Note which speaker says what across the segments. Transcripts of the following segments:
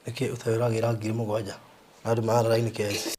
Speaker 1: Niki utawiragira 7,000 na andu mararaini kesi.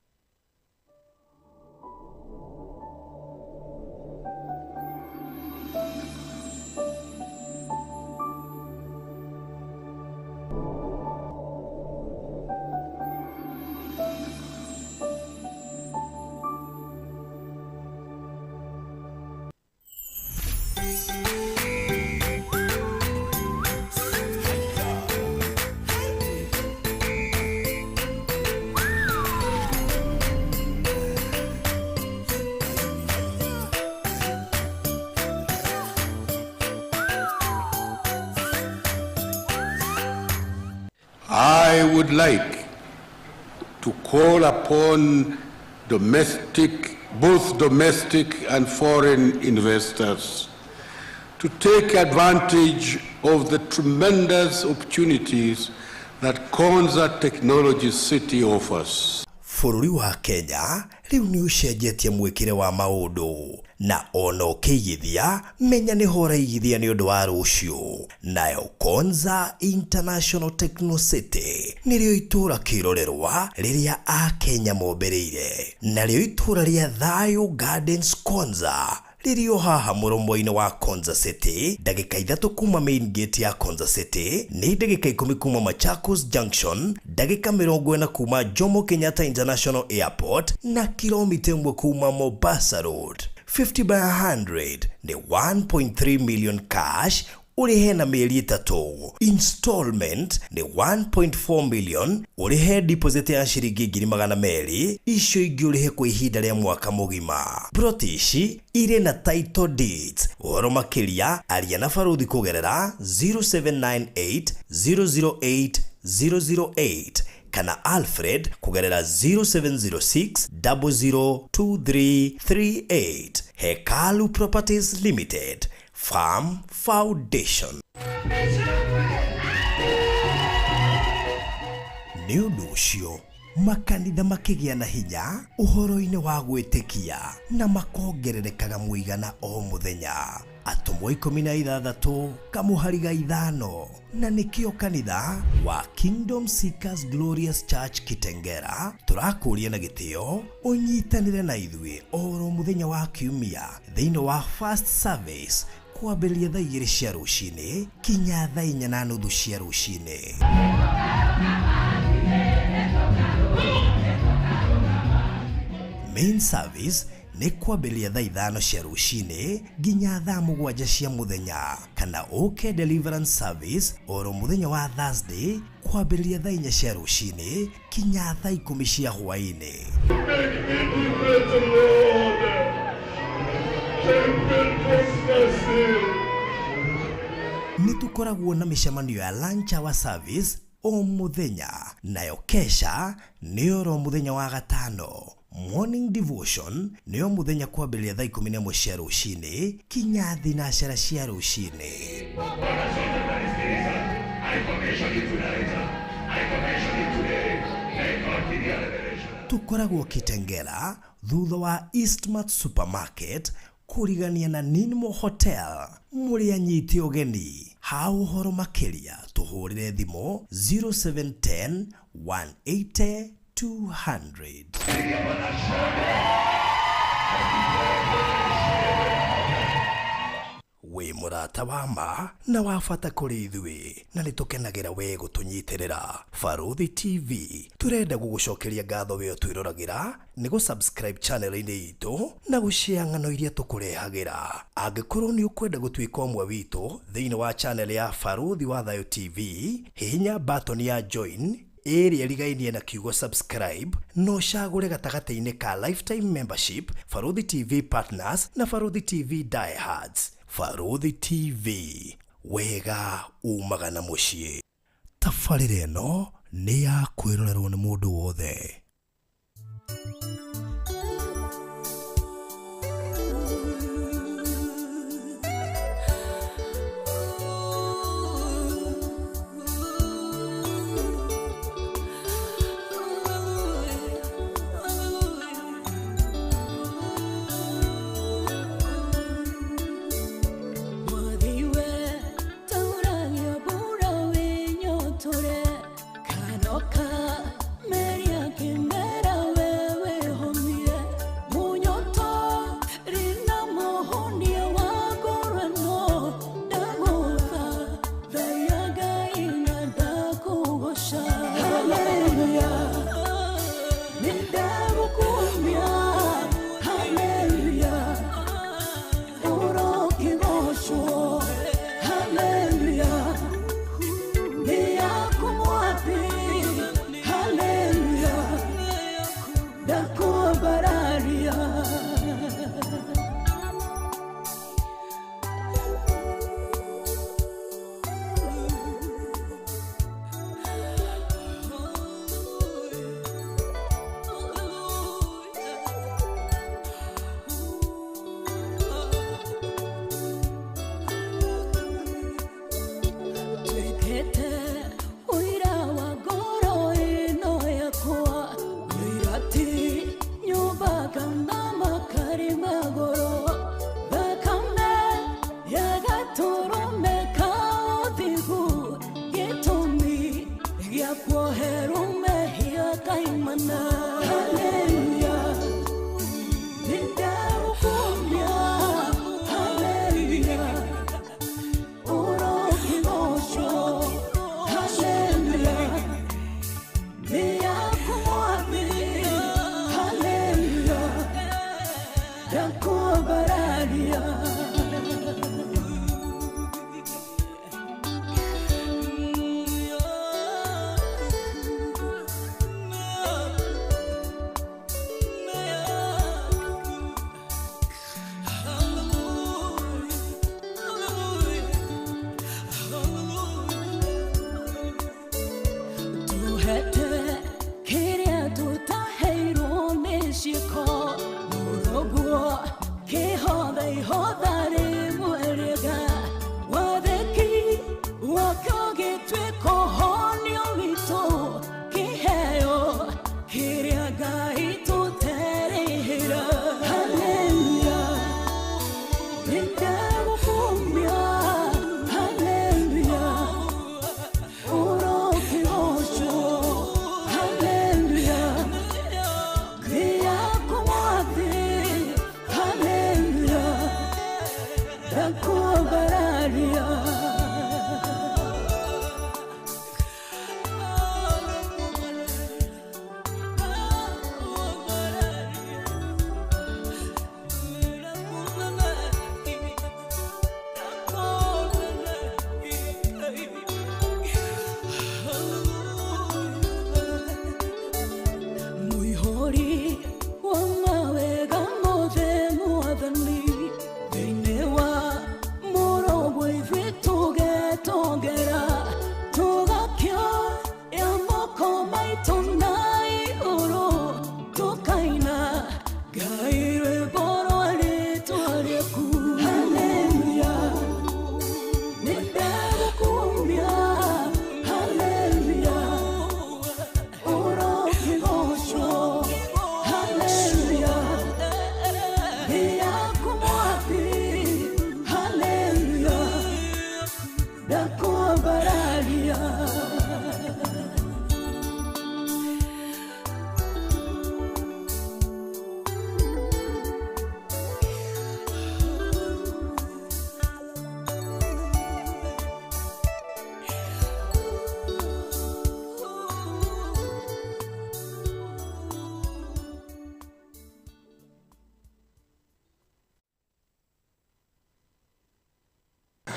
Speaker 2: I would like to call upon both domestic and foreign investors to take advantage of the tremendous opportunities that Konza Technology City offers.
Speaker 3: Bũrũri wa Kenya rĩu nĩ ũcenjetie mwĩkĩre wa maũndũ na ona ũkĩigithia menya nĩ ho ũraigithia nĩ ũndũ wa rũciũ. Nayo Konza International Techno City nĩrĩo itũra kĩrorerwa rĩrĩa Akenya mombereire, narĩo itũra rĩa Thayũ Gardens Konza rĩrĩo haha mũromo-inĩ wa Konza City, ndagĩka 3 kuma main gate ya Konza City, nĩ ndagĩka 10 kuma Machakos Junction, ndagĩka 40 kuma Jomo Kenyatta International Airport na kilomita 1 kuma Mombasa Road. 50 by 100 ni 1.3 million cash urihe na mieri 3. Installment ni 1.4 million urihe deposit ya shilingi 200,000 icio ingĩ urihe kwa ihinda rĩa mwaka mugima. Ploti ici ire na title deeds. Ũhoro makĩria aria na barũthi kũgerera 0798 008 008 kana Alfred kugerera 0706 002338. Hekalu Properties Limited Farm Foundation. Nĩ ũndũ ũcio makanitha makĩgĩa na hinya ũhoro-inĩ wa gwĩtĩkia na makongererekaga mũigana o mũthenya. Atumwo 16 kamuhariga 5 na nikio kanitha wa Kingdom Seekers Glorious Church Kitengera turakũria na gĩtĩo ũnyitanĩre na ithuĩ oro mũthenya wa kiumia thĩinĩ wa first service kwambĩrĩria thaa 2 cia rũcinĩ kinya thaa 4:30 cia rũcinĩ. Main service ni kwambĩrĩria thaa 5 cia rũcinĩ nginya thaa 7 cia mũthenya, kana OK Deliverance Service oro mũthenya wa Thursday kwambĩrĩria thaa 4 cia rũcinĩ kinya thaa 10 cia hwaĩ-inĩ. Nĩtũkoragwo na mĩcemanio ya lunch hour service o mũthenya, nayo kesha nĩ oro mũthenya wa gatano. Morning devotion nĩyo mũthenya kwambĩrĩria thaa 11 cia rũcinĩ kinya thinacara cia rũcinĩ. Tukoragwo Kitengera thutha wa Eastmart Supermarket kurigania na Ninmo Hotel. Mũrĩ anyiti ũgeni ha ũhoro makĩria tuhũrĩre thimũ 0710 180 200. We mũrata wa ma na wabata kũrĩ ithuĩ na nĩtũkenagĩra we gũtũnyitĩrĩra. Barũthi TV turenda gũgũcokeria ngatho we twĩroragĩra nĩ gũsubscribe channel-inĩ itũ na gũshare ng'ano iria tũkũrehagĩra. Angĩkorwo nĩ ũkwenda gũtuĩka ũmwe witũ thĩinĩ wa channel ya Barũthi wa Thayũ TV, hihinya button ya join ĩrĩa ĩrigainie na kiugo subscribe no cagũre gatagatĩ-inĩ ka lifetime membership, Barũthi TV Partners na Barũthi TV Diehards. Barũthi TV, wega umaga na mũciĩ. Tabarĩra ĩno nĩ ya kwĩrorerwo nĩ mũndũ wothe.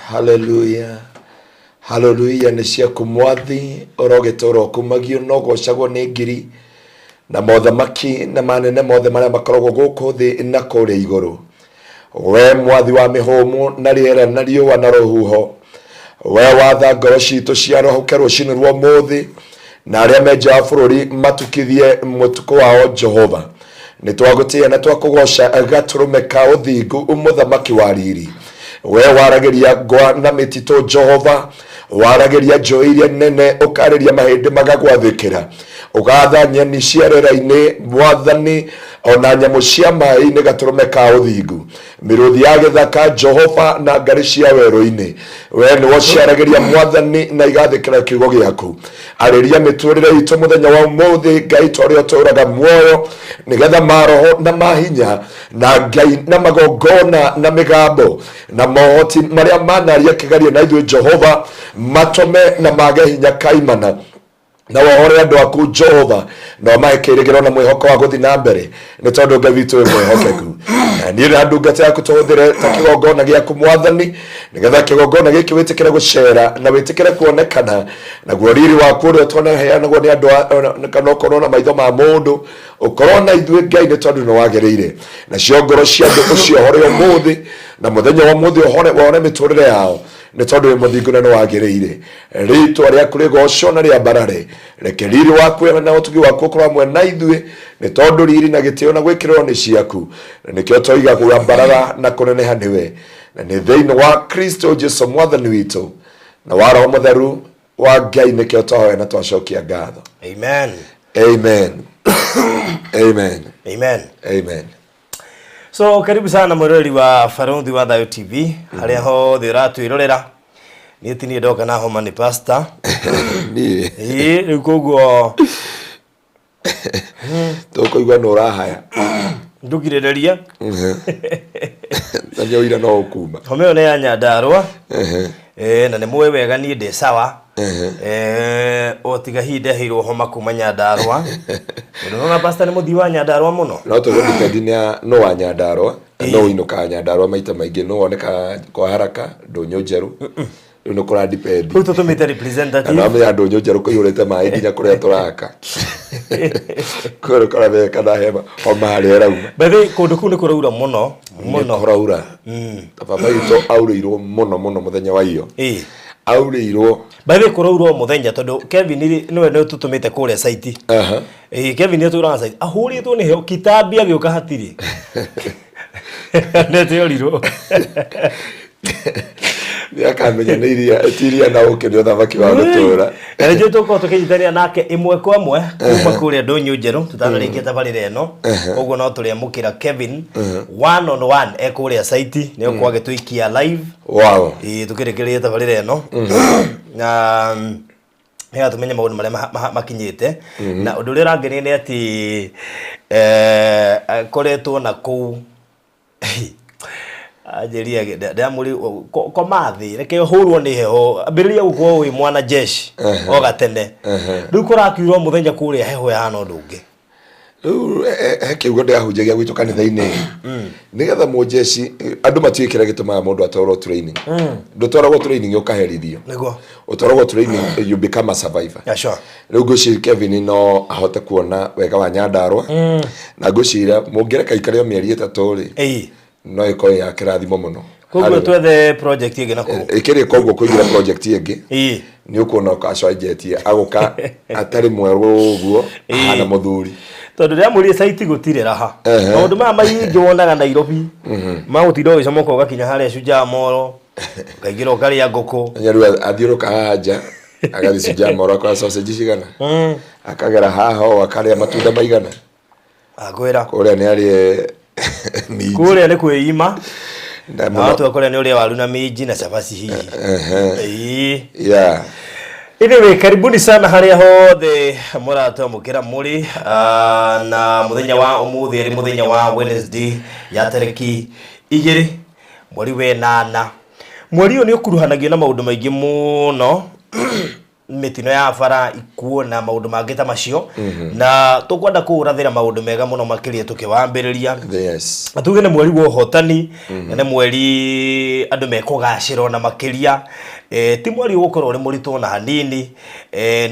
Speaker 4: Hallelujah. Hallelujah. Nishia kumwathi orogetoro kumagio nogo shagwo ni ngiri na mothamaki na manene mothe maria makoragwo guku thi na kuria iguru. We mwathi wa mihumu na riera na riua na ruhuho. We watha ngoro citu cia roho kerwo cinirwo muthi na aria menja wa bururi matukithie mutuko wao Jehova. Nitwagutia na twakugosha gaturume ka uthingu umuthamaki wa riri. We warageria ngwa na mitito Jehova, warageria njoi iria nene ukariria mahindi magagwathikira, ugatha nyeni cia rera-ini mwathani ona nyamu cia mai-ini gaturume ka uthingu, miruthi ya githaka Jehova na ngari cia werũ-ini. We niwo ciarageria mwathani na igathikira kiugo giaku. Ariria miturire itu muthenya wa umuthi Ngai toria turaga muoyo nigetha maroho na mahinya na Ngai na magongona na migambo na mohoti maria manaria kigaria na ithuĩ Jehova matome na mage hinya kaimana na wohore andu aku Jehova na maikirigiro na mwihoko wa guthi na mbere ni tondu Ngai witu mwihokeku ni ra ndungata yaku tuhuthire ta kigongona giaku mwathani nigetha kigongona giki witikire gucera na witikire kuonekana na guoriri waku uri twana heanagwo ni andu kana ukorwo na maitho ma mundu ukorwo na ithuĩ Ngai ni tondu no wagiriire na cio ngoro cia andu ucio hore umuthi na muthenya wa umuthi wone miturire yao ni tondu muthingu na no wagiriire ritwa riaku rigocwo na ria barare reke riri waku na utugi waku ukorwo mwe na ithuĩ ni tondu riri na gitio na gwikirwo ni ciaku na nikio toiga kuga barara na kuneneha niwe na ni thiini wa Kristo Jesu mwathani witu na wa Roho Mutheru wa Ngai nikio tohoya na twacokia ngatho.
Speaker 3: Amen.
Speaker 4: Amen. Amen.
Speaker 3: Amen.
Speaker 4: Amen.
Speaker 3: So karibu sana mwirori wa Farundi wa Thayo TV haria hothe uratwirorera ni tini ndoka na homa ni pastor
Speaker 4: ni
Speaker 3: riu koguo
Speaker 4: tukuigua no rahaya
Speaker 3: ndugirireria
Speaker 4: tanyo ira no ukuma
Speaker 3: home ne ya Nyandarua na ne mwe wega ni ndi sawa otiga hinde hiro homa kuma Nyandarua nona pastor ni muthi wa Nyandarua muno
Speaker 4: no to gudikadinia no wa Nyandarua no inuka Nyandarua maita maingi no oneka kwa haraka ndonyo njeru no kora depend
Speaker 3: uto tumite representative
Speaker 4: na me ndonyo njeru ko yurete mai nginya kuria turaka kora be kana hema homa rera uma
Speaker 3: bebe kundu kune kuraura muno
Speaker 4: kuraura baba ito aurirwo muno muthenya wa iyo aurirwo
Speaker 3: bebe kuraura muthenya tondu Kevin niwe no tutumite kuria site Kevin ni turaga site ahuritwo ni heo kitabia gioka hatiri nete orirwo ni
Speaker 4: akamenya ni iria etiria na uke ni othamaki wa gutura
Speaker 3: na je tuko tukijitania nake imwe kwa imwe kuma kuria ndonyo njeru tutanaringia tabarire eno koguo no turi amukira Kevin one on one ekuria site ni ukwage tuikia live
Speaker 4: wow
Speaker 3: tukirikiria tabarire eno na ya tumenya maundu maria makinyite na undu uri rangeni ni ati koretwo na ku
Speaker 1: ajeria ndamuri komathi reke hurwo ni heho ambiriria gukwo wi mwana jeshi o gatene riu kurakiurwo muthenya kuria heho ya no ndungi
Speaker 4: kiugo ndahunjagia gwitu kanitha-ini nigetha mujeshi andu matiikira gitumaga mundu atwarwo training ndutwaragwo training ukaherithio
Speaker 1: niguo
Speaker 4: utwaragwo training you become a survivor riu ngwiciria Kevin no ahote kuona wega wa Nyandarua na ngwiciria mungireka ikare mieri 3 ri no iko ya kirathimo muno
Speaker 1: koguo twethe project ingi na ku
Speaker 4: ikiri koguo kuigira project ingi ni ukuona ukacwajetie aguka atari mweru uguo hana muthuri
Speaker 1: tondu ria muri site gutire raha maundu maya maingi wonaga Nairobi mautindo gicomoka ugakinya haria Shujaa Moro ukaingira ukaria nguku
Speaker 4: nyaru athiuruka haja agathi Shujaa Moro kwa sausage cigana akagera haho akaria matunda maigana
Speaker 1: agwira
Speaker 4: kuria ni ari
Speaker 1: ni kuria ni kwima na watu wakoria ni uria waru na minji na cabaci hihi
Speaker 4: yeah.
Speaker 1: Anyway, karibuni sana haria hothe muratamukira muri na muthenya wa umuthi ri muthenya wa Wednesday ya tariki 2 mweri wa 8 mweri uyu ni ukuruhanagio na maundu maingi muno mitino ya bara ikuo na maundu mangi ta macio na tukwenda kuurathira maundu mega muno makiria tukiwambiriria
Speaker 4: yes
Speaker 1: atuge ni mweri wa uhotani ni mweri andu mekugacira na makiria ti mweri ugukorwo ri muritu na hanini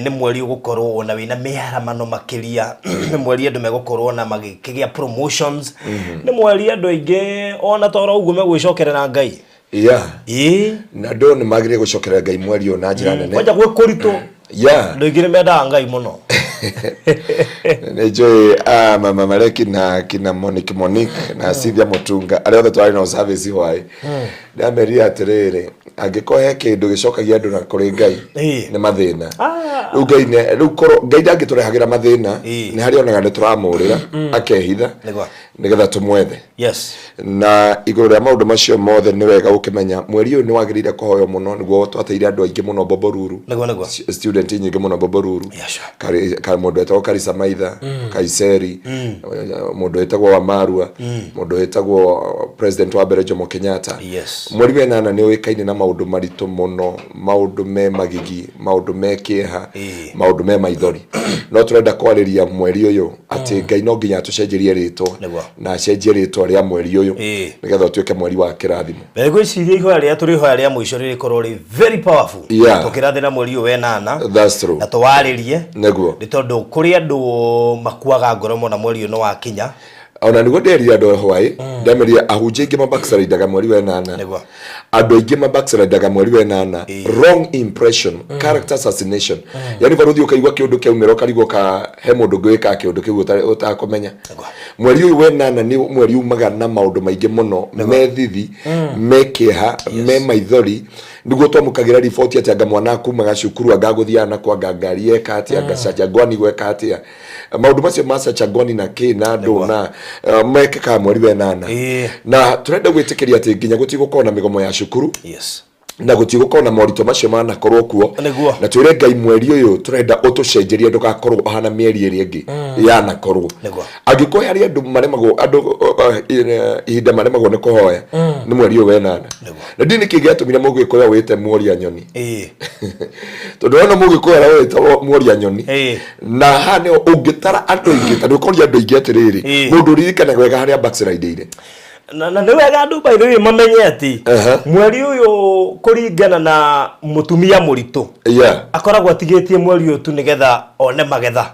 Speaker 1: ni mweri ugukorwo na wina miharamano makiria ni mweri andu megukorwo na magikigia promotions ni mweri andu aingi ona toro uguo megwicokerera Ngai
Speaker 4: na ndo ni magire gucokerera Ngai mweri ona njira nene
Speaker 1: kwaja gwe kurito ndo igire menda Ngai muno
Speaker 4: nejoy mama Mareki na kina Monique na Sylvia Mutunga aria othe twari na service hwai ndameria atiriri angikohe kindu gicokagia andu na kuri Ngai ni mathina riu Ngai ne riu koro Ngai ndangiturehagira mathina ni hari onaga ni turamurira akehitha nigetha tumwethe na iguru ria maundu macio mothe ni wega ukimenya mweri uyu ni wagirire kuhoyo muno niguo twateire andu aingi muno Boboruru student nyingi muno Boboruru kari mundu etagwo Karisa Maitha Kaiseri mundu etagwo wa Marua mundu etagwo president wa mbere Jomo Kenyatta mweri wa 8 ni uikaine na maundu maritu muno maundu me magigi maundu me kieha maundu me maithori no turenda kwariria mweri uyu ati Ngai no nginya tucenjerie ritwa na acenjie ritwa ria mweri uyu nigetha utuike mweri wa kirathimo
Speaker 1: begwiciria ihoya ria turihoya ria mwisho riri korwo ri very powerful tukirathira mweri uyu wa 8
Speaker 4: that's true
Speaker 1: na twaririe
Speaker 4: neguo
Speaker 1: ni tondu kuri andu makuaga ngoro mo na mweri uyu no wakinya
Speaker 4: ona niguo nderia andu hwai ndameria ahunjia ingi mabackside mweri wa 8 andu ingi mabackside mweri wa 8 wrong impression character assassination yani varuthi ukaigwa kiundu kiaumira ukarigwo ka he mundu gwika kiundu kiu utakomenya mweri uyu wa 8 ni mweri umaga na maundu maingi muno methithi mekeha me maithori niguo twamukagira report ati anga mwana kumaga cukuru agaguthia na kwa ngangari eka ati anga Chagwani gweka ati maundu macio masa Chagwani na kina ndu na mekeka mweri wa 8 na turenda gwitikiria ati nginya gutigukona na migomo ya cukuru na gutigukona na morito macio mana korwo kuo na twire Ngai mweri uyu turenda utucenjerie ndugakorwo hana mieri iri ingi ya na korwo angiko hari andu maremagwo andu ihinda maremagwo ni kuhoya ni mweri uyu wa 8 na ndini kigiatumire mugikoya wite Moria Nyoni tondu ona mugikoya wite Moria Nyoni na hane ungitara andu ingi tondu koria andu ingi atiriri mundu ririkana wega haria backslide ire
Speaker 1: na ni wega andu by the way mamenye ati mweri uyu kuringana na mutumia muritu akoragwo atigitie mweri uyu tu nigetha one magetha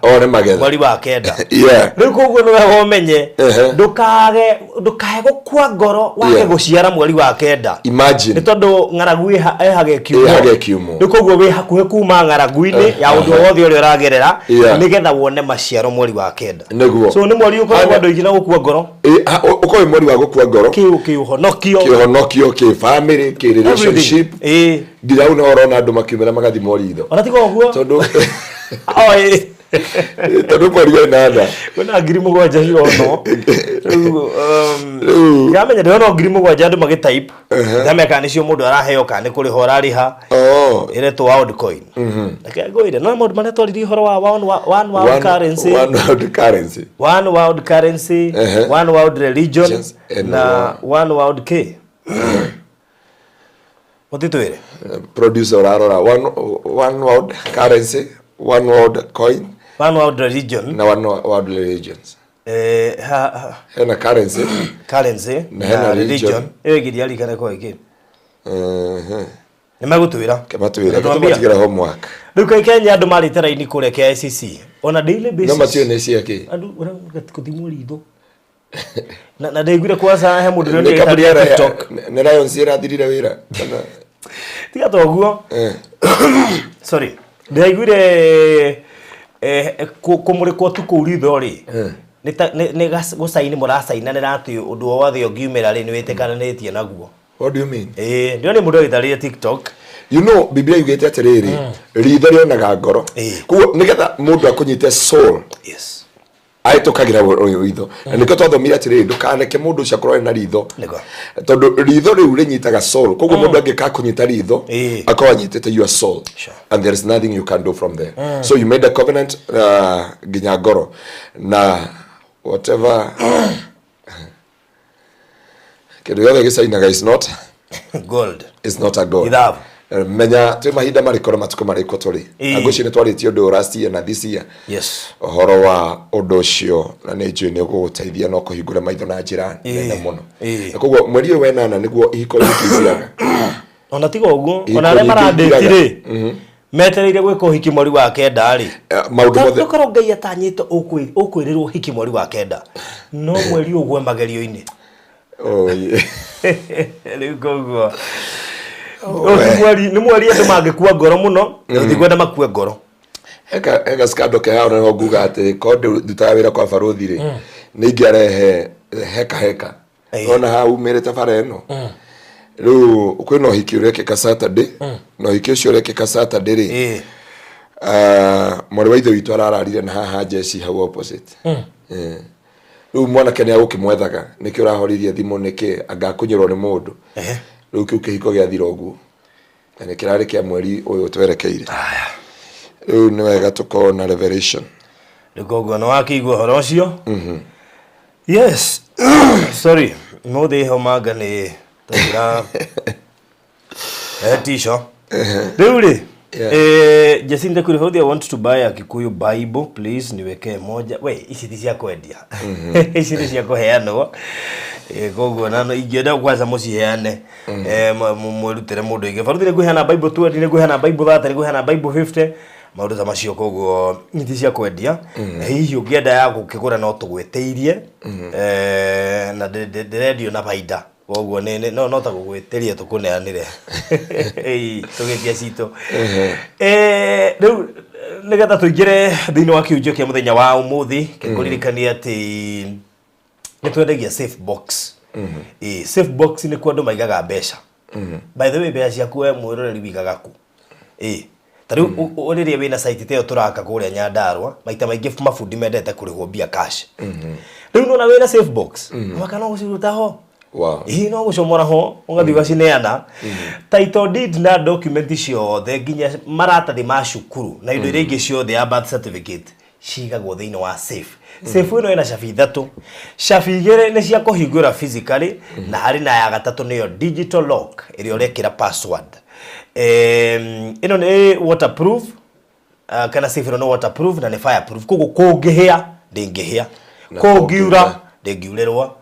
Speaker 1: mweri wa 9 riu koguo ni wega umenye ndukage gukua ngoro wage guciara mweri wa 9
Speaker 4: imagine
Speaker 1: ni tondu Ngaruiya ehage kiumo riu koguo wi hakuhe kuma Ngaruiya ya undu wothe uri uragerera nigetha wone maciaro mweri wa 9 so ni mweri ukoragwo andu ingi na gukua ngoro
Speaker 4: uko mweri wa gukua ngoro
Speaker 1: kihonokio
Speaker 4: ki family ki relationship ndirauna orona andu makiumira magathi moritho
Speaker 1: ona tigo guo
Speaker 4: tondu tondu mweri wa 8
Speaker 1: kuna ngiri mugwanja hirono yamenya ndona ngiri mugwanja andu magitype ndameka nicio mundu araheo kana kuri horariha ire to world coin akagoire no mundu mane twariri horo wa one world currency one world religion na one world k Mutitwire.
Speaker 4: Producer urarora one world currency, one world coin,
Speaker 1: One world religion.
Speaker 4: na one world religions. Hena currency.
Speaker 1: Currency. Na religion. Gidiali kana kwa iki. Nimagutwira.
Speaker 4: Kematwira. Kematwira homework.
Speaker 1: Duka Kenya andu mari teraini kure KICC. On a daily basis.
Speaker 4: No matio ne ciake.
Speaker 1: Andu kuthimwo ritho. Na ndaigwire kwasa he mundu ndio ndikabia TikTok.
Speaker 4: Ne rayon sira thirire wira. Kana
Speaker 1: tiga toguo. Sorry. Ndaigwire kumurikwo tuku ritho ri. Ni gusaini murasainanira ati undu wothe ungiumira ri ni witikananitie naguo.
Speaker 4: What do you mean?
Speaker 1: Ndio ni mundu witharia TikTok.
Speaker 4: You know, Biblia yugete atiriri, ritho rionaga ngoro. Kuo nigetha mundu akunyite soul.
Speaker 1: Yes.
Speaker 4: Aitukagira ritho. Na niko twathomire atiriri, ndukaneke mundu ucio akorwo na ritho. Tondu ritho riu rinyitaga soul. Koguo mundu angika kunyita ritho, akorwo anyitite your soul. And there is nothing you can do from there. So you made a covenant ginya ngoro. Na whatever Kidu yothe gicainaga is not
Speaker 1: gold.
Speaker 4: It's not a gold.
Speaker 1: Idhabu.
Speaker 4: Menya twi mahinda marikora matuko mariko turi. Aguci ni twarĩtie ũndũ last year na this year.
Speaker 1: Yes.
Speaker 4: Ohoro wa ũndũ ũcio na nĩ njũĩ nĩ ũgũgũteithia no kũhingũra maitho na njĩra nene mũno. Koguo mweri ũyũ wenana nĩguo ihiko rĩkĩthiaga. Ona
Speaker 1: tiga ũguo, ona arĩa marandĩtire metereire gwĩka ũhiki mweri wa kenda rĩ. Maũndũ mothe ũkorwo Ngai atanyĩte ũkwĩrĩrwo ũhiki mweri wa kenda. No mweri ũgwe magerio-inĩ.
Speaker 4: Oh yeah.
Speaker 1: Rĩu koguo ni mweri andu mangikua ngoro muno ndikwenda makue ngoro
Speaker 4: ega skado ke haona no nguga ati konde ndutaga wira kwa baruthi ri ni ingiarehe heka ona ha umirite bara eno riu kwina uhiki urekeka Saturday no uhiki ucio urekeka Saturday ri mwari wa ithe witu arararire na haha jeci hau opposite riu mwana kene agukimwethaga niki urahoririe thimu niki angakunyirwo ni mundu riu kiu kihiko gia thira uguo na ni kirari kia mweri uyu twerekeire riu ni wega tuko na revelation
Speaker 1: rikogo no akigwo horo ucio yes sorry no de homaga ni tira tisho riu ri Jacinda Kurihodhi, I want to buy a Kikuyu Bible, please. Niweke moja. We, isi cia kwendia. Isi cia kuheanwo. Koguo nano ingienda kwanza muciheane. Mwerutire mundu ingi. Baruthi ni kuheana Bible 20, ni kuheana Bible 30, ni kuheana Bible 50. Maundu ta macio koguo isi cia kwendia. Hihi ungienda ya gukigura no tugweteirie. Na radio na baida. Koguo no ta gugweteria tukuneanire tugetia cito riu nigetha tuingire thiini wa kiunjio kia muthenya wa umuthi kikuririkania ati nitwendagia safe box safe box ni kwandu maigaga mbeca by the way mbeca ciaku we mwiroreri wigaga ku tariu uriria wina site teo turaka kuria Nyandarua maita maingi mafundi mendete kurihwo bia cash riu nona wina safe box makana guciruta ho.
Speaker 4: Wow.
Speaker 1: No gucomora ho ungathi gacineana title deed na document ciothe nginya maratathi ma cukuru na indo iria ingi ciothe ya birth certificate cigagwo thiini wa safe. Safe ino ina cabi ithatu, cabi igiri ni cia kuhingura physically na hari na ya gatatu niyo digital lock iria urekira password. Ino ni waterproof kana safe ino no waterproof na ni fireproof koguo kungihia ndingihia kungiura ndingiurerwa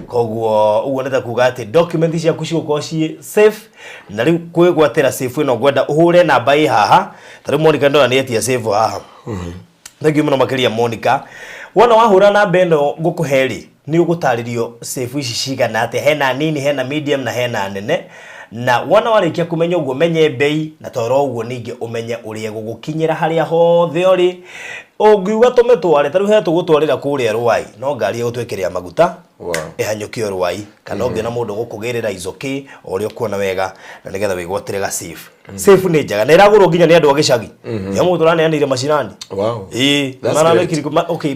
Speaker 1: koguo ugoneta kuga ati document cia kuciko ci safe na riu kwigwatira safe ino gwenda uhure namba i haha tari Monica ndo ni etia safe haha thank you muno makiria Monica wona wahura namba ino ngukuheri ni ugutaririo safe ici cigana ati hena nini hena medium na hena nene na wona warikia kumenya uguo menye bei na toro uguo ningi umenye uria gugukinyira haria hothe uri ungiuga tumetware tari he tugutwarira kuria Rwai no ngari gutwekeria maguta ihanyukio Rwai kana ungiona mundu gukugirira izoki uri ukuona wega na nigetha wigwatire ga safe safe ni njaga na iragurwo nginya ni andu agicagi ya mundu raneanire macinani marana kiriko okay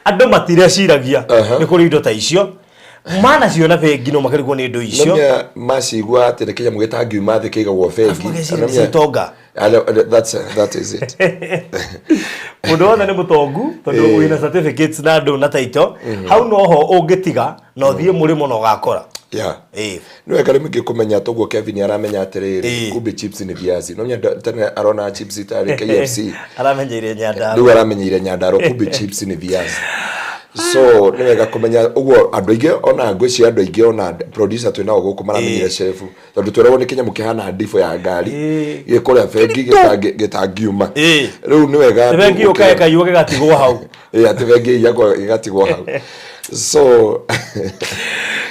Speaker 1: andu matire ciragia ni kuri indo ta icio mana ciona bengi no makarigwo ni indo icio
Speaker 4: no macigwa ati rekeja mugetangi mathe kigagwo bengi
Speaker 1: tonga
Speaker 4: that is it
Speaker 1: mundu wothe ni mutongu tondu wina certificates na andu na title hau no ho ungitiga no thie murimo no gakora
Speaker 4: Yeah. No kare miki kumenya togo Kevin aramenya atiriri kumbe chips ni viazi. No nya tene arona chips tari KFC.
Speaker 1: Aramenyeire Nyandaro.
Speaker 4: Ndu aramenyeire Nyandaro kumbe chips ni viazi. So ni wega kumenya uguo andu aige ona ngwici andu aige ona producer twina guku maramenyire chef tondu twiragwo ni kinya mukihana ndifo ya ngari gikuria fengi gitangiuma riu ni wega
Speaker 1: fengi ukaeka yuge gatigwo hau
Speaker 4: ati fengi yako gatigwo hau so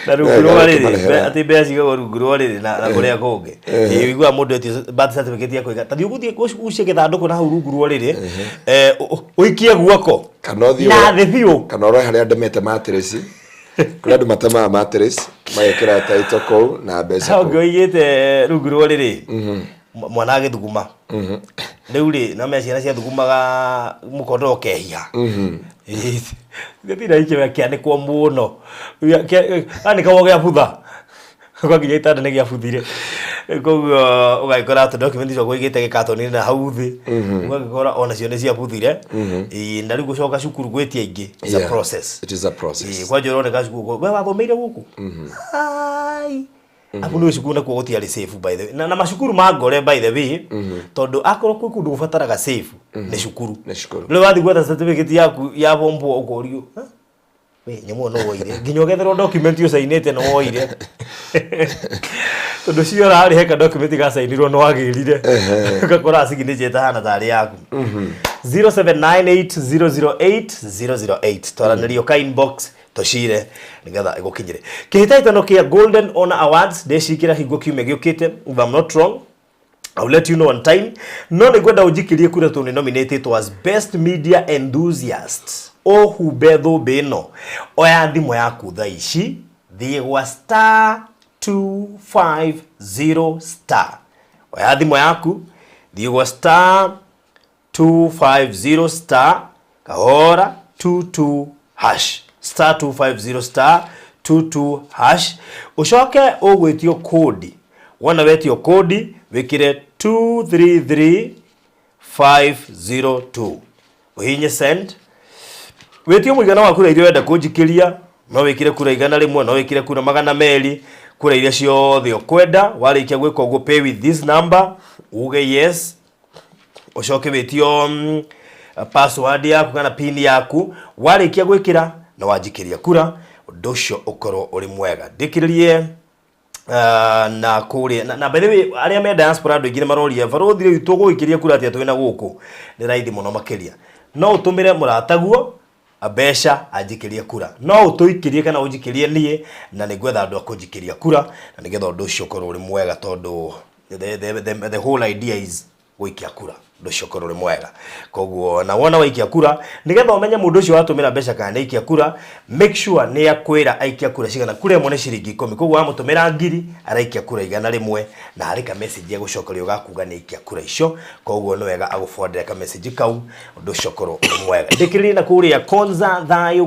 Speaker 1: na ruguru riri ati besi go ruguru riri na kuria kungi igua mundu eti birth certificate yako tathi uguthie ucie githanduku na hau ruguru riri uikie guoko
Speaker 4: kanothio na thithio kanoro haria ndemete matress kula ndu matama matress magekira taito ko na mbeca
Speaker 1: ko ngoigite ruguru riri mwana agithuguma riu ri na meciana cia thugumaga mukondo kehia githira ikiwa kiandikwo muno ani kawo gya butha kwa nginya itanda ni gya buthire koguo ugaikora to document icio gwigite gikatoni na hau thi ugakora ona cio ni cia buthire na riu gucoka cukuru gwetia ingi is a process.
Speaker 4: It is a process.
Speaker 1: Kwa joro ne gacukuru we wathomeire guku ai abu no cukuru na kuotia ri safe by the way na macukuru magore by the way tondu akoro ku kundu gufataraga safe ni cukuru riu wathi gwetha certificate yaku ya bombo ukorio we nyamo no woire nginyo getherwo document yo sainete no woire tondu cio rari heka document ga sainirwo no agirire gakora signature tahana tari yaku 0798008008 twaranirio ka inbox toshire nigetha igukinyire kihitaitano kia Golden Honor Awards ndeshikira hingo kiume giukite if I'm not wrong I'll let you know on time no nigwenda ujikirie kura tu ni nominated as best media enthusiast o hubetho beno oya thimo yaku tha ici thigwa *250 oya thimo yaku thigwa *250 kahora 22 hash *250 ucoke ugwitio kodi wona wetio kodi wikire 233502 uhinye send wetio muigana wa kura irio wenda kunjikiria no wikire kura igana rimwe no wikire kura magana meri kura iria ciothe ukwenda warikia gwika uguo pay with this number uge yes ucoke wetio password yaku kana pin yaku warikia gwikira na wajikiria kura ndosho ukoro uri mwega ndikiririe na kuri na by the way aria me diaspora ndo igire maroria varothire witu guikiria kura ati twina guku ni raithi muno makiria no utumire murataguo abesha ajikiria kura no utuikirie kana ujikirie nie na nigwetha andu akujikiria kura na nigetha ndosho ukoro uri mwega tondu the whole idea is wikia kura ndosho ukoro uri mwega koguo na wona wikia kura nigetha umenye mundu ucio watumira besha kana ikia kura make sure ni akwira aikia kura cigana kure mone ciringi 10 koguo amutumira ngiri araikia kura igana rimwe na harika message yagucokerio gakuga ni ikia kura icio koguo no wega aguforwardira ka message kau ndosho ukoro uri mwega ndikiriri na kuria Konza Thayo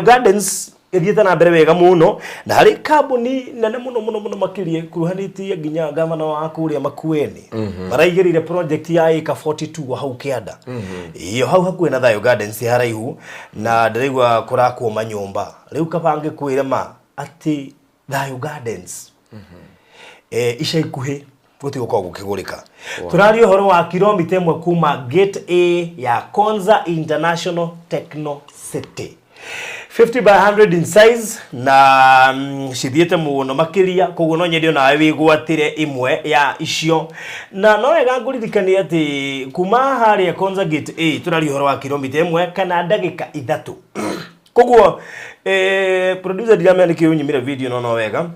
Speaker 1: Gardens ithiete na mbere wega muno na hari kambuni nene muno makirie kuruhanitie nginya gavana wa kuria Makueni maraigirire project ya eka 42 hau kianda iyo hau hakuwe na Thayo Gardens haraihu na ndirigwa kurakwo manyumba riu kabange kwire ma ati Thayo Gardens ica ikuhi gutigo kwa gukigurika turario horo wa kilomita 1 kuma gate A ya Konza International Techno City 50 by 100 in size na shithiete muno makiria koguo no nyedio nawe wigwatire imwe ya icio na no wega nguririkania ati kuma haria Konza gate A turari horo wa kilomita 1 kana ndagika 3 koguo producer Diamond kiunyimira video no wega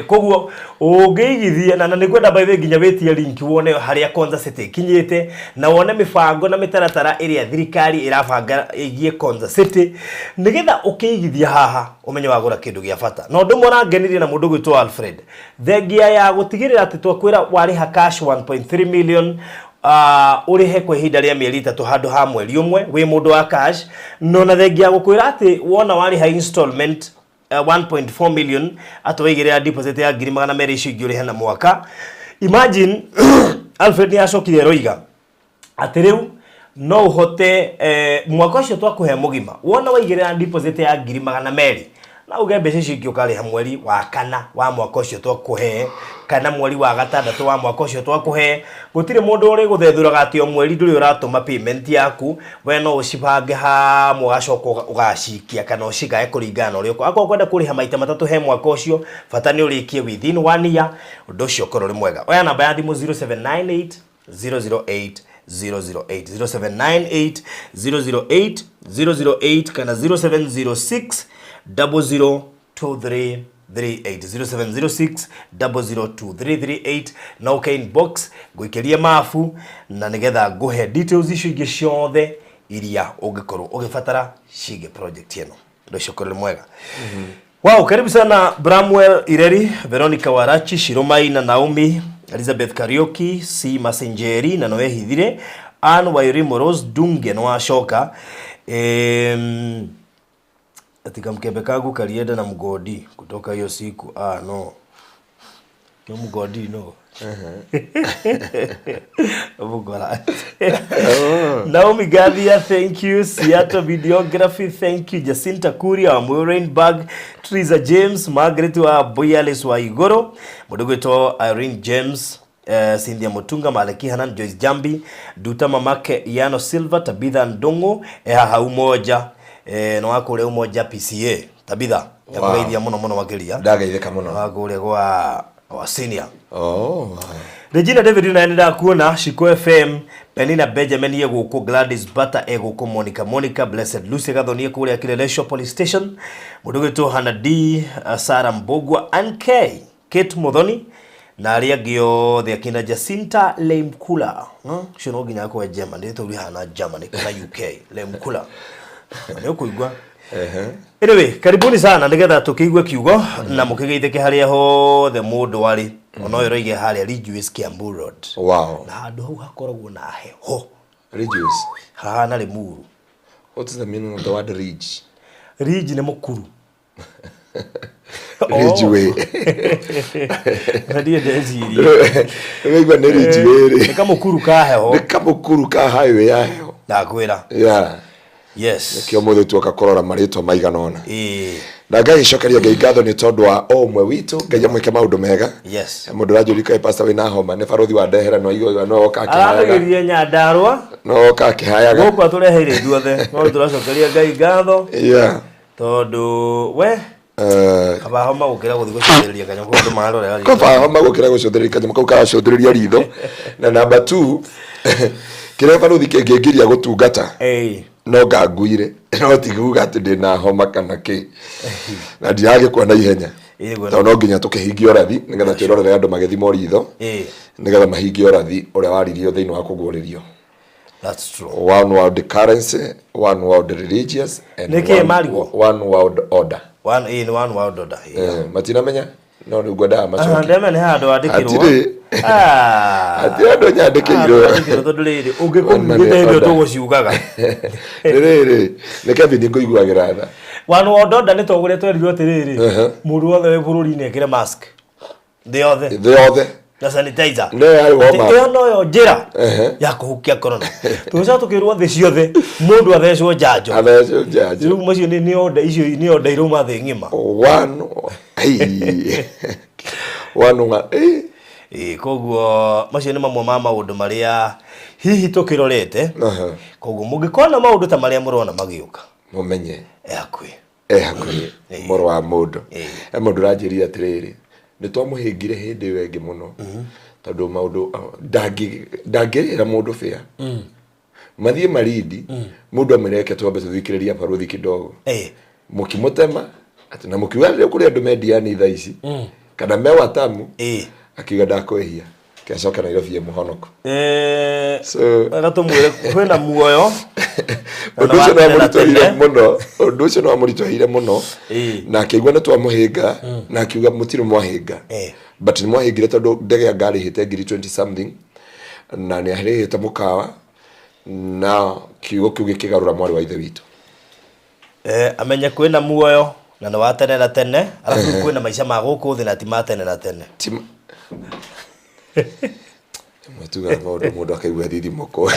Speaker 1: koguo ugeigithia na nikwenda by the nginya wetia link wone haria Konza City kinyite na wone mifango na mitaratara iria thirikari irabanga igie Konza City nigetha ukeigithia haha umenye wagura kindu gia bata no ndumo rangenirie na mundu gwitwa Alfred thengia ya gutigirira ati twakwira wari ha cash 1.3 million urihe kwa ihinda ria mieri 3 handu ha mweri umwe wi mundu wa cash no na thengia gukwira ati wona wari ha installment 1.4 million atwaigire deposit ya ngiri magana meri icio ingĩ na mwaka imagine Alfred ni acokire roiga ati riu no uhote mwaka ucio twakuhe mugima wona waigire deposit ya ngiri magana meri na ugembe cicio ingĩ ha mweri wa kana wa mwaka ũcio twakuhe kana mweri wa gatandatũ wa mwaka ũcio twakuhe gũtirĩ mũndũ ũrĩ gũthethũraga atĩ o mweri ndũrĩ ũratũma payment yaku we no ũcibange ha mũgacoka ũgacikia kana ũcigae kũringana na ũrĩa akorwo kwenda kũrĩha maita matatũ he mwaka ũcio bata nĩ ũrĩkie within 1 year ũndũ ũcio ũkorwo rĩ mwega. Oya namba ya thimũ 0798 008 008 0798 008 008 kana 0706 002338 0706 002338 na uke inbox gwikeria mafu na nigetha nguhe details icio ingĩ ciothe iria ungikorwo ugibatara cige project eno ndo shukuru mwega. Wow, karibu sana Bramwell Ireri, Veronica Warachi, Shiromai na Naomi, Elizabeth Karioki, C Masenjeri na Noe Hithire, Anne Wairi Moros Dunge no ashoka. Atika mkebe kagu kalienda na mgodi kutoka hiyo siku. No. Yo mgodi no. Naomi Gavia, thank you. Seattle Videography, thank you. Jacinta Kuria wa Morenburg, Teresa James, Margaret wa Boyales wa Igoro, Modogeto Irene James, Cynthia Mutunga, Malaki Hanan, Joyce Jambi, Duta Mamake Yano Silva, Tabitha Ndongo, Haumoja, no akore umoja PCA. Tabitha, yakugeithia muno wakiria.
Speaker 4: Ndagaithika muno.
Speaker 1: Wakore kwa senior.
Speaker 4: Oh.
Speaker 1: Regina David unaenda kuona Shiko FM, Penina Benjamin yeguko, Gladys Bata eguko, Monica Blessed Lucy Gathoni kule Kilelesho Police Station, Mudogeto Hanadi, Sara Mbogwa, Anke, Kate Modoni, na aliagio the akina Jacinta Lemkula. Shino ginya ko German, ndio uri hana Germany kana UK, Lemkula. Ndio kuigwa. Anyway, karibuni sana nigetha tukigwe kiugo na mukigeitheke haria ho the mundu wari ono yoroige haria Ridgeways Kiambu Road.
Speaker 4: Wow.
Speaker 1: Na handu hau hakoragwo na heho.
Speaker 4: Ridgeways.
Speaker 1: Haha na Mooru.
Speaker 4: What is the meaning of the word ridge?
Speaker 1: Ridge ni mukuru.
Speaker 4: Ridgeway.
Speaker 1: Hadi ndeziri.
Speaker 4: Wewe ni Ridgeway.
Speaker 1: Ni kama mukuru ka heho.
Speaker 4: Ni kama mukuru ka highway ya heho.
Speaker 1: Na kwira.
Speaker 4: Yeah.
Speaker 1: Yes.
Speaker 4: Kio muthe tuoka korora Maritwa maiganona. Na Ngai cokeria Ngai ngatho ni tondu wa omwe witu Ngai amwike maundu mega.
Speaker 1: Yes.
Speaker 4: Mundu rajurika pastor wina homa ne farothi wa ndehera no igwa no oka kihayaga.
Speaker 1: Aragerie Nyandarua.
Speaker 4: No oka kihayaga.
Speaker 1: Goko atureheire ithuothe. No turacokeria Ngai ngatho.
Speaker 4: Yeah.
Speaker 1: Tondu we kaba homa gukira guthi gucothereria kanya kundu marorera.
Speaker 4: Kaba homa gukira gucothereria kanya kau ka cothereria ritho. Na number 2 kire farothi kengegiria gutungata. No ngaguire no tiguga ati ndina homa kana ki na ndiage kwa na ihenya to no nginya tukihingia orathi nigetha twirorere andu magethimo ritho nigetha mahingie orathi uria waririo thiini wa kuguririo.
Speaker 1: That's true.
Speaker 4: One world currency, one world religious, and one world order.
Speaker 1: One world order.
Speaker 4: Matina menya no ni gwenda macoki.
Speaker 1: Ndeme ni handu andikirwo.
Speaker 4: Ati andu nyandikirwo.
Speaker 1: Andikirwo tondu riri ungikugite ndio tuguciugaga.
Speaker 4: Riri ni Kevin ngoiguagira tha.
Speaker 1: One world order ni togure twerirwo atiriri. Mundu wothe we bururi-ini ekire mask. Thĩ yothe. Na sanitizer. No yo njira ya kuhukia corona. Tuca tukirwo thĩ ciothe mundu athecwo njanjo. Riu macio ni order icio ni order iruma thĩ ngima. Koguo macio ni mamwe ma maundu maria hihi tukirorete. Koguo mungikona maundu ta maria murona magiuka
Speaker 4: mumenye
Speaker 1: akwi
Speaker 4: moro wa mundu mundu ranjiria atiriri ni twamuhingire hindi wengi muno tondu maundu ndangirira mundu fea mathie maridi mundu amereke twambe tuthikiriria farothi kidogo mukimutema ati na mukiuga rire kuri andu mediani tha ici kana me watamu akiuga ndakwehia kiacoka na irofie muhonoko
Speaker 1: agatumwire kwena muoyo
Speaker 4: undu ucio no amuritohire muno na akigwa ni twamuhinga na akiuga mutiro mwahinga but ni mwahingire tondu ndege ngari hite ngiri 20 something na ni ahirite mukawa na kiugo kiuge kigarura mwari wa ithe witu
Speaker 1: amenya kwena muoyo na no watenera tene alafu kwena maisha ma guku thi na ti matenera tene
Speaker 4: matuga mundu akaigua thidi moko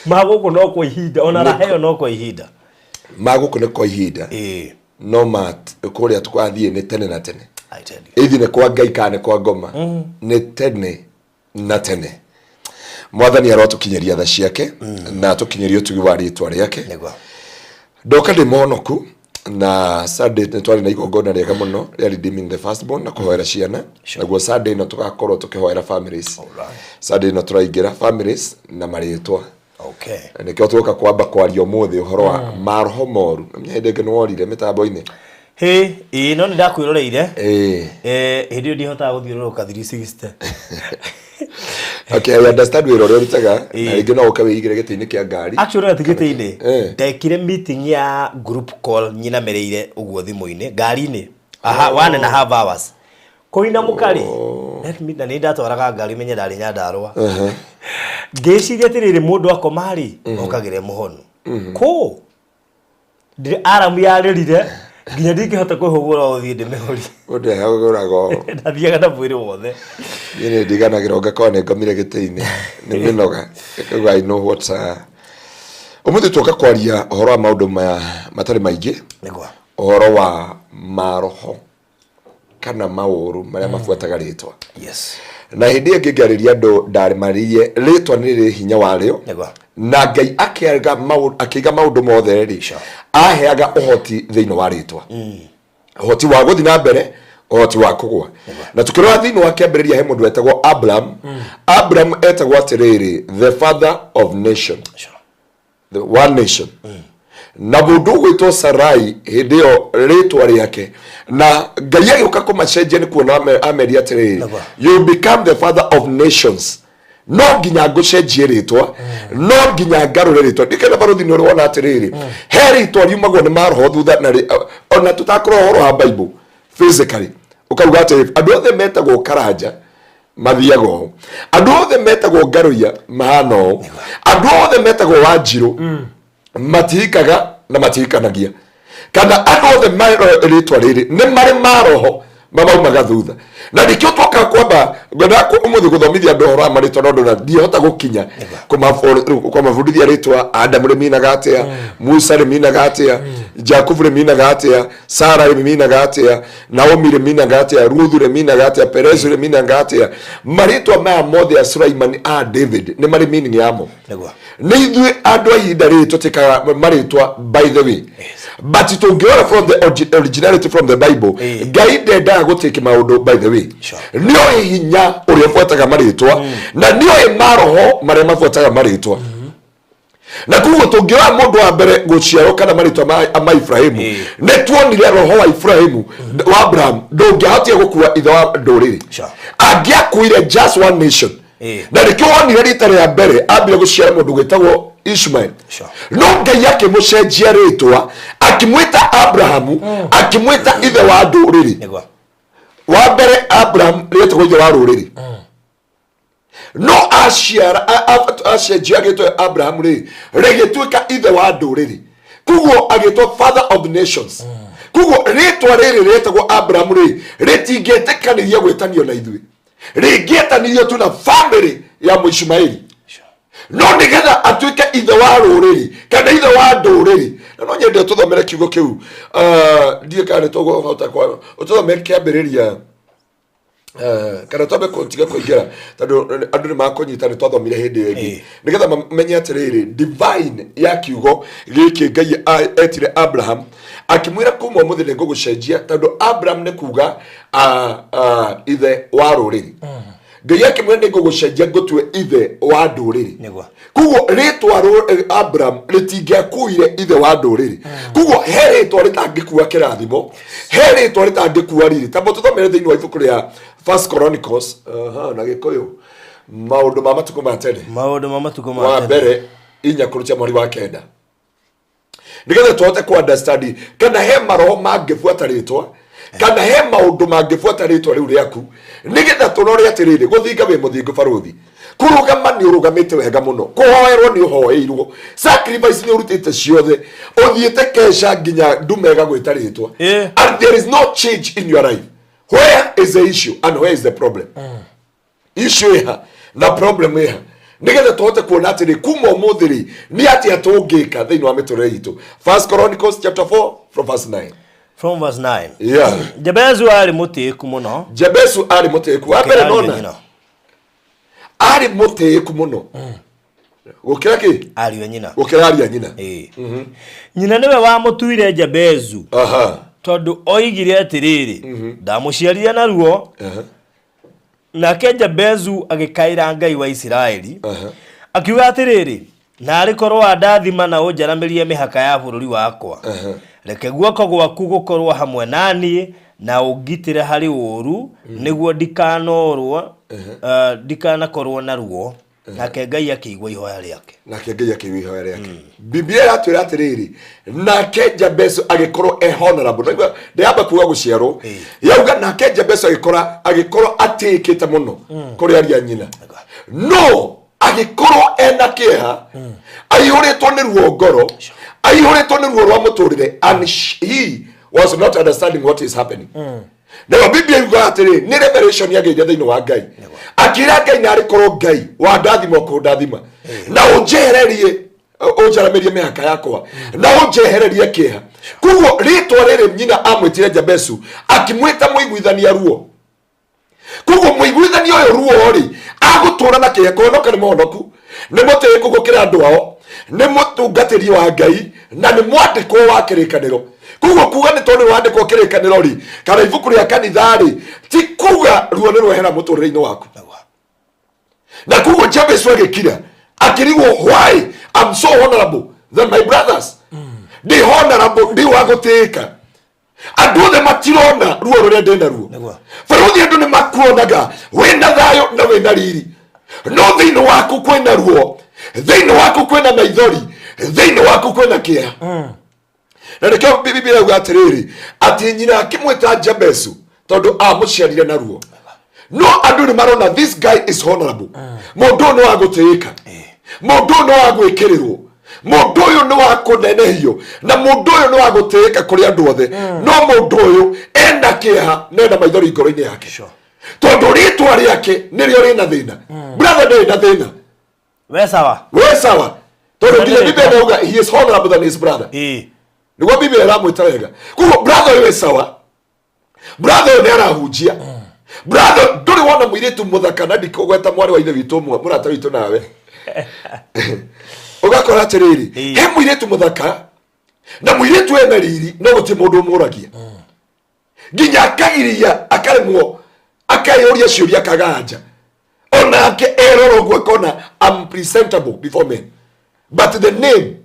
Speaker 1: maguku no kwa ihinda ona raheo no kwa ihinda
Speaker 4: maguku ne kwa ihinda no mat kuria tukwathie ni tene na tene ithi ne kwa ngai kana kwa ngoma ni tene na tene mwathani arotukinyeria tha ciake na tukinyeria utugi wa ritwa riake ndoka ndi monoku na Sunday twari na igongona riega muno ya redeeming the firstborn na kuhoera ciana naguo Sunday no tugakorwo tukihoera families Sunday no turaingira families na maritwa nikio tuka kwamba kwaria umuthi uhoro wa Maaroho Mooru mnyende no worire mitambo-ini
Speaker 1: no ni ndakwiroreire hindi ndihota guthiururuka 360
Speaker 4: Okay, I understand we rore rutaga na ingi no ukawe igire giti-ini kia ngari
Speaker 1: actually na tigiti-ini ndekire meeting ya group call nyina mereire uguo thimu-ini ngari-ini 1.5 hours koina mukari let me na ndatwaraga ngari menye ndari nyandarwa ngeciria tiriri mundu akomari okagire muhono ko ndire aramu yarerire nginya ndingihota kwihugura uthii ndimehori
Speaker 4: undu hagurago
Speaker 1: ndathiaga na mwiri wothe
Speaker 4: ni ndiganagira ngakone ngomire giti-ini ni minoga I know what umuthi tuka kwaria uhoro wa maundu matari maingi uhoro wa Maaroho kana mauru maria mafuataga ritwa na hindi ingi ngariria andu ndarimaririe ritwa ni riri hinya wario na ngai akiga maundu mothe ri aheaga uhoti thiini wa ritwa uhoti wa guthi na mbere uhoti wa kugwa na tukirora thiini wa kiambiriria he mundu etagwo Abraham etagwo atiriri the father of nation the one nation na mundu gwitwo Sarai hindi yo ritwa riake na ngai agiuka kumacenjia ni kuona ameria atiriri you become the father of nations no nginya ngucenjie ritwa no nginya ngarure ritwa ndikena baruthi ni urona atiriri he ritwa riumagwo ni Maaroho thutha na ona tutakorwo horo ha Bible physically ukaruga ati andu othe metagwo Karanja mathiago andu othe metagwo Ngaruiya mahano andu othe metagwo Wanjiru matikaga na matikanagia kana andu othe mairo ritwa riri ni mari Maaroho mamaumaga thutha na ndikio twoka kwamba ngwenda umuthi guthomithia andu horo maritwa nondu na ndihota gukinya kumafundithia ritwa Adam riminaga atia Musa riminaga atia Jacob riminaga atia Sara riminaga atia Naomi riminaga atia Ruth riminaga atia Perez riminaga atia maritwa maya mothe ya Sulaiman David ni mari meaning yamo ni ithuĩ andũ a ihinda rĩrĩ tũtĩkaga maritwa by the way but tũngĩora from the originality from the Bible Ngai ndendaga gũtĩka maũndũ by the way nĩoĩ hinya ũrĩa ũbuataga maritwa na nĩoĩ Maaroho marĩa mabuataga maritwa na kuguo tũngĩora mũndũ wa mbere gũciarwo kana maritwa ma Ibrahimu nĩ tuonire roho wa Ibrahimu wa Abraham ndũngĩahotire gũkua ithe wa ndũrĩrĩ angĩakuire just one nation na rikio wonire rita rĩa mbere ambire guciara mundu gwitagwo Ishmael no Ngai akimucenjia ritwa akimwita Abrahamu akimwita ithe wa nduriri wa mbere Abraham ritagwo ithe wa ruriri no acenjia gitwa Abraham rigituika ithe wa nduriri kuguo agitwa father of nations kuguo ritwa riri ritagwo Abraham ritingĩtĩkanĩria gwitanio na ithuĩ ringĩetanĩrio tu na family ya Muishmaeli no nigetha atuike ithe wa ruriri kana ithe wa nduriri na no nyende tuthomere kiugo kiu ndie kana tũgũhota kwa tuthomere kĩambĩrĩria kana twabe kontiga kuingira tondu andu ni makonyita ni twathomire hindi ĩngĩ nigetha menye atiriri divine ya kiugo gĩkĩ Ngai etire Abraham akimwira kuma umuthi ni ngũgũcenjia tondu Abraham ni kuga ithe wa ruriri Ngai akimwira ni ngũgũcenjia ngũtue ithe wa ndũrĩrĩ kuguo ritwa Abraham ritingĩakuire ithe wa ndũrĩrĩ kuguo he ritwa ritangĩkua kĩrathimo he ritwa ritangĩkua riri tamo tuthomere thĩinĩ wa ibuku rĩa First Chronicles na Gĩkũyũ maũndũ ma matukũ ma tene wa mbere inya kũrutia mweri wa kenda nigetha tuhote ku understand kana he maroho mangĩbuata ritwa kana he maũndũ mangĩbuata ritwa rĩu rĩaku nigetha tũrore atiriri gũthinga wĩ mũthingu baruthi kurugama ni urugamite wega muno kuhoerwo ni uhoeirwo sacrifice ni urutite ciothe uthiite kesha nginya ndumega gwitaritwa and there is no change in your life. Where is the issue and where is the problem? Issue iha na problem iha nigetha tuhote kuona atiri kuma umuthiri ni ati atungika thiini wa miturire itu. First Chronicles chapter 4 from verse 9.
Speaker 1: from verse 9.
Speaker 4: Yeah.
Speaker 1: Jabezu ari muteku muno.
Speaker 4: Jabezu ari muteku. Wapere nona. Ari muteku muno. Gukira ki?
Speaker 1: Ari nyina.
Speaker 4: Gukira ari nyina.
Speaker 1: Nyina niwe wa mutuire Jabezu. Tondu oigire atiriri. Ndamuciarire na ruo. Nake Jabezu agikaira Ngai wa Isiraeli. Akiuga atiriri, nari korwo andathima na unjaramirie mihaka ya bururi wakwa. Reke guoko gwaku gukorwo hamwe nani na ugitire hari uru niguo ndikanorwo ndikanakorwo na ruo. Nake Ngai akigwa ihoya riake.
Speaker 4: Nake Ngai akigwa ihoya riake. Biblia yatwira atiriri, nake Jabezu agikorwo honorable. Ndeyamba kuga guciarwo. Yauga nake Jabezu agikorwo atikite muno kuri ari nyina. No, agikorwo ena kieha, ayihoretwo ni ruo ngoro, ayihoretwo ni ruo rwa muturire, and he was not understanding what is happening. Na Biblia yuga atiri ni revelation yage thĩinĩ wa Ngai. Akira Ngai na arikorwo Ngai wa ndathima ko ndathima. Na unjehererie unjaramirie mihaka yakwa. Na unjehererie kieha. Kuguo ritwa riri nyina amwitire Jabezu akimwita muiguithania ruo. Kuguo muiguithania uyo ruo ri agutura na kieha konoka ni monoku. Ni muteku gukira andu ao. Ni mutungatiri wa Ngai na ni mwandiko wa kirikaniro. Kuguo kuga ni tondu wandiko kirikaniro ri kana ibuku ria kanitha ri ti kuga ruo ni rwehera muturire-ini waku. Na kuguo Jabezu agikira akirigwo, why I'm so honorable than my brothers. Ndi honorable, ndi wagutika. Andu othe matirona ruo ruria ndina ruo. Faruthi andu ni makuonaga wina thayo na wina riri. No thiini waku kwina ruo, thiini waku kwina maithori, thiini waku kwina kieha. Na nikio Biblia yuga atiriri ati nyina akimwita Jabezu tondu amuciarire na ruo. No andu ni marona this guy is honorable. Mundu no agutika. Mundu no agwikirirwo. Mundu uyu no akunenehio na mundu uyu no agutika kuri andu othe. No mundu uyu enda kieha nenda maithori ngoro-ini yake. Tondu ritwa riake nirio rina thina. Brother ndari na thina.
Speaker 1: We sawa.
Speaker 4: We sawa. Tondu Biblia yuga he is honorable than his brother. Niguo Biblia iramwita wega. Kuguo brother uyu sawa. Brother uyu ni arahunjia. Brother, nduri wona muiritu muthaka na ndikugweta mwari wa ithe witu murata witu nawe. Ugakora atiriri, he muiritu muthaka na muiritu ena riri no guti mundu muragia. Nginya akagiria akaremwo akayoria ciuria kaganja. Onake eroro gwekona unpresentable before men. But the name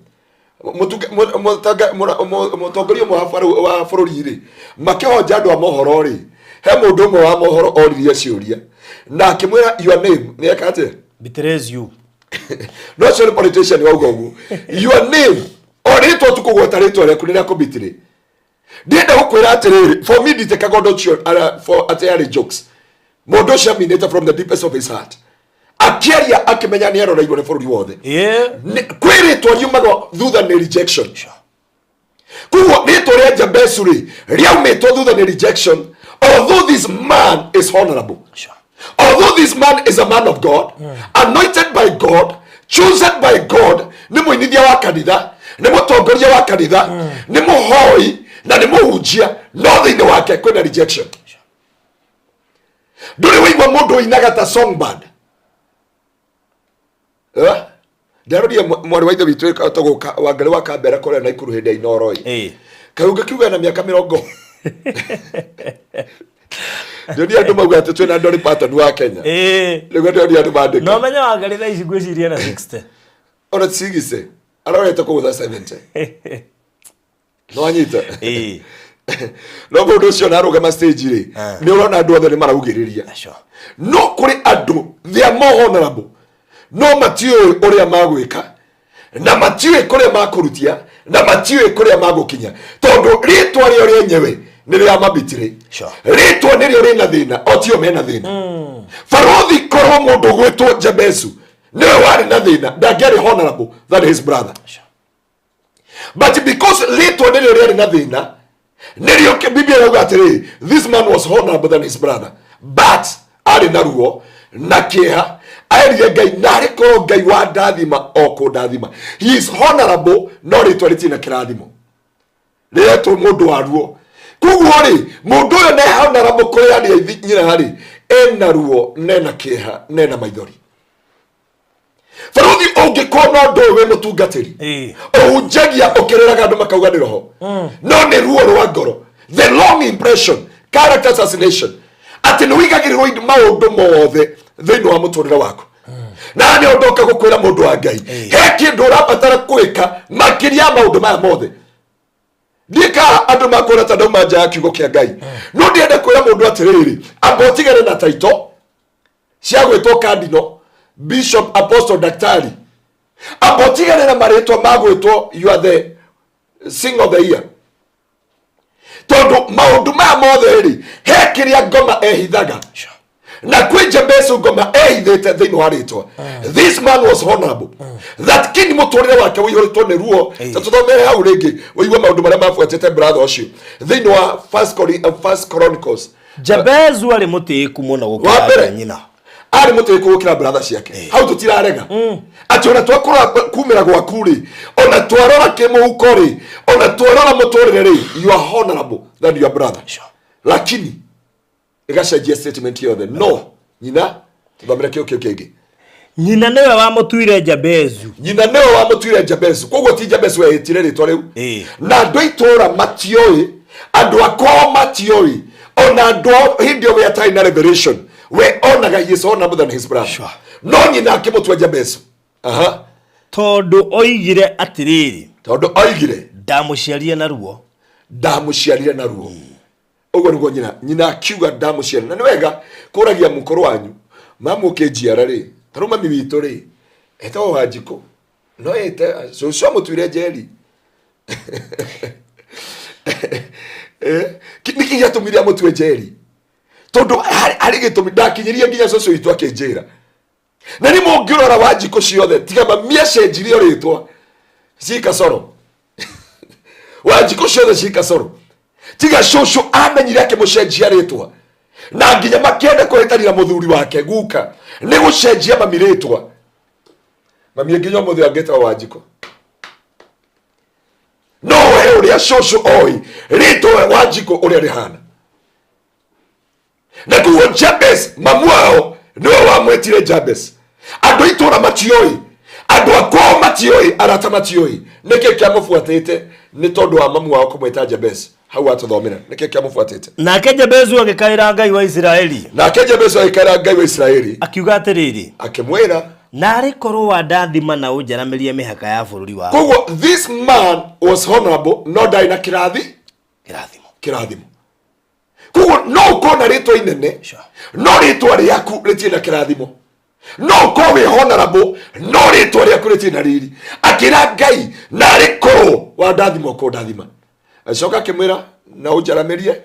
Speaker 4: mutongoria wa bururi ri makihoja andu a mohoro ri he mundu umwe wa mohoro oririe ciuria na akimwira your name ni akate
Speaker 1: betrays you.
Speaker 4: No sure politician wa ugogu your name orito tukugweta ritwa riaku ni riako bitire ndienda gukwira atiriri for me diteka godo for atari jokes mundu shaminate from the deepest of his heart akiaria akimenya ni erora igore bururi wothe kwiritwa nyumago thutha ni rejection. Kuguo ritwa ria Jabezu ri riaumitwo thutha ni rejection. Although this man is honorable, although this man is a man of God, anointed by God, chosen by God, ni muinithia wa kanitha, ni mutongoria wa kanitha, ni muhoi na ni muhunjia, no thiini wake kwina rejection. Nduri wigwa mundu inaga ta songbird. Ndarodia mwari wa ithe witu toguka wangari wa kambera kore na ikuru hinde inoroi. Kauga kiuga na miaka 40. Ndio ndio mauga ati twina ndori pattern wa Kenya. Ndio ndio bandika.
Speaker 1: No menya wangari tha ici gwiciria na 60.
Speaker 4: Ora tsigise. Arorete kuga 70. No anyita. No mundu ucio na rugama stage ri. Ni urona andu othe ni maraugiriria. No kuri andu they are more honorable. No matiwe uria magwika na matiwe kuria makurutia na matiwe kuria magukinya tondu ritwa rio ryenyewe ni ria mabitire. Ritwa ni rio rina thina otio mena thina. Faruthi korwo mundu gwetwo Jabezu niwe wari na thina ndangeri honorable than his brother. But because ritwa ni rio rari na thina ni rio Biblia yuga atiri this man was honorable than his brother but ari na ruo na kieha aerie Ngai nari ko Ngai wa ndathima oko ndathima. He is honorable no ritwa ritina kirathimo. Rietwo mundu wa ruo Kuguo mundu yo ne honorable ko yani nyina hari ena ruo nena kiha nena maithori. Faruthi ungikona ndo we mutungatiri ujagia ukireraga andu makauga ni roho no ni ruo rwa ngoro. The long impression, character assassination, ati ni wigagirirwo maundu mothe thiini wa muturire wako. Na ni ondoka gukwira mundu wa Ngai he kindu urabatara kwika makiria maundu maya mothe. Dika andu makora tandau manja ya kiugo kia Ngai no ndiende kwira mundu atiriri abotigane na taito cia gwitwo cardinal, bishop, apostle, daktari, abotigane na maritwa magwitwo you are the sing of the year. Tondu maundu maya mothe he kiria ngoma ehithaga na kwenje beso ngoma ehithete thiini wa ritwa. This man was honorable. That king muturire wake wihoritwo ni ruo. Tuthomere hau ringi wiigwe maundu maria mafuatete brother ucio thiini wa First Chronicles.
Speaker 1: Jabezu ali mutiiku muno gukira nyina.
Speaker 4: Ari mutiiku gukira brother ciake. Hau tutirarega. Ati ona twakora kumira gwaku ona twarora kimuhuko ona twarora muturire you are honorable than your brother. Lakini igashagia statement yothe no nyina tubamira kio kingi.
Speaker 1: Nyina newe wa mutuire Jabezu.
Speaker 4: Nyina newe wa mutuire Jabezu. Koguo ti Jabezu etire ritwa riu. Na andu itura matioi, andu akwa matioi. Ona andu hindi we atai na revelation. We onaga he is honorable than his brother. Sure. No nyina akimutua Jabezu.
Speaker 1: Tondu oigire atiriri.
Speaker 4: Tondu oigire
Speaker 1: ndamuciarire na ruo.
Speaker 4: Ndamuciarire na ruo. Ogo ngo nyina akiuga ndamuciarire. Na ni wega kuragia mukoro wanyu. Mamu kejiara ri. Taruma mi wito ri. Eto Wanjiko. No ete so mutuire jeri. Niki yatumire mutue jeri. Tondu ari gitumi ndakinyirie nginya so itu akenjera. Na ni mungirora Wanjiko ciothe tiga mamiece njiri ritwa. Cikasoro. Wanjiko ciothe cikasoro. Tiga shosho amenyire akimucenjia ritwa. Na nginya makienda kwetanira muthuri wake guka ni gucenjia mamiritwa. Mami nginya muthu angeta Wanjiko. No we uria shosho oi ritwa Wanjiko uria rihana. Na kuo Jabez mamuao no wamwetire Jabez. Andu itura matioi. Andu akwa matioi arata matioi. Niki kiamufuatite ni tondu wa mamuao kumweta Jabez. Hau atuthomera niki kiamufuatite.
Speaker 1: Nake Jabezu agikaira Ngai wa Israeli.
Speaker 4: Nake Jabezu agikaira Ngai wa Israeli.
Speaker 1: Akiuga atiriri.
Speaker 4: Akimwira
Speaker 1: na ari korwo wa ndathima na unjaramirie mihaka ya bururi wa.
Speaker 4: Koguo this man was honorable no daina kirathimo. Koguo no kona ritwa inene. No ritwa riaku ritina kirathimo. No ko we honorable no ritwa riaku ritina riri. Akira Ngai na ari korwo wa ndathimo ko ndathima. Acoka kimwira na unjaramirie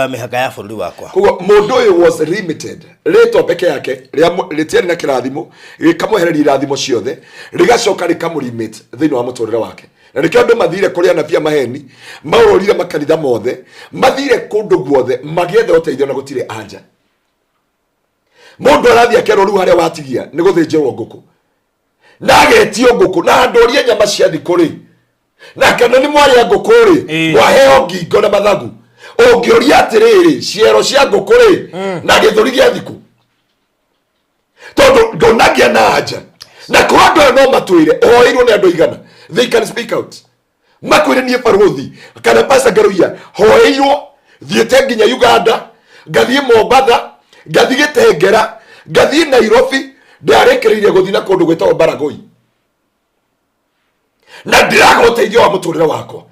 Speaker 1: mihaka ya bururi wakwa.
Speaker 4: Koguo mundu uyu was limited. Ritwa peke yake ritiani na kirathimo rikamuhereria irathimo ciothe rigacoka rikamulimit thiini wa muturire wake. Na nikio andu mathire kuri anabia maheni maurorire makanitha mothe mathire kundu guothe magiethe uteithio na gutire anja. Mundu arathia kero ru haria watigia ni guthinjirwo nguku na agetio nguku na andorie nyama cia thikuri na kana ni mwaria nguku ri waheo ngingo na mathagu ungioria atiriri ciero cia nguku ri na githuri gia thiku tondu ndonagia na anja na kwa andu no matuire oirwo ni andu igana. They can speak out. Makwire nie Faruthi kana pasa Ngaruiya hoeirwo thiete nginya Uganda ngathie Mombasa ngathie Gitengera ngathie Nairobi ndarekereire guthina kundu gwetwo Baragoi na ndiraga uteithio wa muturire wako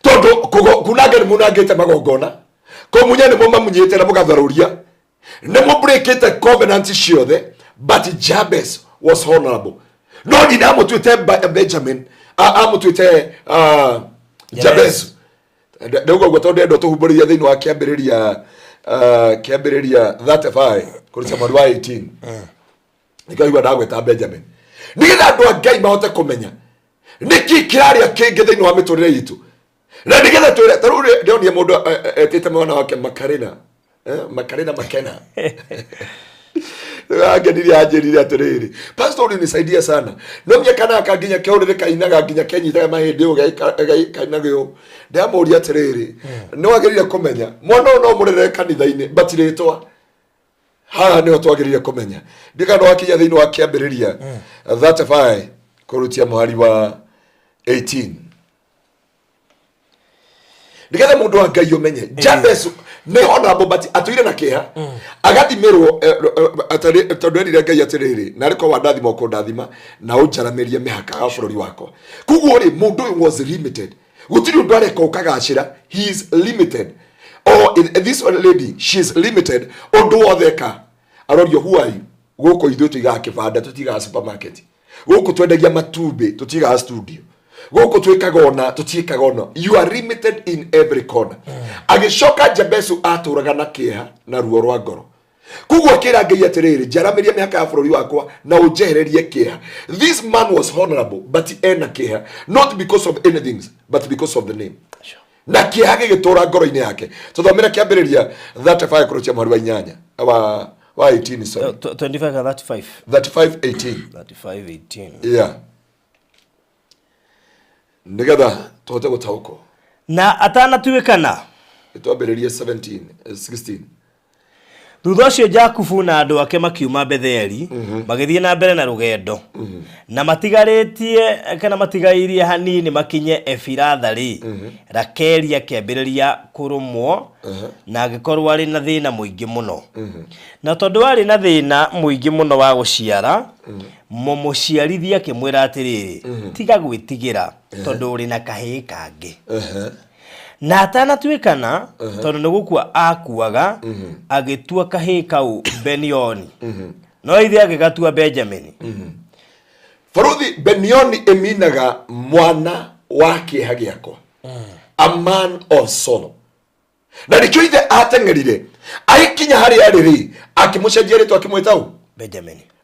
Speaker 4: tondu kunanga ni munangite magongona ko munya ni mumamunyite na mugatharuria ni mubreakite covenant ciothe. But Jabez was honorable. No nyina amutwite Benjamin amutwite Jabez ndugo gwetonde ndo tuhuburiya thiini wa kiambiriria 35 kurisa mweri wa 18 nikaigwa ndagweta Benjamin nigetha andu a Ngai mahote kumenya niki kiraria kingi thiini wa miturire yitu na nigetha twire taruri ndionie mundu etite mwana wake Makarina Makena Ageni ajeri atiriri. Pastor ulinisaidia sana. No myekana akaginya keorere kainaga ginya kenyitaga mahindi kainaga yo. Ndamo uri atiriri. No agerire kumenya. Mwana no murere kanitha-ini batiritwa. Ha niho twagirire kumenya. Ndika no akinya thiini wa kiambiriria. 35 kurutia muhari wa 18. Ndiketha mundu wa Ngai umenye Jabez ne honorable but atuire na kiha agathimirwo tondwenire Ngai atiriri na riko wandathima ukundathima na unjaramirie mihaka ya bururi wako kuguo ri mundu was limited gutiri undu areka ukagacira he is limited or this lady she is limited undu wotheka arorio who are you guko ithu tuiga kibanda tutiga supermarket guko twendagia matumbi tutiga studio goko twikagona tutikagona you are limited in every corner agishoka Jabesu aturaga na kiha na ruo rwa ngoro kugwo kira Ngai atiriri jaramiria mihaka ya bururi wakwa na ujehererie kiha this man was honorable but ena kiha not because of anything but because of the name na kiha gigitura ngoro-ini yake tuthomera kiambiriria 35 kurutia mwari wa 8 wa 18 sorry
Speaker 1: 25
Speaker 4: 35:18 yeah Nigada tote gutauko
Speaker 1: na atana tuwekana
Speaker 4: itwambiririe 16
Speaker 1: thutha ucio Jakubu na andu ake makiuma Betheli magithie na mbere na rugendo na matigaritie kana matigairie hanini makinye Efirathari Rakeli akiambiriria kurumwo na agikorwo ari na thina muingi muno na tondu ari na thina muingi muno wa guciara mumuciarithia kimwira atiriri tiga gwitigira tondu uri na kahii kangi na atana tuikana tondu nigukua akuaga agitua kahii kau Benioni no ithi agigatua Benjamin
Speaker 4: Faruthi Benioni eminaga mwana wa kiha giakwa a man of sorrow na nikyo ithe atengerire aikinya hari ariri akimucenjia ritwa akimwitau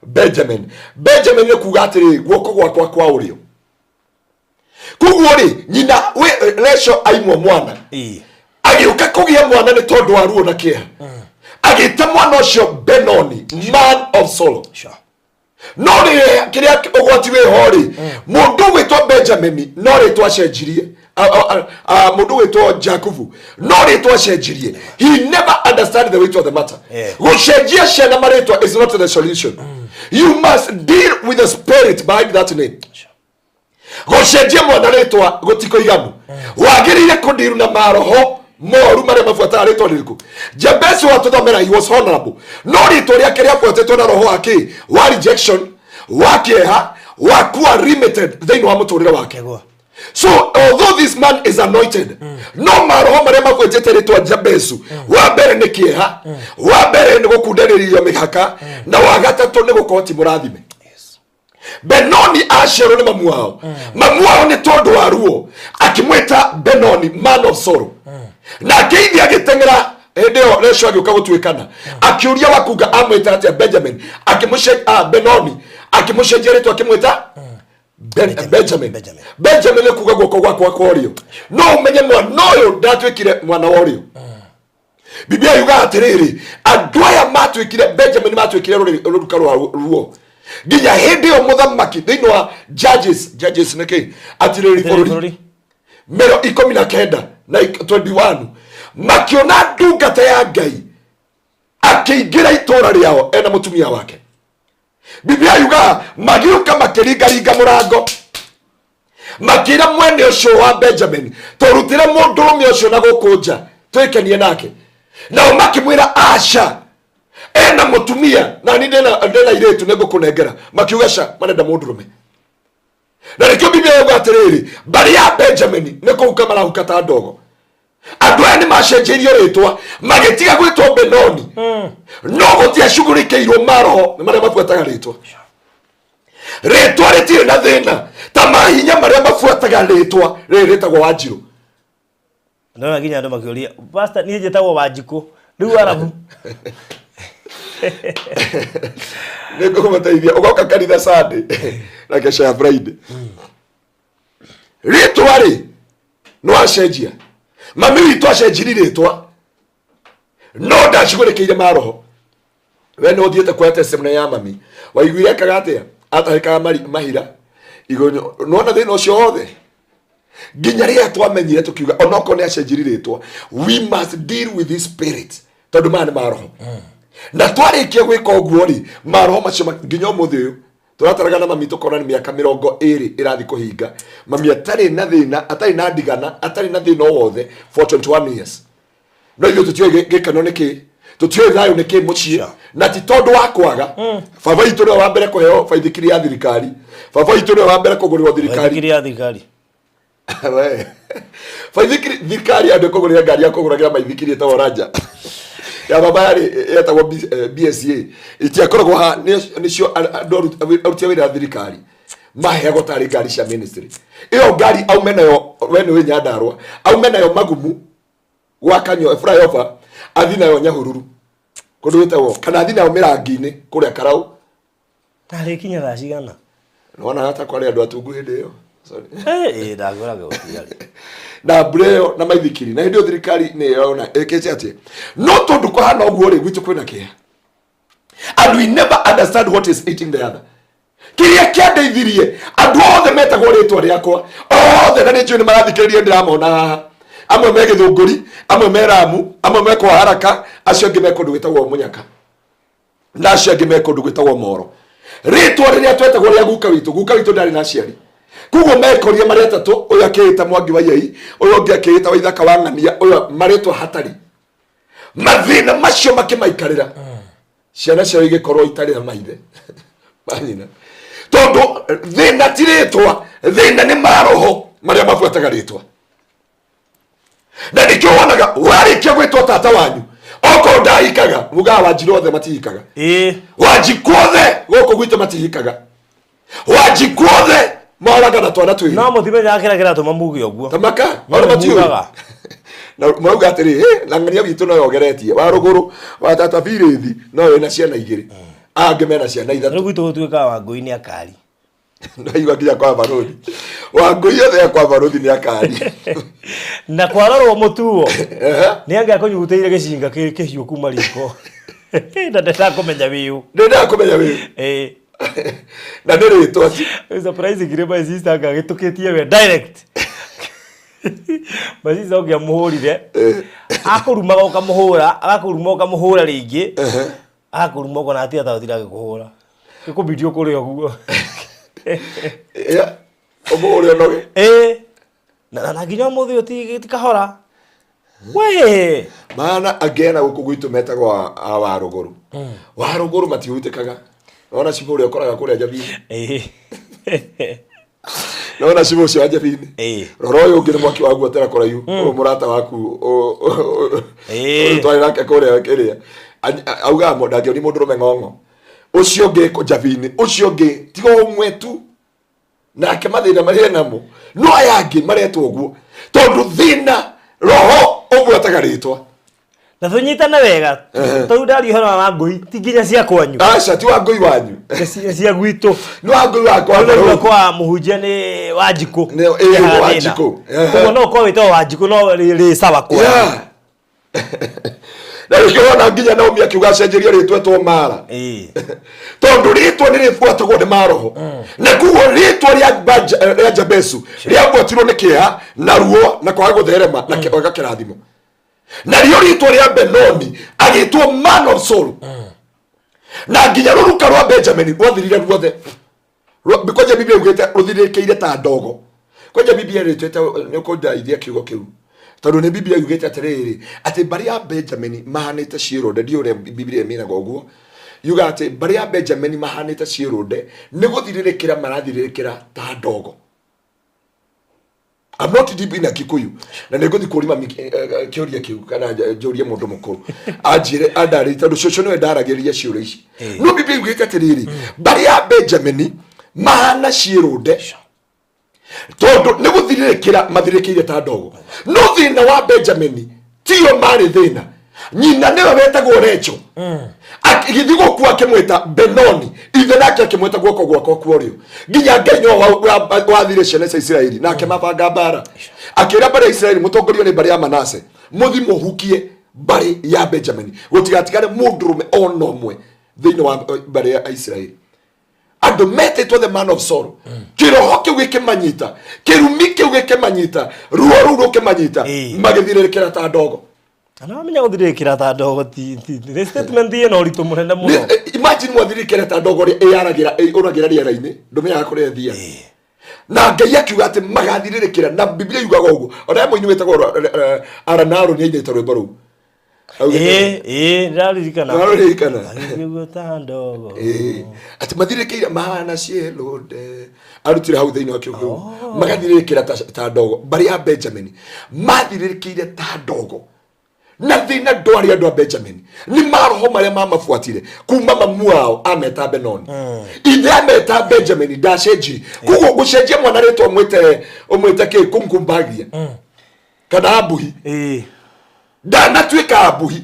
Speaker 4: Benjamin ni kuga atiri guoko gwakwa kwa urio kuguo ri nyina we resho aimwo mwana agiuka kugia mwana ni tondu wa ruo na kiha agita mwana ucio Benoni man of sorrow no ri kiria ugwati we hori mundu witwa Benjamin no ri twacenjirie mundu witwa Jakubu no ri twacenjirie he never understand the weight of the matter gucenjia ciana maritwa is not the solution you must deal with the spirit behind that name gucenjia mwana ritwa gutiko iganu wagirire kundiru na Maaroho Mooru mare mabuataga ritwa ririku Jabez wa tuthomera he was honorable no ritwa ria kiria bwetetwo na roho wake wa rejection wa kieha wa kuwa limited thini wa muturire wake so although this man is anointed no Maaroho mare mabwetete ritwa Jabez wa mbere ni kieha wa mbere ni gukundanirio mihaka na wa gatatu ni gukoti murathime Benoni ashero ni mamu wao ni tondu wa ruo akimweta Benoni man of sorrow na keithi agitengera ndio resho agiuka gutwikana akiuria wakuga amweta atia Benjamin Benoni akimushenjia ritwa akimweta Benjamin ni kuga guoko gwakwa kwa urio no umenye mwana uyu ndatwikire mwana wa urio Biblia yuga atiriri andwaya matwikire Benjamin matwikire ruruka ruo ginya hindi o muthamaki thini wa judges niki atiriri bururi mero 19 na 21 makiona ndungata ya Ngai akiingira itora riao ena mutumia wake Biblia yuga magiuka makiringaringa murango makira mwene ucio wa Benjamin torutire mundu rumwe ucio na gukunja twikenie nake na makimwira asha ena mutumia na ni ndena iretu nego kunengera makiuga sha manenda mundu rume na nikyo Biblia yuga atiriri bari ya Benjamin niko ukamara ukata ndogo andu aya ni macenjirio ritwa magitiga gwitwo Benoni no gutia shugurikeirwo Maaroho ni maria mabuataga ritwa ritire na thina ta mahinya maria mabuataga ritwa ritagwo Wanjiru
Speaker 1: ndona ginya andu makiuria pastor ni jetagwo Wanjiku riu arabu
Speaker 4: nego kumataithia ugoka kanitha Sunday na kesha Friday ritwa ri no acenjia mami witu acenjiri ritwa no ndacigurikiire Maaroho we no thiete kwa testimony ya mami waiguire kagatia atahika mahira igonyo nona thina ucio othe nginya ria twamenyire tukiuga onoko ni acenjirirĩtwa we must deal with this spirit tondu mani maroho na twarikia gwika uguo ri maroho macio nginya umuthi uyu turataraga na mami tukona ni miaka 20 irathi kuhinga mami atari na thina atari na ndigana atari na thina wothe for 21 years no ithu tutio gikano niki tutio thayo niki mucie na ti tondu wa kwaga baba itu no wa mbere kuheo baithikiri ya thirikari baba itu no wa mbere kugurirwo thirikari
Speaker 1: ya thirikari
Speaker 4: we baithikiri thirikari ande kugurira ngari ya kuguragira maithikiri ta oranja ya baba yari etagwo BSA itiakoragwo ha nicio arutia wira thirikari maheagwo tari ngari cia ministry iyo ngari aume nayo we ni Nyandarua aume nayo Magumu gwakanyo flyover athi nayo Nyahururu kundu wetagwo kana athi nayo Mirangi-ini kuria Karau
Speaker 1: tari kinya thaa cigana
Speaker 4: nona hata kwa andu atungu hindi iyo
Speaker 1: sorry ndagoraga utiari
Speaker 4: na breo na maithikiri na hindio thirikari ni yona ekete ati no tondu kwa hana uguo ri gwitu kwina kia and we never understand what is eating the other kiria kiandeithirie andu othe metagwo ritwa riakwa othe na ninjui ni marathikiririe ndiramona amwe me Githunguri amwe me Ramu amwe me kwa haraka acio ngi me kundu gwitagwo Munyaka na acio ngi me kundu gwitagwo Moro ritwa riria twetagwo ria guka witu ndari na aciari kugo mekoria maria tatu uyu akiita Mwangi wa Yei uyu ungi akiita wa Ithaka wa Ng'ania uyu maritwa hatari mathina macio makimaikarira ciana cio igikorwo itari na maithe manyina tondu thina tiritwa thina ni maroho maria mabuataga ritwa na nikio wonaga warikia gwitwa tata wanyu oko ndaikaga muga Wanjiru othe matihikaga Wanjikuothe goko gwitwa matihikaga Wanjikuothe mauraga na twana twi
Speaker 1: no muthime yakira to mamuge oguo
Speaker 4: tamaka ora matiuga na mauga atiri na Ng'ania witu no yogeretie wa ruguru wa tata birithi no ina ciana igiri ange mena ciana ithatu
Speaker 1: riu gwitu gutuika Wangui ni akari
Speaker 4: na iwa kia kwa barodi Wangui othe kwa barodi ni akari
Speaker 1: na kwarorwo mutuo ni anga kunyuteire gicinga kihiu kuma riko ndenda kumenya wiu
Speaker 4: na ndirĩtwa
Speaker 1: surprise gire my sister agagitukitie we direct my sister ogia muhurire akurumaga ukamuhura agakurumaga ringi agakuruma uko na atia tathira gikuhura gikubidio kuri oguo
Speaker 4: omuhuri onoge
Speaker 1: na nginya muthi utikahora we
Speaker 4: mana agena guku gwitu metagwo wa ruguru matihutikaga nona ciburi okoraga kuria Njabini nona cibu cio Njabini roro uyu ungi ni mwaki wa guotera kuraihu uyu murata waku twari nake kuria kiria auga mo ndangioni mundurume ng'ong'o ucio ungi Njabini ucio ungi tigo umwe tu nake mathina maria namo no ayangi maretwo guo tondu thina roho ubuataga ritwa
Speaker 1: na tunyitana wega tondu ndari horo wa Ngui tinginya cia kwanyu
Speaker 4: aca ti wa Ngui wanyu
Speaker 1: cia gwitu
Speaker 4: no wa Ngui wakwa
Speaker 1: no kwa muhunjia ni Wanjiku
Speaker 4: ne Wanjiku
Speaker 1: kuko no kwa wito Wanjiku no ri sawa kwa
Speaker 4: na rikiona nginya na umia kiuga cenjeria ritwa to Mara tondu ritwa ni rifuatagwo ni maroho na kugo ritwa ria Jabesu riagwatirwo ni kia na ruo na kwaga gutherema na kibaga kirathimo na rio ritwa ria Benoni agitwo man of soul na nginya ruruka rwa Benjamin rwathirire ruothe because Biblia ugete ruthirikeire ta ndogo koja Biblia ritwete ni ukondaithia kiugo kiu tondu ni Biblia ugete atiriri ati bari ya Benjamin mahanite ciirode ndio ure Biblia minaga uguo yuga ati bari ya Benjamin mahanite ciirode ni guthiririkira marathiririkira ta ndogo. I'm not deep in a Kikuyu na negothi kurima kioria kiu kana joria mundu mukuru ajire adari tondu coco no ndarageria ciuro ici no Biblia ugete atiriri bari ya Benjamin mahana ciirode tondu ni guthiririkira mathirikiire ta ndogo no thina wa Benjamin tiyo mari thina nyina newe wetagwo Recho akigithigo kwa kimweta Benoni ithe nake kimweta gwoko gwako kworio nginya ngenyo wathire ciana cia Israeli nake mabanga bara akira bara Israeli mutongorio ni bari ya Manase muthimo hukie bari ya Benjamin gutigatigane mundurume ono mwe thĩinĩ wa mbere ya Israeli andũ metĩtwo the man of sorrow kĩroho kĩu gĩkĩmanyita kĩrumi kĩu gĩkĩmanyita ruo rũu rũkĩmanyita magĩthirĩrĩkĩra ta ndogo.
Speaker 1: Ana menya gũthirĩrĩkĩra ta ndogo ti statement ĩno ũritũ mũnene mũno.
Speaker 4: Imagine wathirĩkĩra ta ndogo ũragĩra rĩera-inĩ ndũmenyaga kũrĩa thia na Ngai akiuga atĩ magathirĩrĩkĩra na Biblia yugaga ũguo. Ona mũini wĩtagwo Aranaro nĩ ainĩte rwĩmbo rũu.
Speaker 1: Ndaririkana. Agĩkĩgua ta ndogo.
Speaker 4: Ati mathirĩkĩire mahana cielode arutire hau thĩinĩ wa kĩugo magathirĩkĩra ta ndogo. Bari ya Benjamin mathirĩkĩire ta ndogo na thina ndwari andũ a Benjamin ni Maaroho marĩa mamabuatire kuma mamu wao ameta Benoni ithe ameta Benjamin ndacenjiri kuguo gũcenjia mwana rĩtwa ũmwĩte kĩ kumkumbagia kana abuhi ndanatuĩka abuhi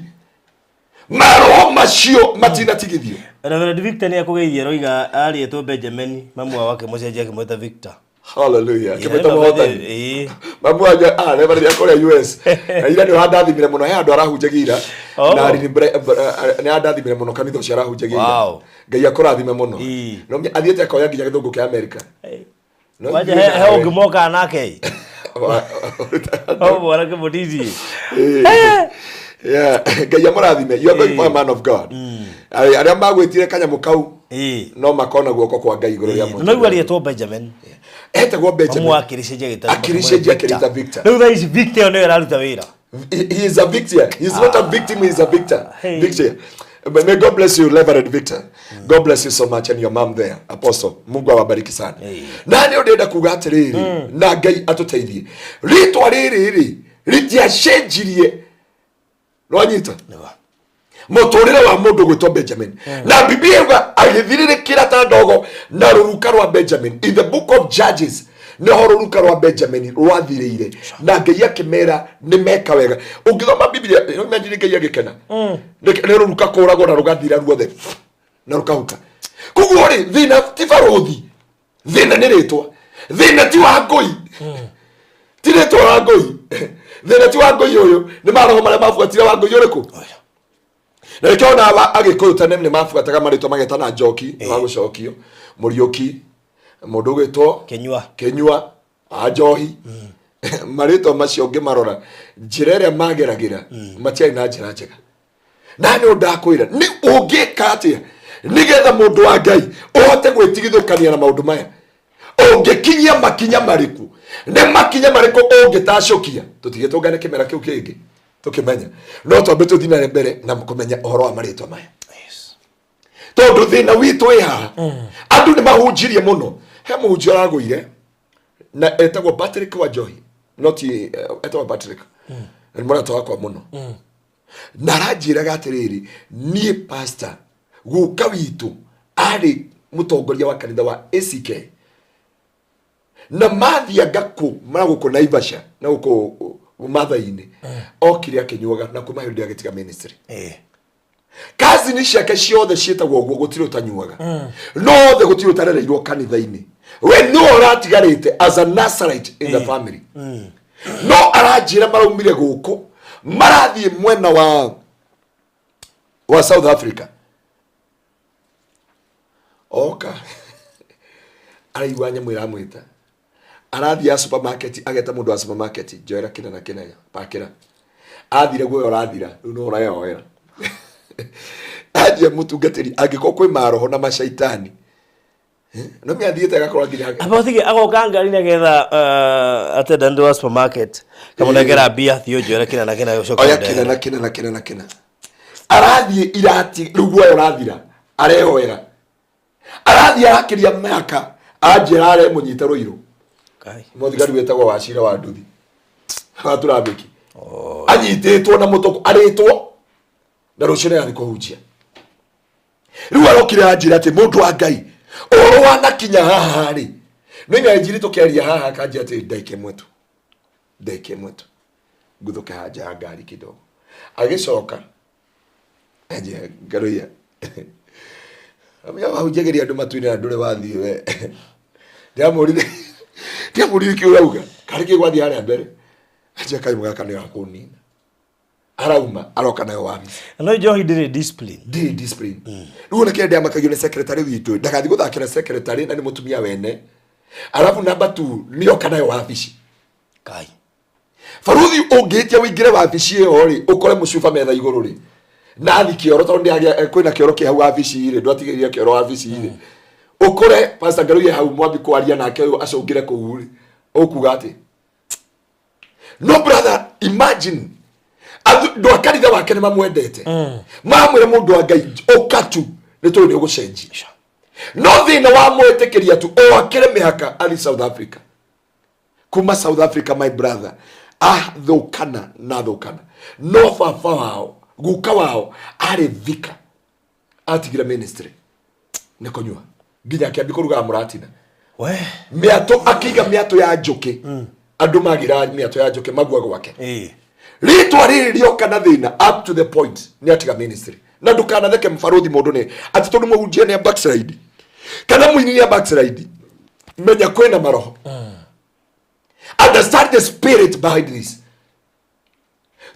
Speaker 4: Maaroho macio matinatigithio.
Speaker 1: Reverend Victor nĩ akũgeithia roiga arĩtwo Benjamin mamu wake mũcenjia akĩmwĩta Victor.
Speaker 4: Hallelujah. Kĩmeta mũhotani. Mamu aja reverend yakore US. Ira nĩ handathimire mũno he andũ arahunjagira na nĩ handathimire mũno kanitha ũcio arahunjagira. Ngai akũrathime mũno. No athiĩte akoya nginya gĩthũngũ kĩa America.
Speaker 1: Waje he ũngĩmoka nake. Bwana kĩmũtithi.
Speaker 4: Yeah, Ngai amũrathime. You are going for a man of God. Arĩa magwĩtire kanyamũ kau no makona guoko kwa Ngai igũrũ rĩa mũndũ.
Speaker 1: No arĩtwo Benjamin.
Speaker 4: Etagwo Benjamin. Akĩrĩcenjia akĩrĩta Victor.
Speaker 1: Rĩu thaa ici Victor nĩwe araruta wĩra.
Speaker 4: He is a victor. He is not a victim, he is a victor. Victor. May God bless you, Reverend Victor. God bless you so much and your mom there, Apostle. Mungu awabariki sana. Na nĩ ũndenda kuga atĩrĩrĩ na Ngai atũteithie. Rĩtwa rĩrĩ rĩtiacenjirie. Rwanyita. Mũtũrĩre wa mũndũ gwĩtwo Benjamin. Na Biblia yuga agĩthirĩrĩkĩra ta ndogo na rũruka rwa Benjamin. In the book of Judges nĩho rũruka rwa Benjamin rwathirĩire na Ngai akĩmera nĩ meka wega. Ũngĩthoma Biblia nĩ Ngai agĩkena. Nĩ rũruka kũragwo na rũgathira ruothe na rũkahuka. Koguo rĩ thĩna ti barũthi. Thĩna nĩ rĩtwa. Thĩna ti wa Ngũi. Ti rĩtwa wa Ngũi. Thĩna ti wa Ngũi ũyũ nĩ Maaroho marĩa mabuatire wa Ngũi ũrĩkũ. Na ikiona agĩkũyũ tene nĩ mabuataga marĩtwa magetana Njoki wa gũcokio Mũriũki mũndũ gwĩtwo Kenyua Njohi marĩtwa macio ngĩmarora njĩra ĩrĩa mageragĩra matiarĩ na njĩra njega. Na nĩ ndakwĩra nĩ ũngĩka atĩa nĩgetha mũndũ wa Ngai ũhote gwĩtigithũkania na maũndũ maya ũngĩkinyia makinya marĩkũ nĩ makinya marĩkũ ũngĩtacũkia tũtigĩtũngane kĩmera kĩu kĩngĩ tukimenya no twambe tuthi na mbere na kũmenya ũhoro wa marĩtwa maya. Tondũ thĩna witũ ĩ haha andũ nĩ mahunjirie mũno. He mũhunjia aragũire na etagwo Patrick wa Njohi not etagwo Patrick nĩ mũrata wakwa mũno na aranjĩraga atĩrĩrĩ niĩ pastor guka witũ arĩ mũtongoria wa kanitha wa ACK na mathianga kũ maragũkũ Naivasha na gũkũ Mathainĩ okire akĩnyuaga na kuma hĩndĩ agĩtiga ministry. Kazi ni ciake ciothe ciĩtagwo ũguo gũtirĩ ũtanyuaga no othe gũtirĩ ũtarereirwo kanitha-inĩ. We no ũratigarĩte as a Nazarite in the family. No aranjĩra maraumire gũkũ marathiĩ mwena wa South Africa. Oka araigua nyamũ iramwĩta arathia supermarket ageta mũndũ wa supermarket njoera kina na kina pakira athire guo orathira rĩu no ũrayoera aje mũtungatĩri angĩkorwo kwĩ Maaroho na macaitani no me athiĩte agakorwo nginya
Speaker 1: abathige agoka ngari na getha attendant wa supermarket kamũnengera mbia thio njoera kina na kina gũcoka
Speaker 4: oya kina na kina arathie irati rĩu guo orathira arehoera arathia akĩria maka anjĩra are mũnyite rũirũ mũthigari wetagwo Wacira wa Nduthi aturabiki anyitĩtwo na mũtoko arĩtwo na rũciũ nĩ kũhunjia. Rĩu arokire anjĩra atĩ mũndũ wa Ngai ũhoro wanakinya haha rĩ nĩ nyanjiri tũkĩaria haha kanjĩa atĩ ndaike mwetu ngũthũke haja ngari kidogo agĩcoka aje Ngaruiya amenya wahunjagĩria andũ matu-inĩ na ndũrĩ wathiĩ we ndiamũrire kĩurauga karĩ kĩgwathi harĩa mbere aje kaimo gaka nĩ gakũnina arauma aroka nayo wabici
Speaker 1: no Njohi ndiri discipline
Speaker 4: riu na kende amakagio ni secretary witu ndagathi guthakira secretary na ni mutumia wene alafu namba 2 nioka nayo wabici
Speaker 1: kai
Speaker 4: Faruthi ungitia wingire wabici iyo ri ukore mucuba metha iguru ri nathi kioro tondu kwina kioro kia hau wabici ri ndwatigiria kioro wabici ri ukore Pastor Ngaruiya hau mwambi kwaria nake acungire kuu ri ukuga ati no brother imagine ndo akaritha wake ni mamwendete mamwire mundu wa Ngai ukatu ni tu ni ugucenjia no thina wa mwetikiria tu o akire mihaka ali South Africa kuma South Africa my brother thukana no fafa wao guka wao ari thika atigira ministry nikonyua nginya kiambi kuruga muratina
Speaker 1: we
Speaker 4: miato akiga miato ya njuki andu magira miato ya njuki magua gwake ritwa riri rioka na thina up to the point ni atiga ministry na ndukana theke mfaruthi mundu ni ati tondu muhunjia ni backslide kana muini ni backslide menya kwena maroho understand the spirit behind this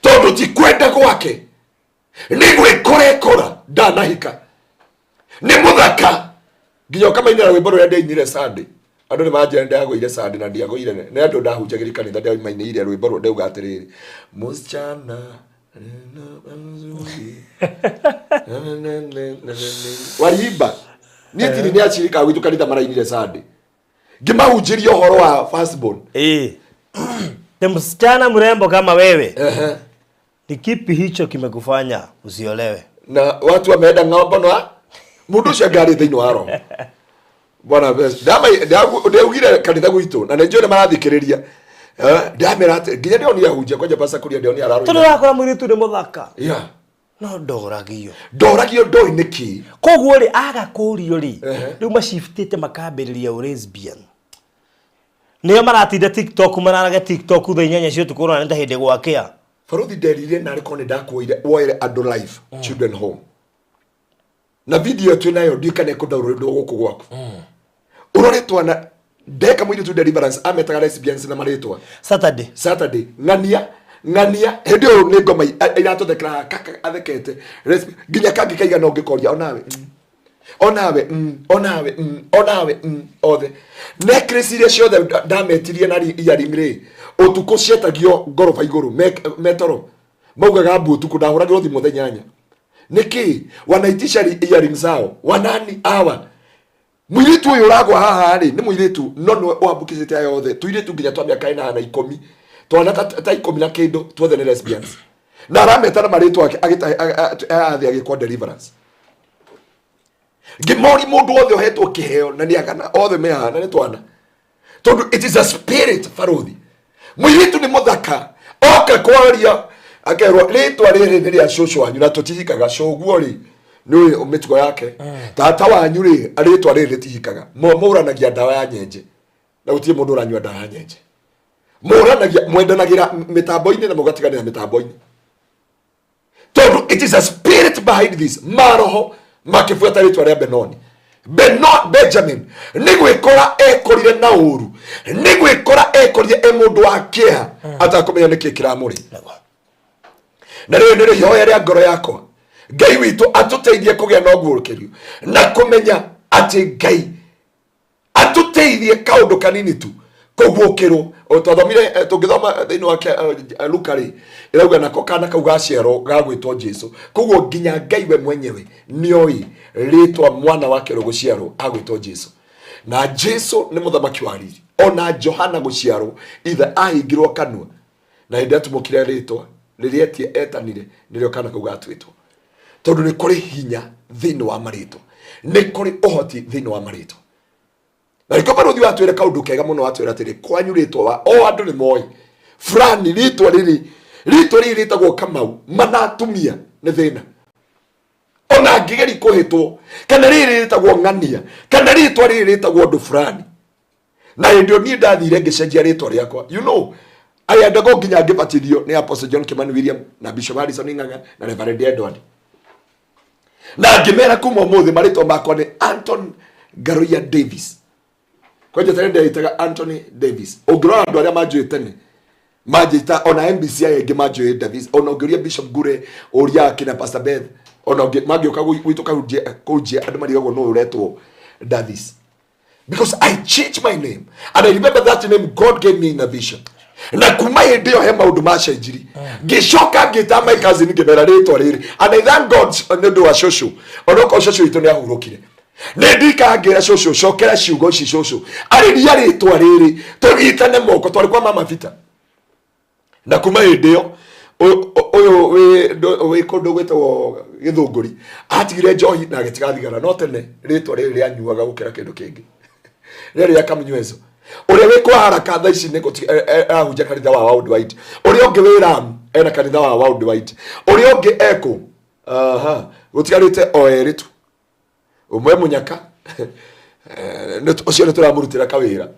Speaker 4: tondu ti kwenda gwake ni gwikora ndanahika ni muthaka nginya kama ina rwimbo rwa ndeinire Sunday andu ni majenda yago ile Sunday na ndiagoire ne andu ndahunjagira kanitha ndio mainire rwimbo rwa ndeuga atiriri musichana waliba niti ni achirika gwitu kanitha marainire Sunday ngimahunjiria horo wa firstborn
Speaker 1: te msichana mrembo kama wewe ni kipi hicho kimekufanya usiolewe
Speaker 4: na watu wameenda ng'ombe na mundu cia ngari thiini wa roho bwana best dama ndeugire kanitha gwitu na nenjone marathikiriria ndamera ati nginya ndio ni ahunjia kwaje pasa kuria ndio ni araru
Speaker 1: turakora mwiritu ni muthaka no ndoragio ndoi niki koguo ri aga kurio ri riu maciftite makambiriria lesbian niyo maratinda TikTok mararaga TikTok thainyanya cio tukurona nenda hindi gwakia
Speaker 4: Faruthi nderire na riko ni ndakuire woire ado life children home na video tu nayo ndikane ko download guku gwaku uroretwa na ndeka mwiri tu deliverance ametaga lesbians na maritwa Saturday ngania hendio ni ngoma irato thekra kaka athekete nginya kangi kaiga no ngikoria onawe othe nekresiria ciothe ndametirie na iyarimire utuko cietagio ngoroba iguru metoro maugaga mbutuku ndahuragirwo thimu thenyanya niki wanaitisha earrings zao wanani awa mwiritu uyu uragwa haha ri ni mwiritu no wambukicite ayo othe tuiritu nginya twa miaka 9 na 10 twana ta 10 na kindu twothe ni lesbians na arameta na maritwa athi agikwa deliverance ngimori mundu othe ohetwo kiheo na ni akana othe mehana ni twana tondu it is a spirit Faruthi mwiritu ni muthaka oka kwaria akerwa ritwa riri ni ria shosho wanyu na tutihikaga shoguo ri ni umetwa yake tata wanyu ri ritwa riri ritihikaga muranagia dawa ya nyenje na utie mundu uranywa dawa ya nyenje muranagia mwendanagira mitambo-ini na mugatiganira mitambo-ini tondu it is a spirit behind this Maaroho makifuata ritwa ria Benjamin ni gwikora ekorire na uru ni gwikora ekorire mundu wa kia atakumenya niki kiramuri na rĩu nĩ rĩhoya rĩa ngoro yakwa Ngai witũ atuteithie kũgĩa na ũguũrũkĩrio na kũmenya atĩ Ngai atuteithie kaũndũ kanini tu kũguũkĩrwo twathomire tũngĩthoma thĩinĩ wa Luka rĩ ĩrauga nako kana kau gaciarwo gagwĩtwo Jesu koguo nginya Ngai we mwenyewe nĩoĩ rĩtwa mwana wake gũciarwo agwĩtwo Jesu na Jesu nĩ mũthamaki wa riri ona Johana gũciarwo ithe ahingirwo kanua na hĩndĩ atumũkire rĩtwa riria tie etanire nirio kana kugatwitwo tondu ni kuri hinya thini wa marito ni kuri ohoti thini wa marito na riko Faruthi watwire kaundu kega muno watwira atiri kwanyu ritwa wa o andu ni moi fulani ritwa riri ritagwo Kamau manatumia ni thina ona ngigeri kuhitwo kana riri ritagwo Ng'ania kana ritwa riri ritagwo ndu fulani na ndio ni ndathire ngicenjia ritwa riakwa aya ndago nginya ngibatirio ni Apostle John Kimani William na Bishop Harrison Ng'ang'a na Reverend Edward na ngimera kuma muthi maritwa makwa ni Anton Ngaruiya Davis kwaje tene ndaitaga Anthony Davis ungirora andu aria manjuite tene majita ona MBC yenge majo Davis ona ongeria Bishop Gure oria kina Pastor Beth ona magioka gwituka kujie andu marigo no uretwo Davis, because I changed my name and I remember that name God gave me in a vision. Na kuma ndio hema udumasha injiri gishoka gitama ikazi ngebera rito riri and I thank God ndo wa shosho onoko shosho ito ni ahurokire ndika ngira shosho shokera ciugo ci shosho ari ya rito riri tugitane moko twari kwa mama vita na kuma ndio oyo we kondo gweto githunguri atigire njohi na gitigathigara no tene rito riri rianyuaga gukira kindu kingi riri akamnywezo ore we kwa haraka tha ici niko ahunja kanitha wa worldwide ore onge wira ena kanitha wa worldwide ore onge eko gutigarite oeritu umwe munyaka ucio turamurutira kawira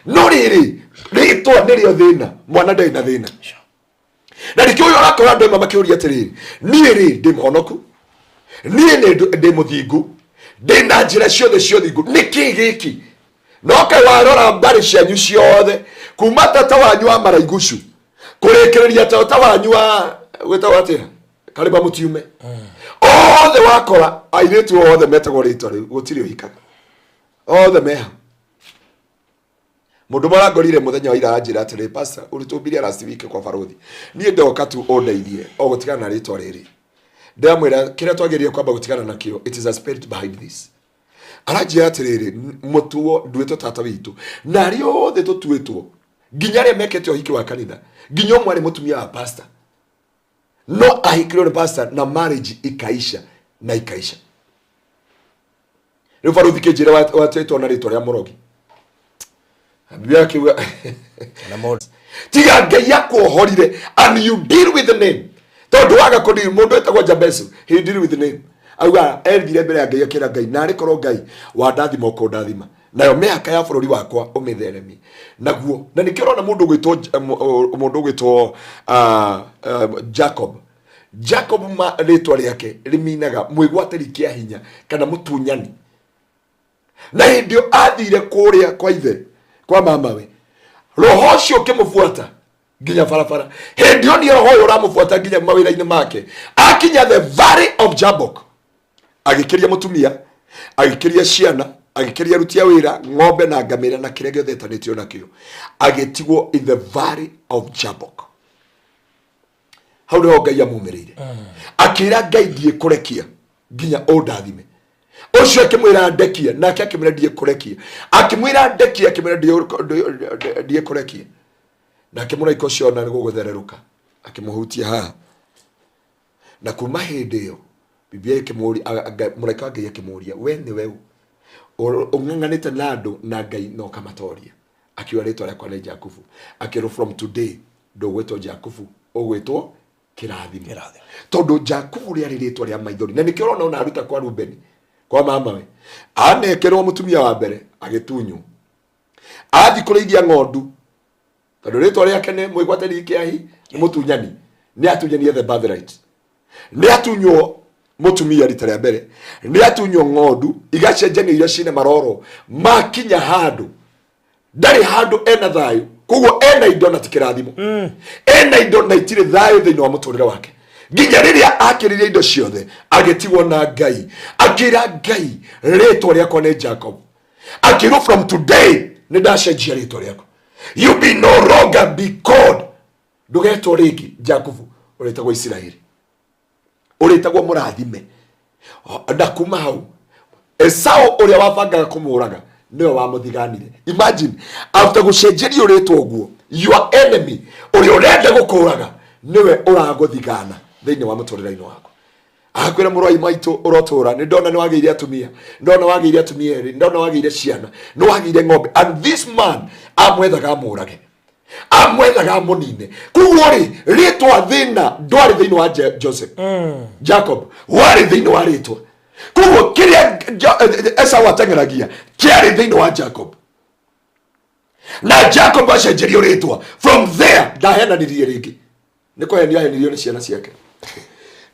Speaker 4: no riri ritwa nirio thina mwana ndai na thina na rikio yo rakora ndo mama kiuria atiriri niiri ndi monoku niiri ndi muthingu ndi na njira ciothe thingu niki giki no kai warora mbari cianyu ciothe kuma tata wanyu wa maraigushu kurekereria tata wanyu wa gwetawa atia kariba mutiume othe wakora airetu othe metagwo ritwa riu gutiri uhikaga othe meha mundu marangorire muthenya wa ira anjira atiri pastor urutumbiria last week kwa barothi nie ndoka tu ondeithie o gutigana na ritwa riri ndamwira kira twagerie kwamba gutigana nakio. It is a spirit behind this. Arajia atiriri mutuo ndueto tata witu na rio othe tutuetwo nginya ria mekete ohiki wa kanitha nginya mwari mutumia wa pastor no ahikiro pastor na marriage ikaisha na ikaisha. Riu barothi kinjira watetwo na ritwa ria murogi abia kiwa na mod tiga ngai yakuhorire and you deal with the name tondu waga kodi mundu etagwo Jabesu he deal with the name auga ergire mbere ya ngai akira ngai na ari korwo ngai wa ndathima ko ndathima nayo meaka ya bururi wakwa umitheremi naguo na nikirona mundu gwitwo Jacob ma ritwa riake riminaga mwigwatiri kia hinya kana mutunyani na hindio athire kuria kwa ithe kwa mamawe roho cio kimufuata nginya farafara hindio ni roho yo ramufuata nginya mawira-ini make akinya the valley of Jabbok agikiria mutumia agikiria ciana agikiria rutia wira ng'ombe na ngamira na kire giothe etanitio nakio agitigwo in the valley of Jabbok. Hau niho ngai amumirire akira ngai ndie kurekia nginya ondathime ucio akimwira ndekia nake akimwira ndie kurekia akimwira ndekia akimwira ndie kurekia na akimuraiko cio na guguthereruka akimuhutia ha na kuma hindi yo biblia ikimuri muraika ngai akimuria we ni wewe ung'ang'anite na andu na ngai no kamatoria akiwa ritwa ria kwa Jakubu akiro from today ndo gwetwo Jakubu ogwetwo kirathimo tondu Jakubu ria ritwa ria maithori na nikirona ona aruta kwa Rubeni kwa mamawe anekerwo mutumia wa mbere agitunyu athi kureithia ng'ondu tondu ritwa riake ni mwigwatiri kiahi ni mutunyani ni atunyani the birthright ni atunywo mutumia rita ria mbere ni atunywo ng'ondu igacenjania iria cine maroro makinya handu ndari handu ena thayu koguo ena indo na tikirathimo ena indo na itire thayu thiini wa muturire wake nginya riria akiririe indo ciothe agitigwo na ngai akira ngai ritwa riakwa ni Jacob akiro from today ni ndacenjia ritwa riakwa you be no longer be called ndugetwo ringi Jacob uretagwo Israeli uretagwo murathime na kuma hau Esau uria wabangaga kumuraga niwe wamuthiganire. Imagine after gucenjerio ritwa guo your enemy uria urenda gukuraga niwe uraguthigana thiini wa muturire-ini wako akwira muroi maitu urotura ni ndona ni wageire atumia ndona wageire atumia eri ndona wageire ciana no wageire ng'ombe and this man amwethaga amurage amwethaga munine kuwori ritwa thina ndwari thiini wa Joseph Jacob wari thiini wa ritwa kuwo kiria Esau atengeragia kiari thiini wa Jacob na Jacob acenjerio ritwa from there ndahenanirie ringi niko henirio ni ciana ciake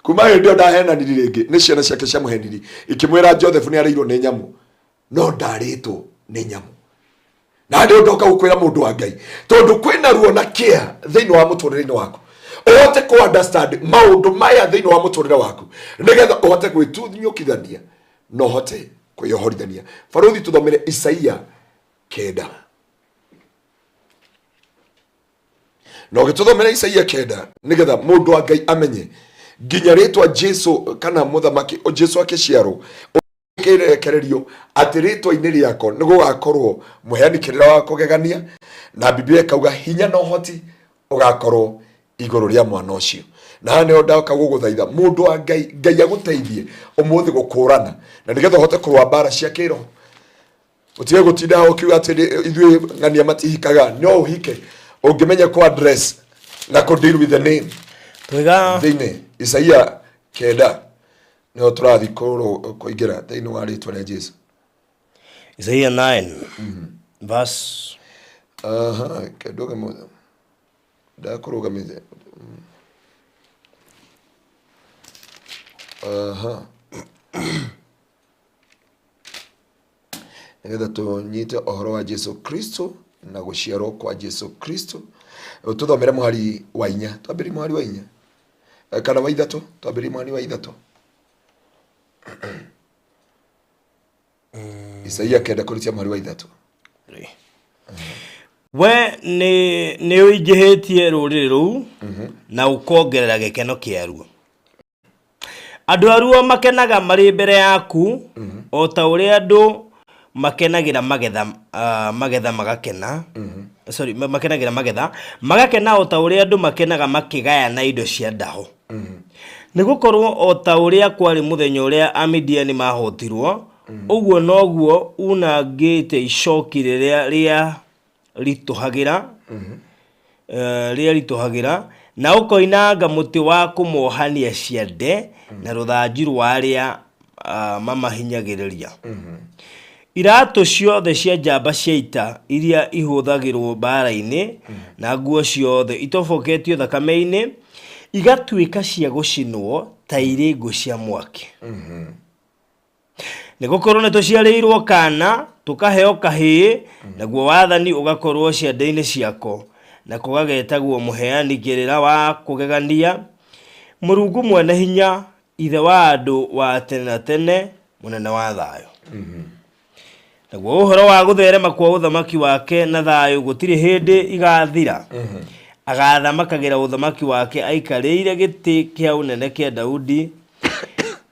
Speaker 4: kuma ndio ndahenanirie ringi ni ciana ciake cia muheniri ikimwira Joseph ni areirwo ni nyamu no ndaritwo ni nyamu na ndio ndoka gukwira mundu wa Ngai tondu kwina ruo na care thiini wa muturire waku uhote ku understand maundu maya thiini wa muturire waku nigetha uhote gwitunyukithania no hote kuyohorithania. Faruthi tuthomere Isaia 9 no gituthomere Isaia 9 nigetha mundu wa Ngai amenye nginya ritwa Jesu kana muthamaki o Jesu akiciaro kirekererio ati ritwa-ini riako nigugakorwo muheanikirira wa kugegania na Biblia ikauga hinya no hoti ugakorwo iguru ria mwana ucio. Na ne ndaka guguthaitha mundu wa Ngai Ngai aguteithie umuthi gukurana na nigetha uhote kurwa bara cia kiroho. Utige gutinda ukiuga ati ithuĩ ng'ania matihikaga no uhike ungimenya ku address na ku deal with the name
Speaker 1: twiga
Speaker 4: thini Isaia 9 no turathi kuingira thini wa ritwa ria Jesu.
Speaker 1: Isaia 9 verse
Speaker 4: kedoga moja da kurugamize nigetha tunyite ohoro wa Jesu Kristo na guciarwo kwa Jesu Kristo. Tuthomere muhari wa 4 twambiri muhari wa 4 kana wa 3 twambiri muhari wa 3 Isaia 9 kuritia muhari wa 3
Speaker 1: we ni uingihitie ruriri ru na ukongerera gikeno kiaruo. Andu aruo makenaga mari mbere yaku o ta uria andu makenagira magetha magakena makenagira magetha magakena o ta uria andu makenaga makigaya na indo cia ndaho. Nigukorwo o ta uria kwari muthenya uria Amidiani mahotirwo uguo noguo unangite icoki ria rituhagira na ukoinanga muti wa kumohania ciande na ruthanji rwaria mamahinyagiriria. Iratu ciothe cia njamba cia ita iria ihuthagirwo bara-ini na nguo ciothe itofoketio thakame-ini igatuika cia gucinwo ta iri ngo cia mwaki. Nigukorwo ne tuciarirwo kana tukaheo kahii naguo wathani ugakorwo ciande-ini ciako na kugagetagwo muheanikirira wa kugegania Murungu mwene hinya ithe wa andu wa tene na tene munene wa thayo. Naguo uhoro wa gutherema kwa uthamaki wake na thayo gutiri hindi igathira. Agathamakagira uthamaki wake aikarĩire giti kia unene kia Daudi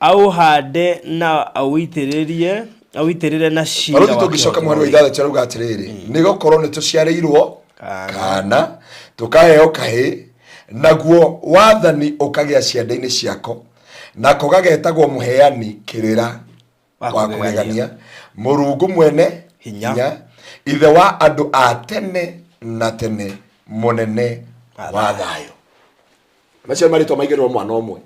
Speaker 1: au hande na awitirire na shira
Speaker 4: wake. Tugicoka mwari wa 3 cyarauga atiriri nigokorwo ni tuciarirwo kana tukaheo kahi naguo wathani ukagia ciande-ini ciako na kugagetagwo muheani kirira wa kugegania Murungu mwene hinya ithe wa andu a tene na tene munene wa thayo. Macio Maritwa maigirwo mwana omwe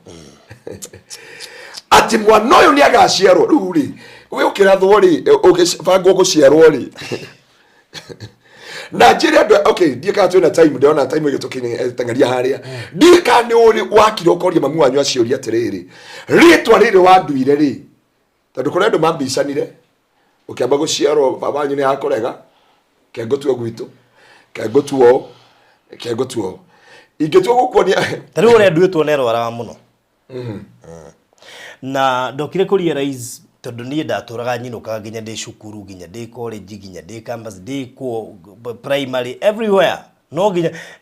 Speaker 4: ati mwana uyu ni agaciarwo riu ri we ukirathwo ri ukibangwo guciarwo ri na njiri andu okay ndika twina time ndiona time igitukinya tangaria haria ndika ni uri wakiro koria mamu wanyu aciuria atiriri ritwa riri wanduire ri tondu kuna andu mambicanire ukiamba guciarwo baba wanyu ni akorega kengo tuo gwitu kengo tuo ingetuo gukuonia
Speaker 1: tari uri anduitwo ne rwara muno na ndokire kurealize tondu nie ndaturaga nyinukaga nginya ndi cukuru nginya ndi college nginya ndi campus ndi ku primary everywhere no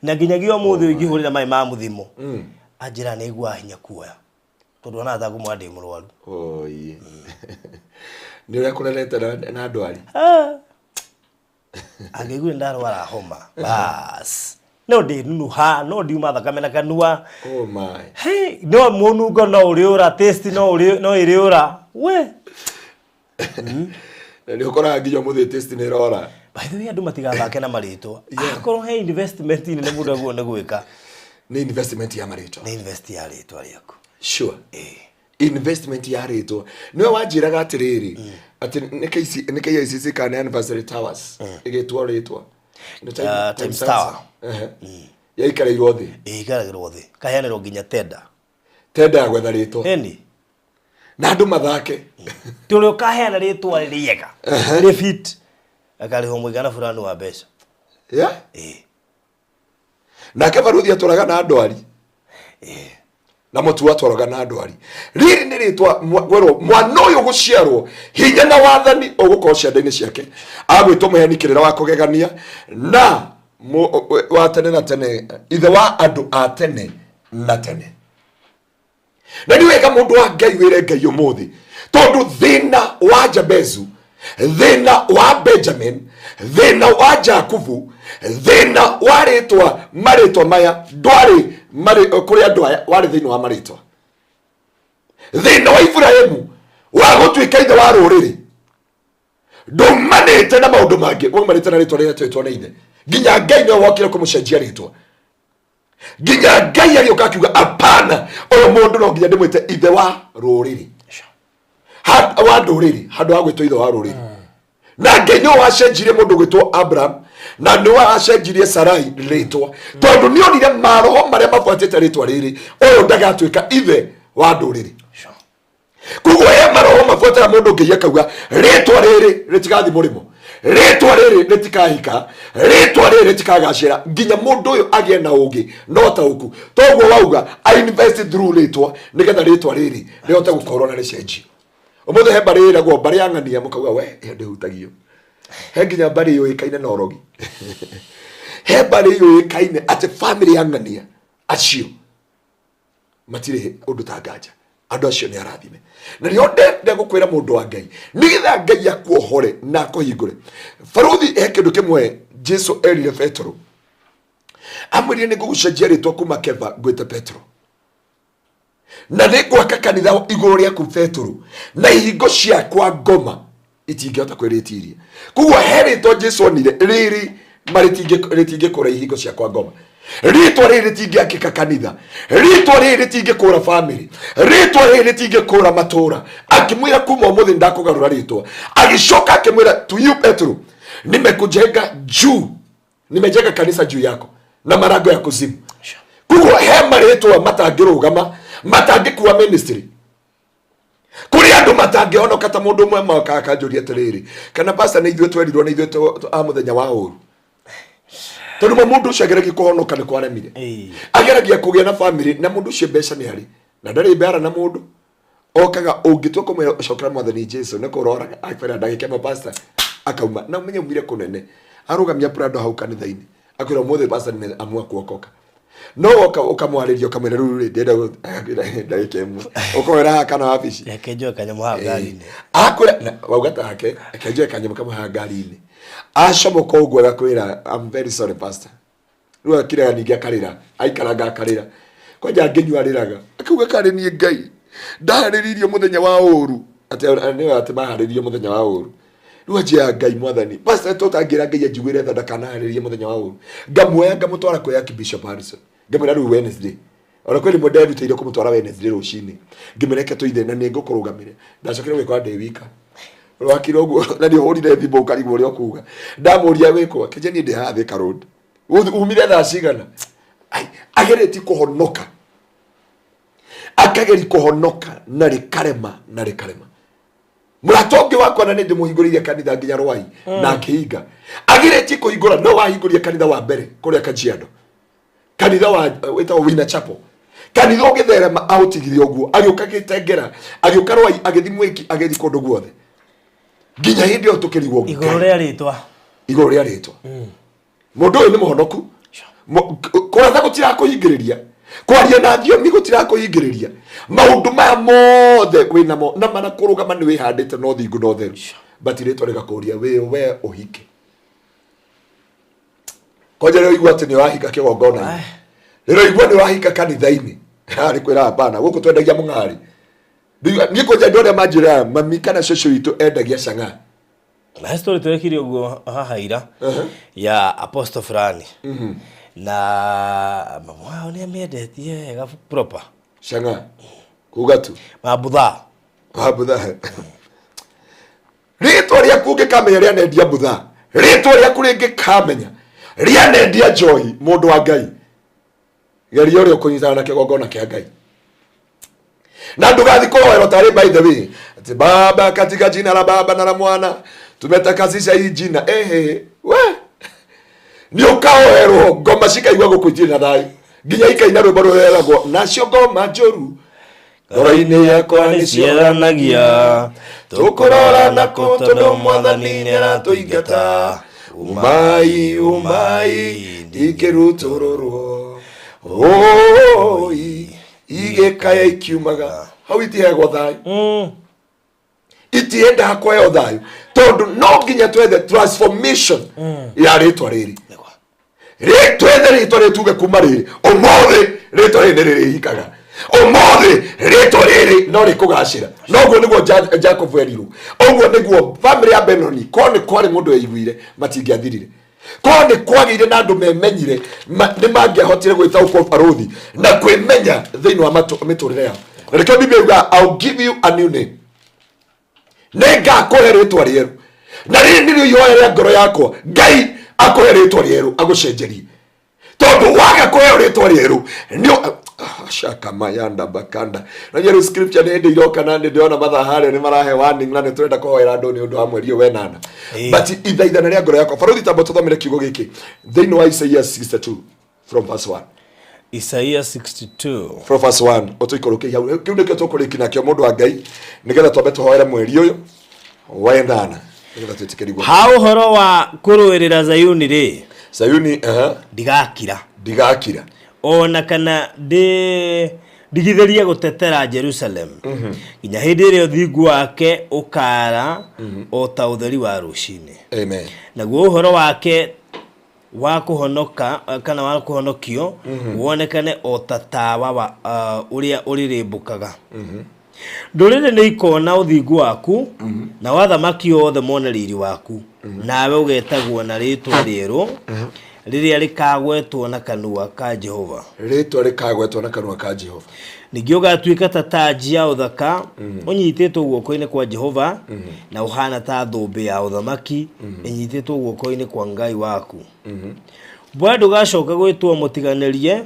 Speaker 1: nginya gio muthi ngihurira mai ma muthimo ajira ni igwa hinya kuoya tondu ona thagu mwandi murwaru
Speaker 4: oye ni uri kureleta na ndwari
Speaker 1: agigwe ndarwara homa bas no ndi nuha no ndi mathakame na kanua
Speaker 4: oh my
Speaker 1: hey no munungo no uriura taste no iriura we
Speaker 4: ni ukora nginya muthi taste ni rora
Speaker 1: by the way andu matigathake na maritwa akorwo he investment ni mundu aguo ne gwika
Speaker 4: ni investment ya maritwa
Speaker 1: ni invest ya ritwa riaku
Speaker 4: sure investment ya ritwa niwe wanjiraga atiriri ati nikaici kana anniversary towers igitwa ritwa
Speaker 1: Times Tower
Speaker 4: ya ikarairwo thi
Speaker 1: ikaragirwo thi kaheanirwo nginya tenda
Speaker 4: ya gwetha ritwa
Speaker 1: eni
Speaker 4: na andu mathake
Speaker 1: ti uri ukaheana ritwa riega ni fit akariho muigana fulani wa mbeca
Speaker 4: na kebaruthi aturaga na ndwari na mutu aturaga na ndwari riri ni ritwa gwero mwana uyu guciarwo hinya na wathani ugukorwo ciande-ini ciake agwitwo muheani kirira wa kugegania na wa tene na tene ithe wa andu a tene na tene na ni wega mundu wa Ngai wire Ngai umuthi tondu thina wa Jabezu, thina wa Benjamin, thina wa Jakubu, thina wa ritwa maritwa maya ndwari kuri andu aya wari thina wa maritwa. Thina wa Ibrahimu wa gutwika ithe wa ruriri ndumanite na maundu mangi umarite na ritwa ria twetwo na ithe nginya Ngai ni wokire kumucenjia ritwa nginya Ngai agioka akiuga apana uyu mundu no nginya ndimwite ithe wa ruriri wa nduriri handu ha gwitwo ithe wa ruriri na Ngai no wacenjirie mundu gwitwo Abraham na no wacenjirie Sarai ritwa tondu ni onire maroho maria mafuatite ritwa riri uyu ndagatwika ithe wa nduriri kugo ye maroho mafuatira mundu ngiye kauga ritwa riri ritigathi murimo ritwa riri ritikahika ritwa riri ritikagacira nginya mundu uyu agie na ugi no ta uku toguo wauga I invest through ritwa nigetha ritwa riri rihote gukorwo na ricenjio umuthe he bari ragwo bari angania mukauga we ndi hutagio he nginya bari yo ikaine na orogi he bari yo ikaine ate family angania acio matire undu tangaja andu acio ni arathime na rio nde gukwira mundu wa Ngai nigetha Ngai akuohore na akuhingure faruthi he kindu kimwe Jesu erire Petro amwirire ni gugucenjia ritwa kuma Keva gwite Petro na ningwaka kanitha iguru riaku Petro na ihingo ciakwa ngoma itingihota kwiritiria kuguo he ritwa Jesu onire riri maritinge kura ihingo ciakwa ngoma ritwa riri ritingiakika kanitha ritwa riri ritingikura family ritwa riri ritingikura matura akimwira kuma umuthi ndakugarura ritwa agicoka akimwira to you Petro nimekujenga juu nimejenga kanisa juu yako na marago ya kuzimu kuguo he maritwa matangirugama matangikuwa ministry kuri andu matangihonoka ta mundu mwe makakanjuria tiriri kana pastor ni ithuĩ twerirwo ni ithuĩ a muthenya wa uru tondu mundu ucio ageragi kuhonoka ni kwaremire ageragia kugia na family na mundu ucio mbeca ni hari na ndari mbara na mundu okaga ungitwa kumwira ucokera mwathani Jesu ne kuroraga akwira ndagike ma pastor akauma na umenye umire kunene arugamia prado hau kanitha-ini akwira muthe pastor ni amua kuokoka no ukamwaririo kamwira ruru ndenda ndagike mu ukoera kana wabici
Speaker 1: yakenjo kanyamu ha ngari-ini
Speaker 4: akwira waugata hake akenjo kanyamu kama ha ngari-ini ashomoka uguo agakwira I'm very sorry pastor riu akiraga ningi akarira aikaranga akarira kwanja nginywa riraga akuga kare ni Ngai ndahariririo muthenya wa uru ati maharirio muthenya wa uru riu ajia Ngai mwathani pastor totangira Ngai ajigwire tha ndakanaharirie muthenya wa uru ngamuoya ngamutwara kwa Bishop Harrison ngamwira riu Wednesday ona kweli mo David ire kumutwara Wednesday rucini ngimereke tuithe na ningo kurugamire ndacokire gwikwa Ndewika wakiro guo na ndio horire thimbo karigwo ri okuga ndamuria wiko keje ni ndihathe karod umire tha cigana ai agereti kuhonoka akageri kuhonoka na rikarema muratongi wakwa na ndi muhinguririe kanitha nginya rwai na akiinga agereti kuhingura no wahinguria kanitha wa mbere kuria Kajiado kanitha wa witawo Wina Chapel kanitha ugitherema autigirie oguo agioka gitengera agioka rwai agithimweki agethi kundu guothe nginya hindi o tukirigwo iguru ria ritwa mundu uyu ni muhonoku kuratha gutira kuhingiriria kwaria na thiomi gutira kuhingiriria maundu maya mothe winamo na mana kurugama ni wihandite no thingu no theru but ritwa rigakuria we uhike koja rero igwa ati ni wahika kigongona rero igwa ni wahika kanitha-ini ari kwira hapana guku twendagia mung'ari ni koja ndore majira mami kana shosho itu endagia canga
Speaker 1: na story turekire uguo hahaira ya apostle fulani na mama wao ni ameendetie ga proper
Speaker 4: canga kugatu
Speaker 1: mabutha
Speaker 4: ritwa ria kuge kamenya ria nendia butha ritwa ria kuringe kamenya ria nendia joy mundu wa Ngai gerio rio kunyitana na kigongona kia Ngai na ndugathi kuhoerwo tari by the way ati baba katika jina la baba na la mwana tumetakasisha hii jina we ni ukaoherwo ngoma cikaigua gukuitie na thayu nginya ikaina rwimbo rweragwo nacio ngoma njuru ngoro-inĩ yakwa nĩ ciaranagia tũkũrora nako tondũ mwathani nĩ aratũingata umai ingĩrutũrũrwo igĩkaya ikiumaga hau itiheagwo thayu itiendaga kuheo thayu tondu no nginya twethe transformation ya rĩtwa rĩrĩ twethe rĩtwa rĩrĩ tuge kuma rĩrĩ ũmũthĩ rĩtwa rĩrĩ nĩ rĩrĩhikaga ũmũthĩ rĩtwa rĩrĩ no rĩkũgacĩra noguo nĩguo Jacob erirwo ũguo nĩguo family ya Benoni ko nĩ kwarĩ mũndũ eiguire matingĩathirire ko nĩ kwagĩire na andũ memenyire nĩ mangĩahotire gwĩtaũkwo barothi na kwĩmenya thĩinĩ wa mĩtũrĩre yao na nĩkĩo Biblia yuga I'll give you a new name nĩngakũhe rĩtwa rĩerũ na rĩrĩ nĩrĩo ihoya rĩa ngoro yakwa Ngai akũhe rĩtwa rĩerũ agũcenjerie tondu waga kũheo rĩtwa rĩerũ nĩ shaka mayanda bakanda na yero scripture nĩ ndĩ iroka na ndĩona mathaa harĩa nĩ marahe warning na nĩ turenda kũhoera andũ nĩ ũndũ wa mweri wenana but ithaithana rĩa ngoro yakwa barothi tambo tũthomere kiugo gĩkĩ thĩinĩ wa Isaiah 62 from verse 1
Speaker 1: Isaiah 62
Speaker 4: from verse 1 otoikoroke hau kiu nĩkĩo tũkũrĩki nakĩo mũndũ wa Ngai nĩgetha twambe tũhoere mweri ũyũ wenana nĩgetha twĩtĩkĩrĩgwo
Speaker 1: ha ũhoro wa kũrũĩrĩra Zayuni rĩ
Speaker 4: Zayuni ndigakira
Speaker 1: ona kana ndigithĩrie gũtetera Jerusalem nginya hĩndĩ ĩrĩa ũthingu wake ũkara o ta ũtheri wa rũcinĩ
Speaker 4: amen
Speaker 1: naguo ũhoro wake wa kuhonoka kana wa kuhonokio wonekane o ta tawa ũrĩa ũrĩrĩmbũkaga ndũrĩrĩ nĩ ikona ũthingu waku na wathamaki othe mone riri waku nawe ũgetagwo na rĩtwa rĩerũ rĩrĩa rĩkagwetwo na kanua ka Jehova ningĩ ũgatuĩka ta taji ya ũthaka ũnyitĩtwo guoko-inĩ kwa Jehova na ũhana ta thũmbĩ ya ũthamaki ĩnyitĩtwo guoko-inĩ kwa Ngai waku bwe ndũgacoka gwĩtwo mũtiganĩrie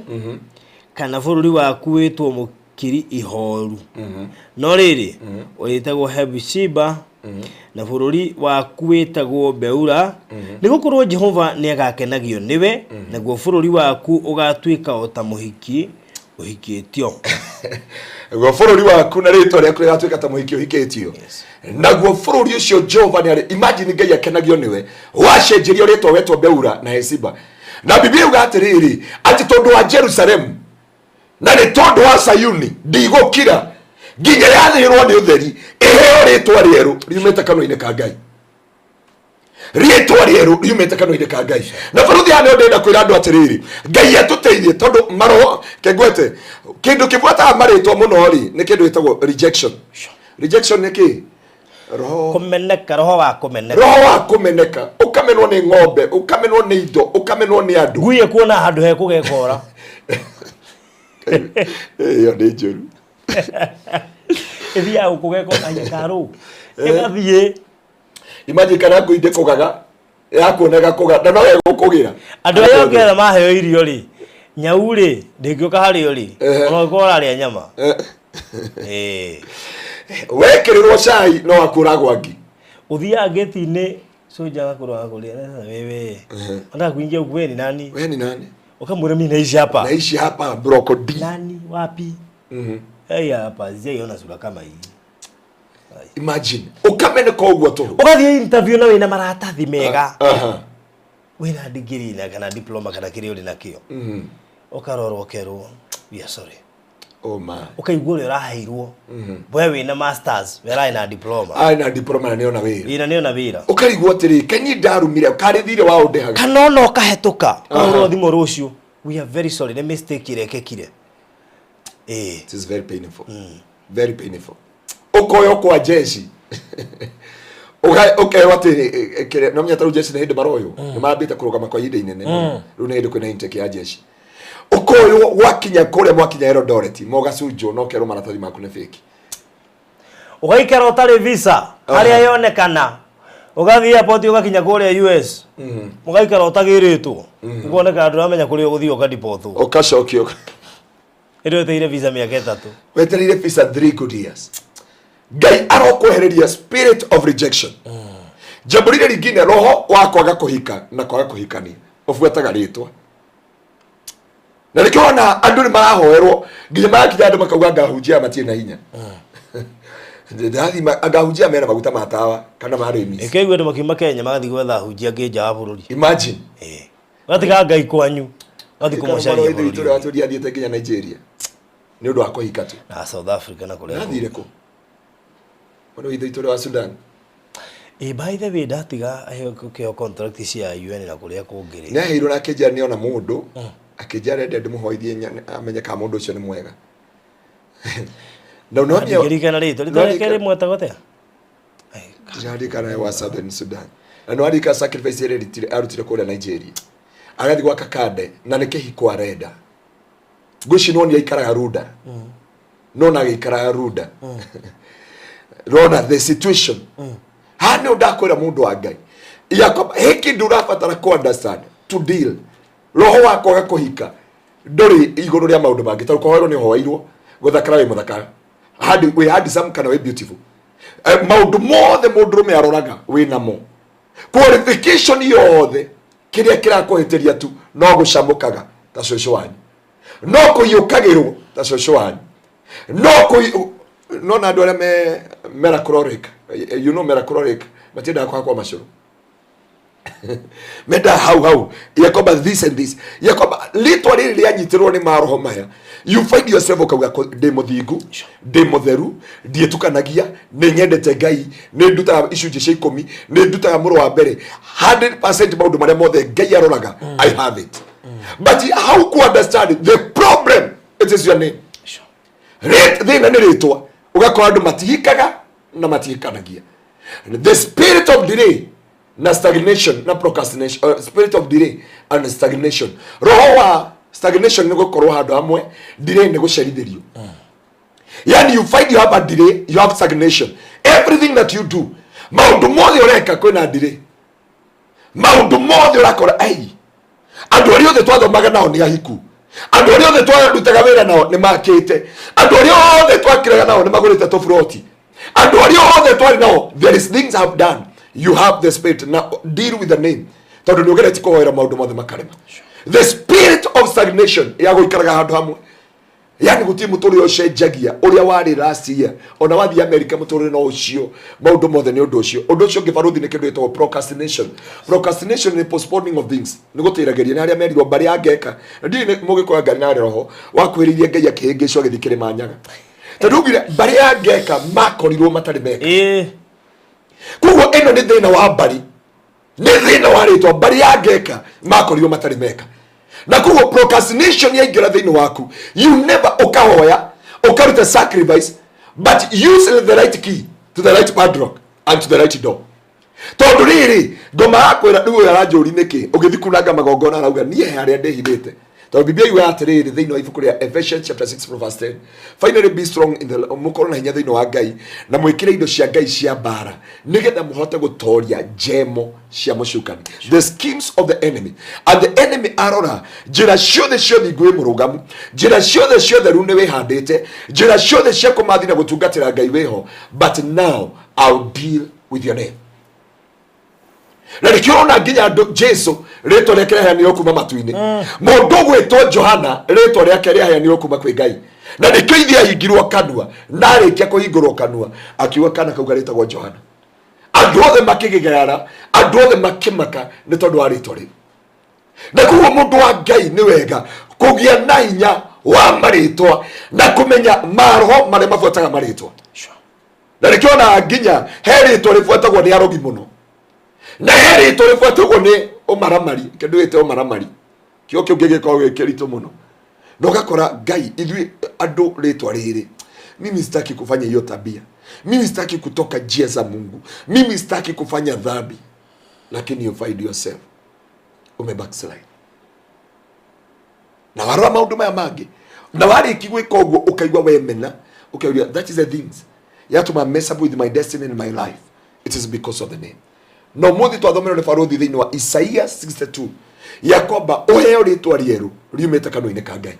Speaker 1: kana bũrũri waku wĩtwo mũkiri ihoru no rĩrĩ ũrĩtagwo Hebushiba na bũrũri waku wĩtagwo Beura nĩgũkorwo Jehova nĩagakenagio nĩwe naguo bũrũri waku ũgatuĩka o ta mũhiki ũhikĩtio
Speaker 4: naguo bũrũri waku na rĩtwa rĩaku rĩgatuĩka ta mũhiki ũhikĩtio naguo bũrũri ũcio Jehova nĩ imagine Ngai akenagio nĩwe wacenjerio rĩtwa wetwo Beura na Hesiba na Biblia yuga atĩrĩrĩ atĩ tondũ wa Jerusalem na nĩ tondũ wa Sayuni ndigũkira nginya yathĩrwo nĩ ũtheri iheo rĩtwa rĩerũ riumĩte kanua-inĩ ka Ngai rĩtwa rĩerũ riumĩte kanua-inĩ ka Ngai na baruthi ya nĩ ndenda kwĩra andũ atĩrĩrĩ Ngai atũteithie tondũ maroho kengwete kĩndũ kĩbuataga marĩtwa mũno rĩ nĩ kĩndũ gĩtagwo rejection nĩ kĩ
Speaker 1: roho wa kũmeneka
Speaker 4: ũkamenwo nĩ ng'ombe ũkamenwo nĩ indo ũkamenwo nĩ andũ
Speaker 1: nguye kuona handũ he kũgekora
Speaker 4: ĩyo nĩ njũru
Speaker 1: ethia ukugeko anyakaru egathiĩ
Speaker 4: imagine kana nguinde kugaga yakuonaga kuga na no gukugira
Speaker 1: andũ aya ongetha maheo irio ri nyau ri ndingĩũka harĩ ri ona gũkora rĩa nyama
Speaker 4: wekĩrĩrwo cai no akuragwo angi
Speaker 1: ũthiaga geti-inĩ soja gakũrwa kũrĩa wewe anda kuingia huko wewe ni nani ukamwambia mimi naishi hapa
Speaker 4: brokodi
Speaker 1: nani wapi hapa ziona sura kama hii
Speaker 4: imagine ukameneka ũguo tu
Speaker 1: ugathiĩ interview na wĩna maratathi mega wĩna degree na kana diploma kana kĩrĩa ũrĩ nakĩo ukarorwo kerwo we are sorry
Speaker 4: oh my
Speaker 1: ukaigua ũrĩa ũraheirwo we wĩna masters wĩra na diploma
Speaker 4: na diploma na nĩona wĩra
Speaker 1: ukaigua
Speaker 4: atĩrĩ kanyi ndarumire karĩthire wa ũndehaga
Speaker 1: kana no kahetũka ũrwo thimo rũciũ we are very sorry the mistake irekekire
Speaker 4: it is very painful very painful ukoyo kwa jeshi okay wate no mnyata jeshi na hindi maroyo ni mabita kurugama kwa ihinda inene riu ni hindi kwina intake ya jeshi ukoyo wakinya kure mwakinya Eldoret mogacujo no kero maratathi maku ne fake
Speaker 1: ugaikara utari visa haria yonekana ugathia poti ugakinya kure US mugaikara utagiritwo ukoneka andu amenya kuri uguthio ukadipotwo
Speaker 4: ukacokio
Speaker 1: etereire visa miaka 3
Speaker 4: wetereire visa 3 good years Ngai arokwehereria spirit of rejection jambo lile lingine roho wa kwaga kuhika na kwaga kuhikania ufuataga ritwa na nikiona andu ni marahoerwo nginya makinya andu makauga ngahunjia matie na hinya ndathi agahunjia mena maguta matawa kana marimi
Speaker 1: ekegwe andu makima Kenya magathi gwetha hunjia ngeja wa bururi
Speaker 4: imagine
Speaker 1: gatiga ngai kwanyu gathi kumocaria
Speaker 4: bururi watu thiete nginya Nigeria ni undu wa kuhika tu
Speaker 1: na South Africa na kuria
Speaker 4: nathire ku wano ithuitore wa Sudan
Speaker 1: by the way datiga aheo contract cia UN na kuria kungiri
Speaker 4: ne hiro na keja ni ona mundu akijare ndende muhoithie amenye ka mundu ucio ni mwega no no ni
Speaker 1: ngirikana rito ritoreke mweta gotea
Speaker 4: jadi kana wa Southern Sudan no ari ka sacrifice ile arutire kule Nigeria agathi gwa kakade na nike hikwa reda gushi no ni aikara ruda no na aikara ruda rona the situation hane udakwira mundu wa Ngai yakoba hiki ndurabatara ku understand to deal roho wako gakuhika ndori iguru ria maundu mangi taru koherwo ni hoairwo guthakara we muthakara we had some kind of beautiful maundu mothe mundu rume aroraga we namo qualification yothe kiria kirakuhitiria tu no gucamukaga ta cũcũ wanyu no kuyukagirwo ta cũcũ wanyu no na andu aria meracroric you know meracroric matinda kwa macuru meda how yakoba this and this yakoba literally lianyitirwo ni Maaroho maya you find yourself ukauga de muthingu de mutheru ndietukanagia ni nyendete Ngai ni nduta icunje cia 10 ni nduta muru wa mbere 100% maundu maria mothe Ngai aroraga I have it but how to understand the problem it is your name thina ni ritwa ugakora andu matihikaga na matihikanagia the spirit of delay na stagnation na procrastination spirit of delay and stagnation roho wa stagnation ni gukorwo handu hamwe delay ni gucerithirio yani you find you have a delay you have stagnation everything that you do maundu mothe ureka kwina delay maundu mothe urakora ai andu aria othe twathomaga nao ni ahiku andu aria othe twarutaga wira nao ni makite andu aria othe twakiraga nao ni magurite tofuroti andu aria othe twari nao there is things have done you have the spirit now deal with the name tondu ni ugereti kuhoera maundu mothe makarema the spirit of stagnation ya guikaraga handu hamwe yani guti muturi ucenjagia uria wari last year ona wathi America muturi no ucio maundu mothe ni undu ucio ngibaruthi ni kindu etwo procrastination ni postponing of things ni gutirageria ni aria merirwo bari angeka ndi mugikora ngari na roho wakwiririe Ngai akihingicwo githikire manyaga tondu ngire bari angeka makorirwo matari meka kugo eno ni thina wa bari ni thina wa ritwa bari angeka makorirwo matari meka na kugo procrastination yaingira thini waku you never ukahoya ukaruta sacrifice but use the right key to the right padlock and to the right door tondu riri ngoma akwira ndugu aranjuri niki ugithikunanga magongona arauga nie haria ndehithite tondu biblia yuga atiriri thini wa ibuku ria Ephesians chapter 6 verse 10 finally be strong in the mukoro na hinya thini wa Ngai na mwikire indo cia Ngai cia bara nigetha muhote gutoria jemo cia mucukani the schemes of the enemy and the enemy arora njira ciothe ngui murugamu njira ciothe rune wihandite njira ciothe cia kumathi na gutungatira Ngai weho but now I'll deal with your name na nikiona nginya Jesu rito reke heanio kuma matu-ini mundu gwitwo Johana rito reke heanio kuma kwi Ngai na nikio ithia hingirwo kanua na rikia kuhingurwo kanua akiuga kana kauga ritagwo Johana andu othe makigigara andu othe makimaka ni tondu wa rito ri na kuo mundu wa Ngai ni wega kugia na hinya wa maritwa na kumenya Maaroho maria mabuataga maritwa na nikiona nginya herito ribuatagwo ni arogi muno na heri turifuatugwo ni umaramari kindu wite umaramari kio ngigiko gikirito muno no gakora Ngai ithui andu ritwa riri mimi sitaki kufanya hiyo tabia mimi sitaki kutoka njia za Mungu mimi sitaki kufanya dhambi lakini you find yourself backslide na warwa maundu maya mangi na wari kigwika uguo ukaigwa wemena ukauria that is the things you have to mess up with my destiny in my life it is because of the name no muthi twathomera ni faruthi thini wa Isaia 62 yakoba oheo ritwa rieru riumete kanua-ini ka Ngai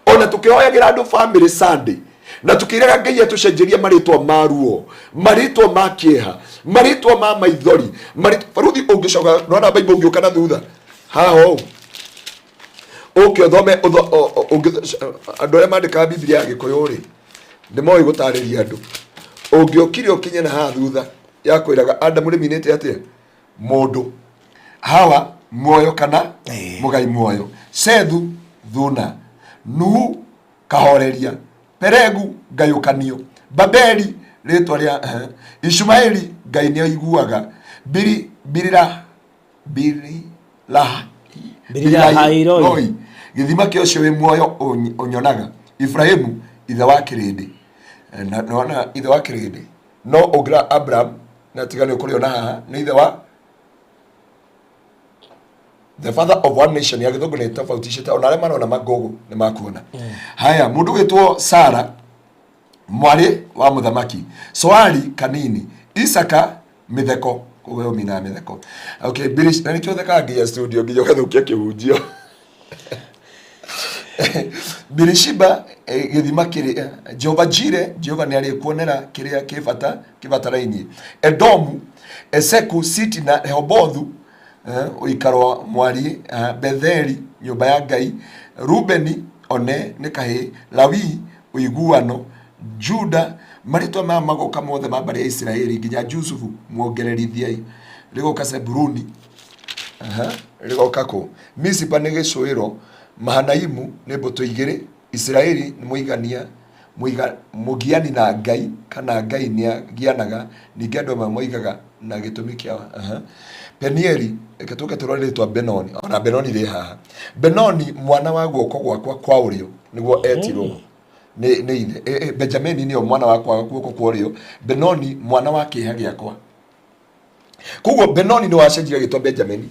Speaker 4: ona tukioyagira andu family Sunday na tukiraga Ngai atucenjeria maritwa maruo, maritwa ma kieha, maritwa ma maithori, faruthi ungicoka rona Bible ungiuka na thutha haho okay thome andu arĩa mandĩkaga Biblia ya Gĩkũyũ rĩ nĩmoĩ gũtarĩria andũ. Ũngĩokire ũkinye na haha thutha ya kwĩraga Adamu nĩminĩte atĩa mũndũ, Hawa muoyo kana mũgai muoyo, Sethu thuna, Nuhu kahoreria, Peregu ngayũkanio, Babeli rĩtwa rĩa Ishumaeli Ngai nĩaiguaga, Birila hairoi gĩthima kĩa ũcio wĩ muoyo ũnyonaga, Ifrahimu ithe wa kĩrĩndĩ, na ithe wa kĩrĩndĩ no ũngira Abraham na tigani ũkũrĩona haha nĩ ithe wa the father of one nation. Ya gĩthũngũ nĩ tofautishĩte ona arĩa marona magogo nĩ makuona. Haya mũndũ wĩtwo Sara mwarĩ wa mũthamaki, Soari kanini, Isaka mĩtheko kuwe mina mĩtheko. Okay, Bilish na nikio theka nginya studio nginya gathukia kĩhunjio. Birishiba gĩthima kĩrĩ Jehova Jire, Jehova nĩ arĩ kuonera kĩrĩa kĩbataraini. Edomu, Eseku, Siti na Rehobothu uikaro mwari, Betheli nyũmba ya Ngai, Rubeni one nĩ kahĩ, Lawi uiguano, Juda maritwa ma magoka mothe ma bari ya Israeli nginya Jusufu muongererithia rigoka Seburuni rigoka ko Misipa nĩ gĩcũĩro, Mahanaimu nĩ mbũtũ igĩrĩ, Israeli nĩ mũigania mũgiani na Ngai kana Ngai nĩagianaga, ningĩ andũ amwe moigaga na gĩtũmi kĩa Penieli ekatuka tũrorĩtwa Benoni, ona Benoni rĩ haha. Benoni mwana wa guoko gwakwa kwa ũrĩo nĩguo etirwo nĩ ithe. Benjamin nĩo mwana wa guoko kwa ũrĩo, Benoni mwana wa kĩeha gĩakwa. Koguo Benoni nĩ wacenjia gĩtwa Benjamin,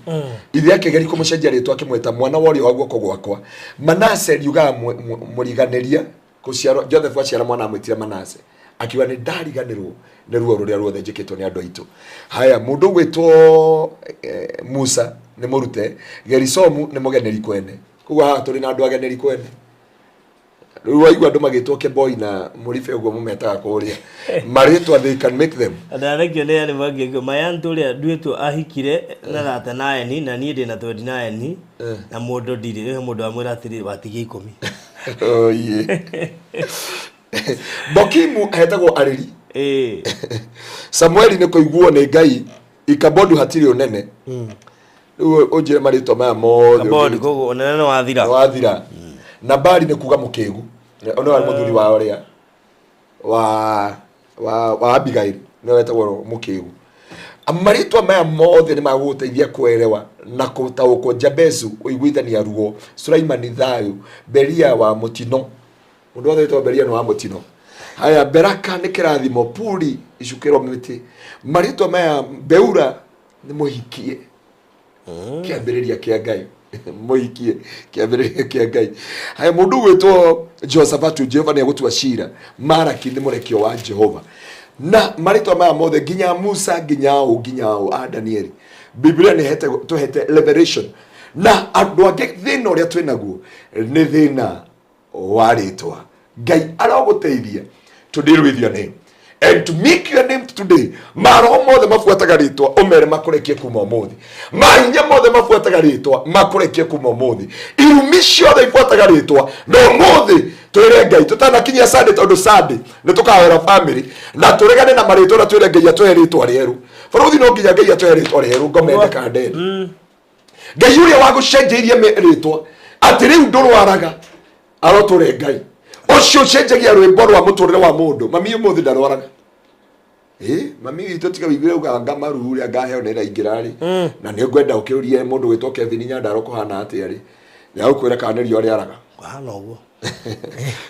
Speaker 4: ithe akĩgeri kũmũcenjia rĩtwa akĩmwĩta mwana wa ũrĩo wa guoko gwakwa. Manase yuga mũriganĩria kũciarwo, Joseph aciara mwana amwĩtire Manase akiwa nĩ ndariganĩrwo nĩ ruo rũrĩa ruothe njĩkĩtwo nĩ andũ aitũ. Haya mũndũ gwĩtwo Musa nĩ mũrute, Gerisomu nĩ mũgeneri kwene. Koguo haha tũrĩ na andũ ageneri kwene. Rĩu waigua andũ magĩtwo Keboi na Mũribe ũguo mũmetaga kũrĩa marĩtwa they can make them.
Speaker 1: Ndarekio nĩ arĩ magĩgio mayantu ũrĩa nduĩtwo ahikire na rata naeni na niĩ ndĩ na 29 na mũndũ ndirĩ, mũndũ amwĩra atĩrĩ watigie 10.
Speaker 4: Oh yeah. Bokimu hetagwo arĩri. Samueli nĩ kũiguo nĩ Ngai, Ikabodu hatirĩ ũnene. Rĩu ũnjĩre marĩtwa maya mothe.
Speaker 1: Ikabodu koguo ũnene wathira. Nabali nĩ kuga mũkĩgu, ona wa mũthuri wa ũrĩa wa Abigail nĩ wetagwo mũkĩgu. Marĩtwa maya mothe nĩ magũteithia kuelewa na gũtaũkwo. Jabezu ũiguithania ruo, Sulaimani thayũ, Beria wa mũtino, mũndũ wothe wetagwo Beria nĩ wa mũtino. Haya Beraka nĩ kĩrathimo, Puri icukĩrwo mĩtĩ. Marĩtwa maya Beura nĩ mũhikie, kĩambĩrĩria kĩa Ngai. Moikie kĩambĩrĩria kĩa Ngai. Haya mũndũ gwĩtwo Josafatu, Jehova nĩ agũtua cira, Maraki nĩ mũrekio wa Jehova. Na marĩtwa maya mothe nginya Musa nginya Danieli, Biblia nĩ tũhete revelation. Na andũ angĩ thĩna ũrĩa twĩnaguo nĩ thĩna wa rĩtwa. Ngai aragũteithia to deal with your name and to make your name today. Maaroho mothe mabuataga rĩtwa ũmere makũrekie kuma ũmũthĩ. Mahinya mothe mabuataga rĩtwa makũrekie kuma ũmũthĩ. Irumi ciothe ibuataga rĩtwa no ũmũthĩ twĩre Ngai tũtanakinyia Sunday tondũ Sunday nĩ tũkahera family na tũregane na marĩtwa na twĩre Ngai atũhe rĩtwa rĩerũ. Bũrũri no nginya Ngai atũhe rĩtwa rĩerũ ngomende kandeni. Ngai ũrĩa wagũcenjeirie rĩtwa atĩ rĩu ndũrwaraga arotũre Ngai ũcio cenjagia rwĩmbo rwa mũtũrĩre wa mũndũ. Mami ũmũthĩ ndarwaraga. Mami witũ tiga wĩiguire uga Maaroho ũrĩa ngaheo nĩ raingĩra rĩ na nĩ ngwenda ũkĩũrie mũndũ gwĩtwo Kevin Nyandaro kũhana atĩa rĩ, nĩ agũkwĩra kana nĩrio arĩa araga kũhana ũguo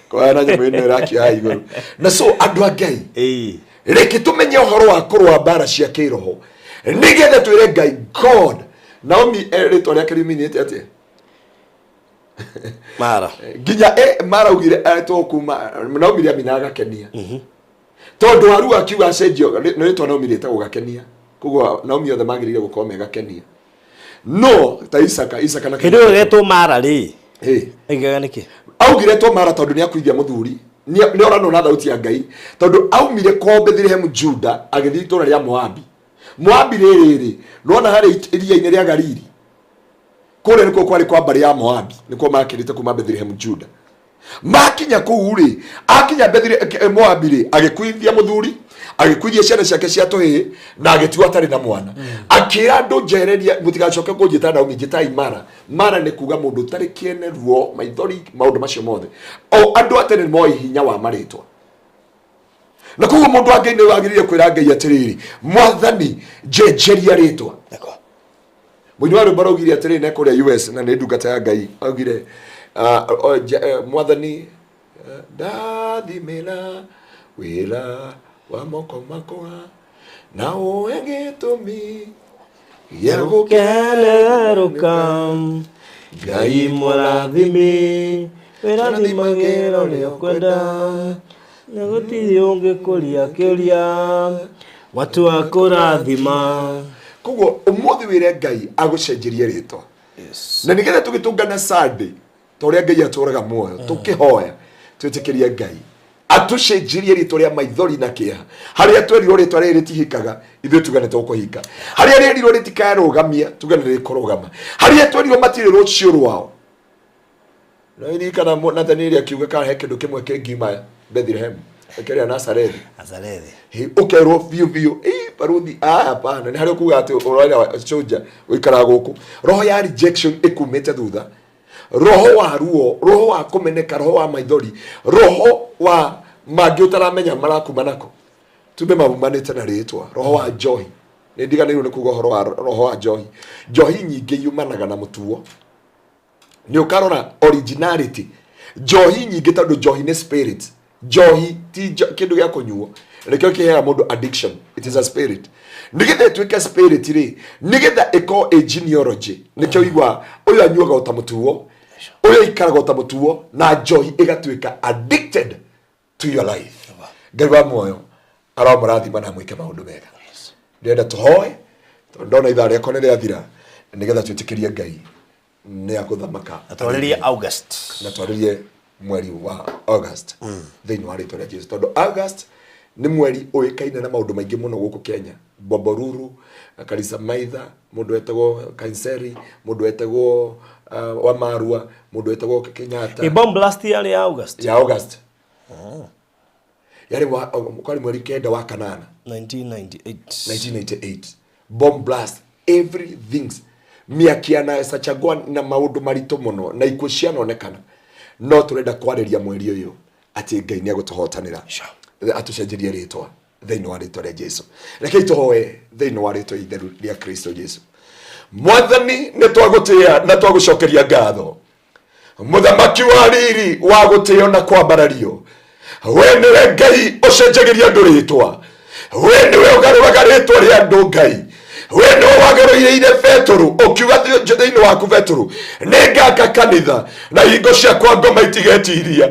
Speaker 1: kwa na nyamũ ĩno ĩrakia igũrũ. Na so andũ a Ngai reke tũmenye ũhoro wa kũrũa mbara cia kĩroho nĩgetha twĩre Ngai God. Naomi rĩtwa rĩake riuminĩte atĩa Mara nginya Mara ugire aretwo kuma Naomi rĩa minaga kenia tondu waru akiuga acenjio nĩ rĩtwa Naomi rĩtagwo gakenia. Koguo Naomi othe magĩrĩire gũkorwo megakenia no ta Isaka na kĩndũ gĩtwo Mara rĩ aigaga nĩkĩ
Speaker 4: augire to Mara tondu nĩ akuithia mũthuri ni ora no na thauti ya Ngai tondu aumire ko Bethlehem Juda agithii itura ria Moabi riri nona hari iria-ini ria Galili kure niko kwari kwa mbari ya Moabi niko makirite kuma Bethlehem Juda makinya kuu ri akinya Bethlehem Moabi ri agikuithia muthuri agikuithia ciana ciake cia tuhi na agitua atari na mwana akira andu njereria mutigacoke kunjita na ungijitai mara ni kuga mundu tari kiene ruo maithori maundu macio mothe o andu atene moi hinya wa Maritwa na kuga mundu angi ni wagirire kwira Ngai atiriri mwathani njenjeria ritwa Mwini waru barogiri atiriri ne kuria US na ni ndungata ya Ngai augire mwathani ndathimira wira wa moko makwa na uenge tumi
Speaker 1: ya gukeleruka Ngai murathimi wirathimagiro ni ukwenda na gutiri ungi kuria kiria watu wa kurathima
Speaker 4: kugo umuthi wire Ngai agucenjerie ritwa na nigetha tugitungana Sunday toria Ngai aturaga muoyo tukihoya twitikirie Ngai atucenjirie ritwa ria maithori na kiha haria twerirwo ritwa riri tihikaga ithuĩ tuganĩte gũkũhika haria rĩerirwo rĩtikarũgamia tuganĩte rĩkũrũgama haria twerirwo matirĩ rũciũ rwao na iririkana Nathanieli akiuga kana he kĩndũ kĩmwe kĩngiuma Bethlehem ekeria Nazareth ukerwo biũ baruthi hapana ni haria kuga ati ũroira soldier ũikara gũkũ roho ya rejection ikumĩte thutha roho wa ruo roho wa kumeneka roho wa maithori roho wa mangĩ utaramenya marakuma nako tume mabumanĩte na rĩtwa roho wa njohi nĩ ndiganĩirwo nĩ kuga roho wa njohi nyingĩ yumanaga na mũtuo nĩ ukarora originality njohi nyingĩ tondũ njohi nĩ spirit njohi ti kĩndũ gĩa kũnyuo rekio kĩheaga mũndũ addiction it is a spirit nigetha ĩtuĩke spirit ri nigetha ĩkorwo a genealogy nĩkĩo igua ũyũ anyuaga ũta mũtuo ũyũ ikaraga ũta mũtuo na njohi ĩgatuĩka addicted to your life Ngai wa muoyo aramũrathima na mwĩke maũndũ mega ndĩrenda tũhoe tondũ ndona ithaa rĩakwa nĩ rĩathira nigetha twĩtĩkĩrie Ngai nĩ agũthamaka
Speaker 1: atwarĩrie August
Speaker 4: na twarĩrie mweri wa August thĩinĩ wa rĩtwa rĩa Jesũ tondũ August nĩ mweri ũĩkaine na maũndũ maingĩ mũno gũkũ Kenya Bomboruru Karisa Maitha mũndũ etagwo Kanseri mũndũ etagwo wa Marua mũndũ etagwo Kenyatta
Speaker 1: bomb blast ya August
Speaker 4: yari kwari mweri kenda wa kanana
Speaker 1: 1998
Speaker 4: bomb blast everything miakiana sachagua na maundu marito muno na ikuo cianonekana no turenda kwarĩria mweri ũyũ ati Ngai nĩ agũtũhotanĩra atucenjerie rĩtwa thĩinĩ wa rĩtwa rĩa Jesũ rekei tũhoe thĩinĩ wa rĩtwa itheru rĩa Kristo Jesũ mwathani nĩ twagũtĩa na twagũcokeria ngatho mũthamaki wa riri wa gũtĩo na kwambarario we nĩwe Ngai ũcenjagĩria andũ rĩtwa we nĩwe ũgarũraga rĩtwa rĩa andũ Ngai we nĩwe wagarũrĩire Petero ũkiuga thĩinĩ waku Petero nĩngaka kanitha na hingo ciakwa ngoma itigetiria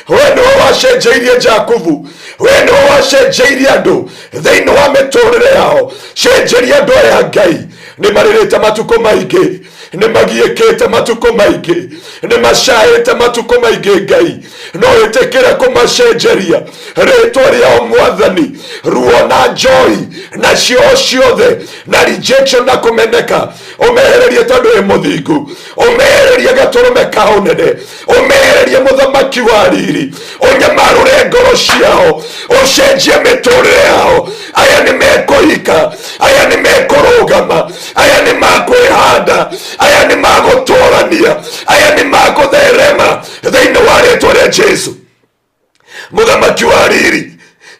Speaker 4: we nĩwe wacenjeirie Jakubu we nĩwe wacenjeirie andũ thĩinĩ wa mĩtũrĩre yao cenjeria andũ aya Ngai nĩ marĩrĩte matukũ maingĩ nĩ magiĩkĩte matukũ maingĩ nĩ macaĩte matukũ maingĩ Ngai no ĩtĩkĩre kũmacenjeria rĩtwa rĩao mwathani ruo na njohi na cio ciothe na rejection na kũmeneka ũmehererie tondũ wĩ mũthingu ũmehererie gatũrũme ka ũnene ũmehererie mũthamaki wa riri ũnyamarũre ngoro ciao ũcenjie mĩtũrĩre yao aya nĩ mekũhika aya nĩ mekũrũgama aya nĩ makwĩhanda aya nĩ magũtũrania aya nĩ magũtherema thĩinĩ wa rĩtwa rĩa Jesũ mũthamaki wa riri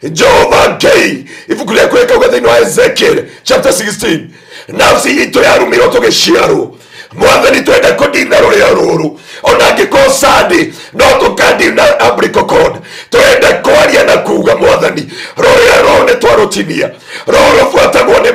Speaker 4: Jehova Ngai ibuku rĩaku rĩkauga thĩinĩ wa Ezekiel chapter 16 nafsi itũ yarumirwo tũgĩciarwo mwathani twende kũndina rũrĩa rũrũ ona angĩkorwo Sadi no tũkandina apricot twende kwaria na kuga mwathani rũrĩa rũrũ nĩ twarũtinia rũrũ rũbuatagwo nĩ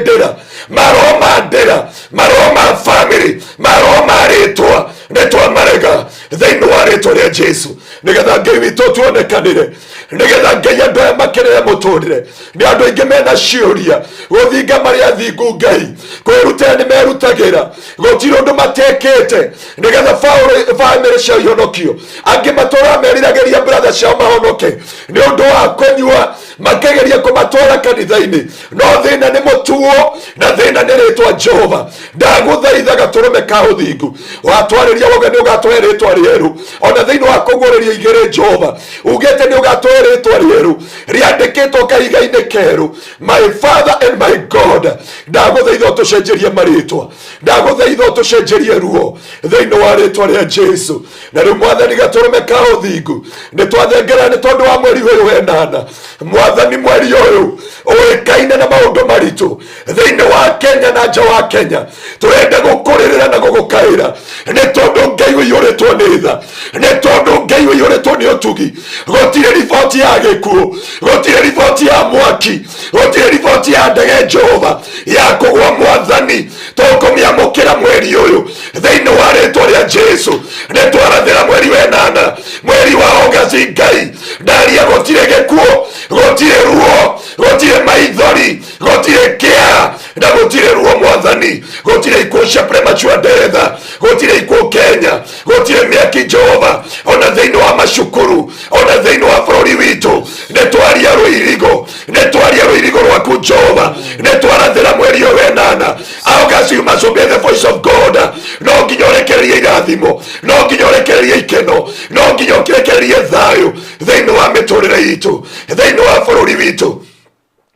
Speaker 4: ndĩra maroho ma ndĩra maroho ma family maroho ma rĩtwa nĩ twamarega thĩinĩ wa rĩtwa rĩa Jesũ nĩgetha Ngai witũ tuonekanĩre nigetha Ngai andu aya makerere muturire ni andu aingi mena ciuria guthinga maria thingu Ngai kwirutira ni merutagira gutiri undu matekete nigetha family cia ihonokio angi matura meriragiria brother cia mahonoke ni undu wa kunyua makegeria kumatwara kanitha-ini no thina ni mutuo na thina ni ritwa Jehova ndaguthaitha gaturume ka uthingu watwariria woga ni ugatwara ritwa rieru ona thiini wa kugureria igere Jehova ugete ni ugatwara ritwa rieru riandikitwo kaiga-ini keru. My Father and my God ndaguthaitha utucenjerie maritwa ndaguthaitha utucenjerie ruo thiini wa ritwa ria Jesu na riu Mwathani gaturume ka uthingu ni twathengera ni tondu wa mweri uyu wenana Mwathani mweri uyu uikaine na maundu maritu thiini wa Kenya na nja wa Kenya turenda gukuririra na gugukaira ni tondu Ngai uiyuritwo ni tha ni tondu Ngai uiyuritwo ni utugi gutire riboti ya gikuo gutire riboti ya mwaki gutire riboti ya ndege Jehova ya kugwa Mwathani tukumiamukira mweri uyu thiini wa ritwa ria Jesu ni twarathira mweri wenana mweri wa August Ngai ndaria gutire gikuo gutire ruo gutire maithori gutire kia na gutire ruo Mwathani gutire ikuo cia premature death gutire ikuo Kenya gutire miaki Jehova ona thiini wa macukuru ona thiini wa bururi witu ni twaria ruirigo rwaku Jehova ni twarathira mweri uyu wenana August you must obey the voice of God no nginya urekererie irathimo no nginya urekererie ikeno no nginya urekererie thayu thiini wa miturire itu thiini wa bururi witu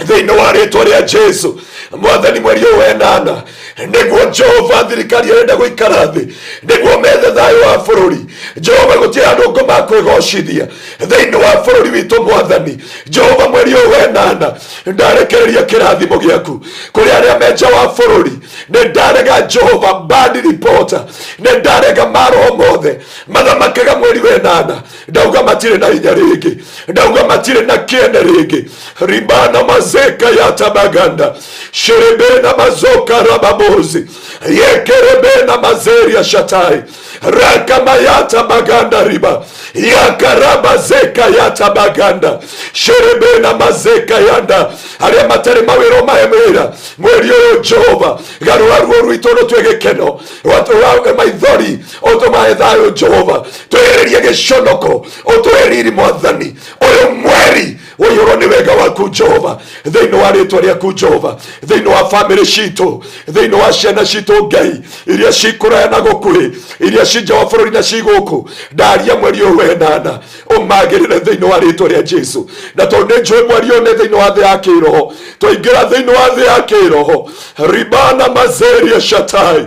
Speaker 4: thiini wa ritwa ria Jesu Mwathani mweri uyu wenana niguo Jehova thirikari irenda guikara thi niguo methe thayu wa bururi Jehova gutire andu ngoma kwigocithia thiini wa bururi witu Mwathani Jehova mweri uyu wenana ndarekereria kirathimo giaku kuri aria menja wa bururi ni ndarega Jehova bad reporter ni ndarega Maaroho mothe mathamakaga mweri wenana ndauga matire na hinya ringi ndauga matire na kiene ringi ribana mazeka ya tabaganda sherebe na mazoka rababozi yekerebe na mazeri ya shatai rakamayata baganda riba yakaraba zeka yata baganda sherebe na mazeka yanda aria matari mawiro maemera mweri uyu Jehova garura ruo rwitu twegekeno waturawe maithori otoma ethayo Jehova twererie giconoko otweriri Mwathani uyu mweri uyuro ni wega waku Jehova thiini wa ritwa riaku Jehova thiini wa family citu thiini wa ciana citu Ngai iria cikuraya na gukuri iria cinja wa bururi na ciguku ndaria mweri uyu wenana umagirire thiini wa ritwa ria Jesu na tondu njui mweri uyu ni thiini wa thi ya kiroho twaingira thiini wa thi ya kiroho ribana mazeria shatai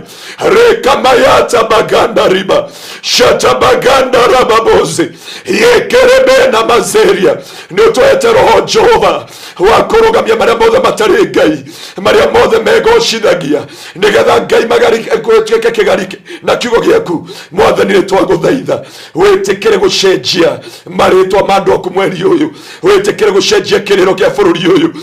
Speaker 4: rekamayata baganda riba shata baganda rababozi yekerebe na mazeria ni utwete roho Jehova wakurugamia maria mothe matari Ngai maria mothe megocithagia nigetha Ngai magarike kigarike na kiugo giaku Mwathani ni twaguthaitha witikire gucenjia maritwa mandu aku mweri uyu witikire gucenjia kiriro kia bururi uyu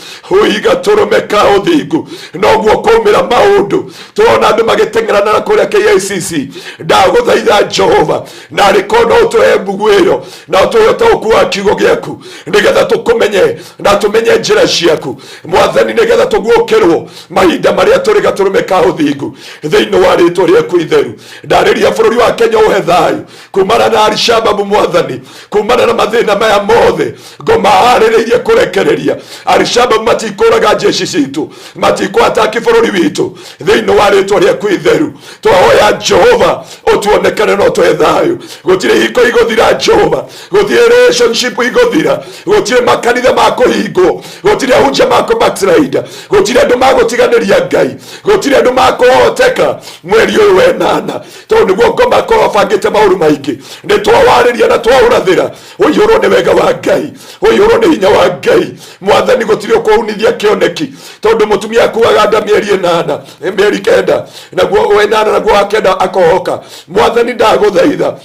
Speaker 4: uiga turume ka uthingu noguo kumira maundu tuona andu magitengerana na kuria KICC ndaguthaitha Jehova na rikono utwe mbuguiro na utuyota ukua kiugo giaku nigetha tukumenye na tumenye njira ciaku Mwathani nigetha tuguokirwo mahinda maria turi gaturume ka uthingu thiini wa ritwa riaku itheru ndariria bururi wa Kenya uhe thayu kumana na Al-Shabaab Mwathani kumana na mathina maya mothe ngoma haririirie kurekereria Al-Shabaab matikuraga jeshi citu matikwataki bururi witu thiini wa ritwa riaku itheru twahoya Jehova utuonekane no twe thayu gutire hiko igothira Jehova gutire relationship igothira gutire makanitha makuhingo gutire hunja mako backslide gutire andu magutiganiria Ngai gutire andu makuhoteka mweri uyu wenana tondu niguo ngoma ko bangite mauru maingi ni twawariria na twaurathira uyuro ni wega wa Ngai uyuro ni hinya wa Ngai Mwathani gutire kuunithia kioneki tondu mutumia akuaga nda mieri 8 mieri 9 naguo wenana naguo akenda akohoka Mwathani ndaguthaitha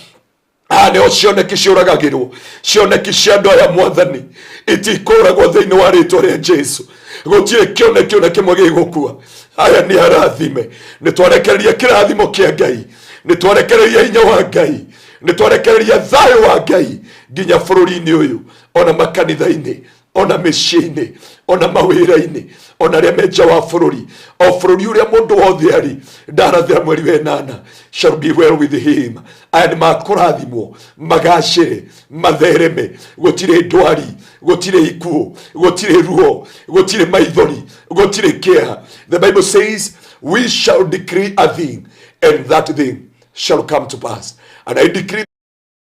Speaker 4: nio cioneki ciuragagirwo cioneki cia andu aya Mwathani itikuragwo thiini wa ritwa ria Jesu gutire kioneki ona kimwe gigukua aya ni arathime ni twarekereria kirathimo kia Ngai ni twarekereria hinya wa Ngai ni twarekereria thayu wa Ngai nginya bururi-ini uyu ona makanitha-inĩ, ona mĩciĩ-inĩ, ona mawĩra-inĩ, ona arĩa me nja wa bũrũri, o bũrũri ũrĩa mũndũ wothe arĩ, ndarathĩra mweri wa ĩnana shall be well with him. Aya nĩ makũrathimwo, magacĩre, mathereme, gũtirĩ ndwari, gũtirĩ ikuũ, gũtirĩ ruo, gũtirĩ maithori, gũtirĩ kĩeha. The Bible says we shall decree a thing and that thing shall come to pass. And I decree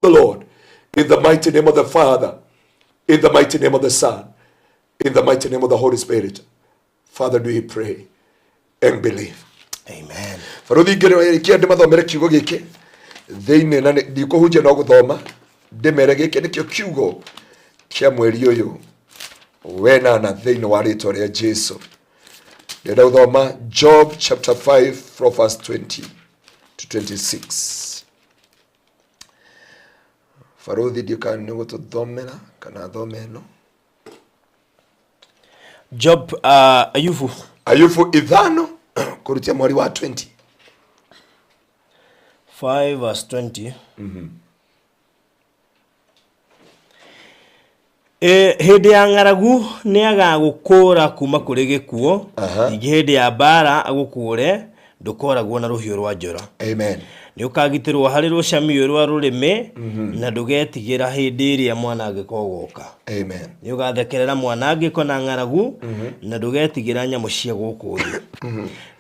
Speaker 4: the Lord in the mighty name of the Father, in the mighty name of the Son, in the mighty name of the Holy Spirit. Father, do we pray and believe.
Speaker 1: Amen.
Speaker 4: Faruthi ngere kia ndimathomere kiugo giki thiini na ndikuhunjia no guthoma ndimere giki nikio kiugo kia mweri uyu wenana thiini wa ritwa ria Jesu. Ndenda guthoma Job chapter 5 from verse 20 to 26. Faruthi ndika ni gututhomera kana thomeno.
Speaker 1: Job Ayubu
Speaker 4: ithano kurutia mweri wa 20
Speaker 1: 5 verse 20. Hĩndĩ ya ng'aragu nĩ agagũkũũra kuma kũrĩ gĩkuũ, ningĩ hĩndĩ ya mbara agũkũũre ndũkoragwo na rũhiũ rwa njora.
Speaker 4: Amen.
Speaker 1: Nĩ ũkagitĩrwo harĩ rũcamio rwa rũrĩmĩ na ndũgetigĩra hĩndĩ ĩrĩa mwanangĩko ũgoka.
Speaker 4: Amen.
Speaker 1: Nĩ ũgathekerera mwanangĩko na ng'aragu na ndũgetigĩra nyamũ cia gũkũ thĩ.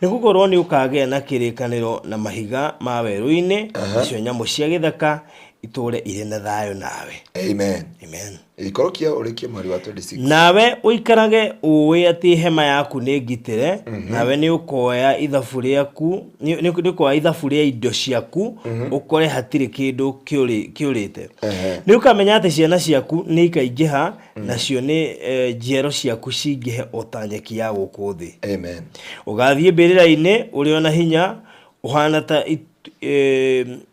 Speaker 1: Nĩ gũkorwo nĩ ũkagĩa na kĩrĩkanĩro na mahiga ma werũ-inĩ, icio nyamũ cia gĩthaka itũũre irĩ na thayũ nawe.
Speaker 4: Amen.
Speaker 1: Amen.
Speaker 4: Ikorokia ũrĩkie mweri wa 26.
Speaker 1: Nawe ũikarage ũĩ atĩ hema yaku nĩ ngitĩre, nawe nĩ ũkoya ithabu rĩaku, nĩ ũkoya ithabu rĩa indo ciaku, ũkore hatirĩ kĩndũ kĩũrĩte. Nĩ ũkamenya atĩ ciana ciaku nĩ ikaingĩha, nacio nĩ njiaro ciaku cingĩhe o ta nyeki ya gũkũ thĩ. Amen. Ũgathiĩ mbĩrĩra-inĩ ũrĩ ona hinya, ũhana ta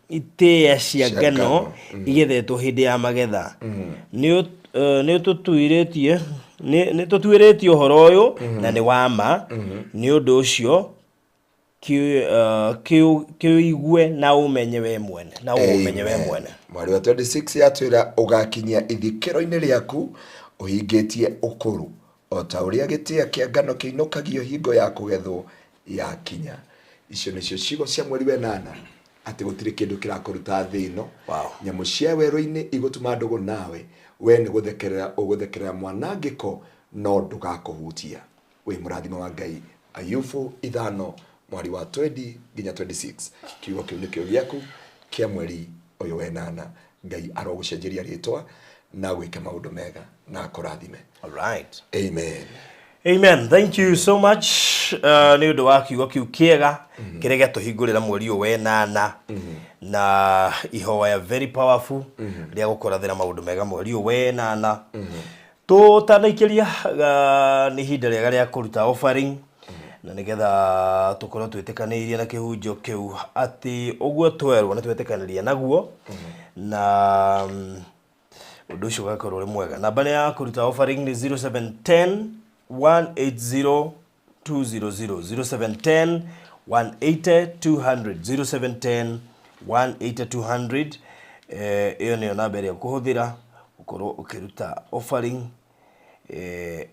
Speaker 1: itĩa cia ngano igethetwo hĩndĩ ya magetha. Nĩ tũtuĩrĩtie ũhoro ũyũ na nĩ wa ma, nĩ ũndũ ũcio kĩũigue na ũmenye we mwene.
Speaker 4: Mweri wa 26 yatwĩra ũgakinyia ithikĩro-inĩ rĩaku ũhingĩtie ũkũrũ, o ta ũrĩa gĩtĩa kĩa ngano kĩinũkagio hingo ya kũgethwo yakinya. Icio nĩcio ciugo cia mweri wa 8 atĩ gũtirĩ kĩndũ kĩrakũruta thĩ ĩno. Nyamũ cia werũ-inĩ igũtuma ndũgũ nawe, we nĩ gũthekerera ũgũthekerera mwanangĩko no ndũgakũhutia. We mũrathimo wa Ngai. Ayubu ithano mweri wa 20 nginya 26. Kiugo kĩu nĩkĩo gĩaku kĩa mweri ũyũ wa 8. Ngai arogũcenjeria rĩtwa na gwĩka maũndũ mega na akũrathime.
Speaker 1: All right.
Speaker 4: Amen.
Speaker 1: Amen. Thank you so much. Nĩ ũndũ wa kiugo kĩu kĩega kĩrĩa gĩatũhingũrĩra mweri ũyũ wa 8 na ihoya very powerful rĩa gũkũrathĩra maũndũ mega mweri ũyũ wa 8. Tũtanaikĩria nĩ ihinda rĩega rĩa kũruta offering na nĩgetha tũkorwo twĩtĩkanĩirie na kĩhunjio kĩu atĩ ũguo twerwo nĩ twĩtĩkanĩria naguo na ũndũ ũcio ũgakorwo ũrĩ mwega. Namba ya kũruta offering nĩ 0710 180 200 0710 180 200 0710 180 200. Iyo nĩyo namba ĩrĩa ũkũhũthĩra gũkorwo ũkĩruta offering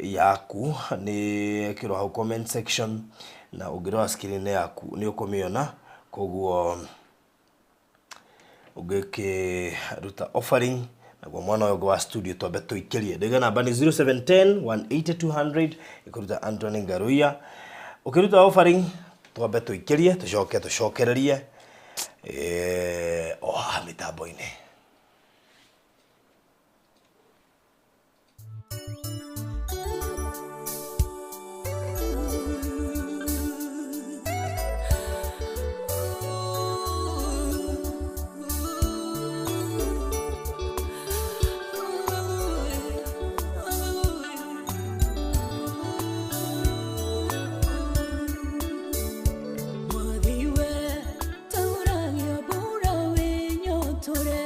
Speaker 1: yaku. Nĩ kĩro hau comment section na ũngĩrora screen yaku nĩ ũkũmĩona, koguo ũngĩkĩruta offering naguo mwana ũyũ wa studio twambe tũikĩrie. Ndĩga namba nĩ 0710 180 200 ĩkũruta Anthony Ngaruiya. Ũkĩruta offering twambe tũikĩrie tũcokererie mĩtambo-inĩ.
Speaker 5: Tore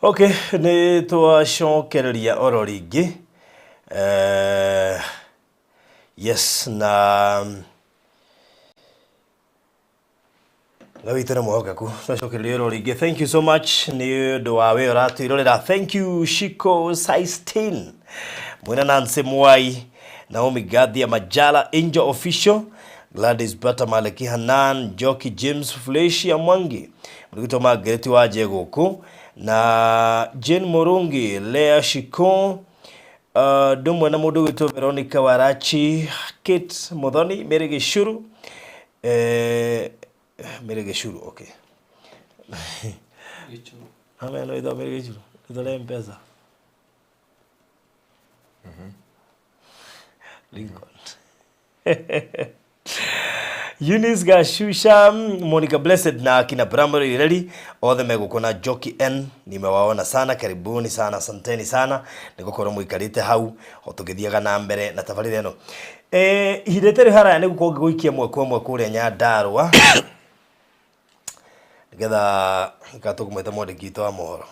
Speaker 1: Okay, ni twacokereria oro ringi. Yes, na Gawitera Mwogaku, twacokereria oro ringi. Thank you so much. Ni ndo wa we ratwirorera. Thank you Shiko Saistin. Mwina Nancy Mwai, Naomi Gadia Majala, Angel Official, Gladys Bata Maleki Hanan, Joki James Fleshi Amwangi, Mlikuto Margaret waje goko, na Jane Morungi, Lea Shikon, Dumwe na mudu wito Veronica Warachi, Kate Modoni, Merege Shuru, Merege Shuru, okay. Hame no ito Merege Shuru, ito le mpesa. Lincoln. Eunice Gashusha, Monica Blessed na kina Primary Ready, othe megukona Joki N, nimewaona sana, karibuni sana, asanteni sana, nigukora muikarite hau, otugithiaga na mbere na tabarire eno. Hidetere hara niguko gwikia mwekwo kure Nyandarua. Nigetha ngatukumeta mwandikito wa mohoro.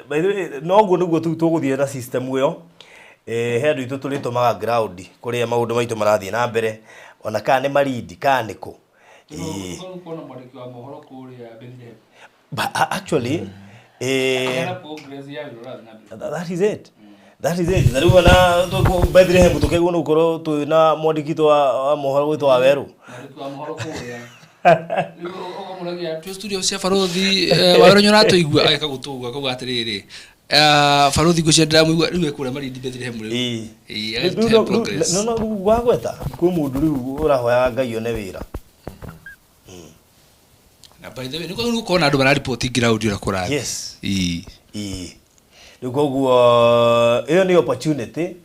Speaker 1: By the way, no go niguo tuguthie na system uyo. Hendu itu tulito maga ground kuria maundu maitu marathie na mbere ona kana ni maridi kana ko. But actually that is it. That is it. Nariwa na to Bethlehem tukegwo nukoro tu na mwandikito wa mohoro witu wa weru.
Speaker 5: Tu studio cia Farothi waronyora tuigua ageka gutugwa kuga atiriri Farothi gucendera muigua riu ekura marindi Bethlehem riu no gwagweta ku mundu riu urahoya Ngai one wira na by the way niko kuona andu bara report ground ura kurathi
Speaker 1: yes niko guo iyo ni opportunity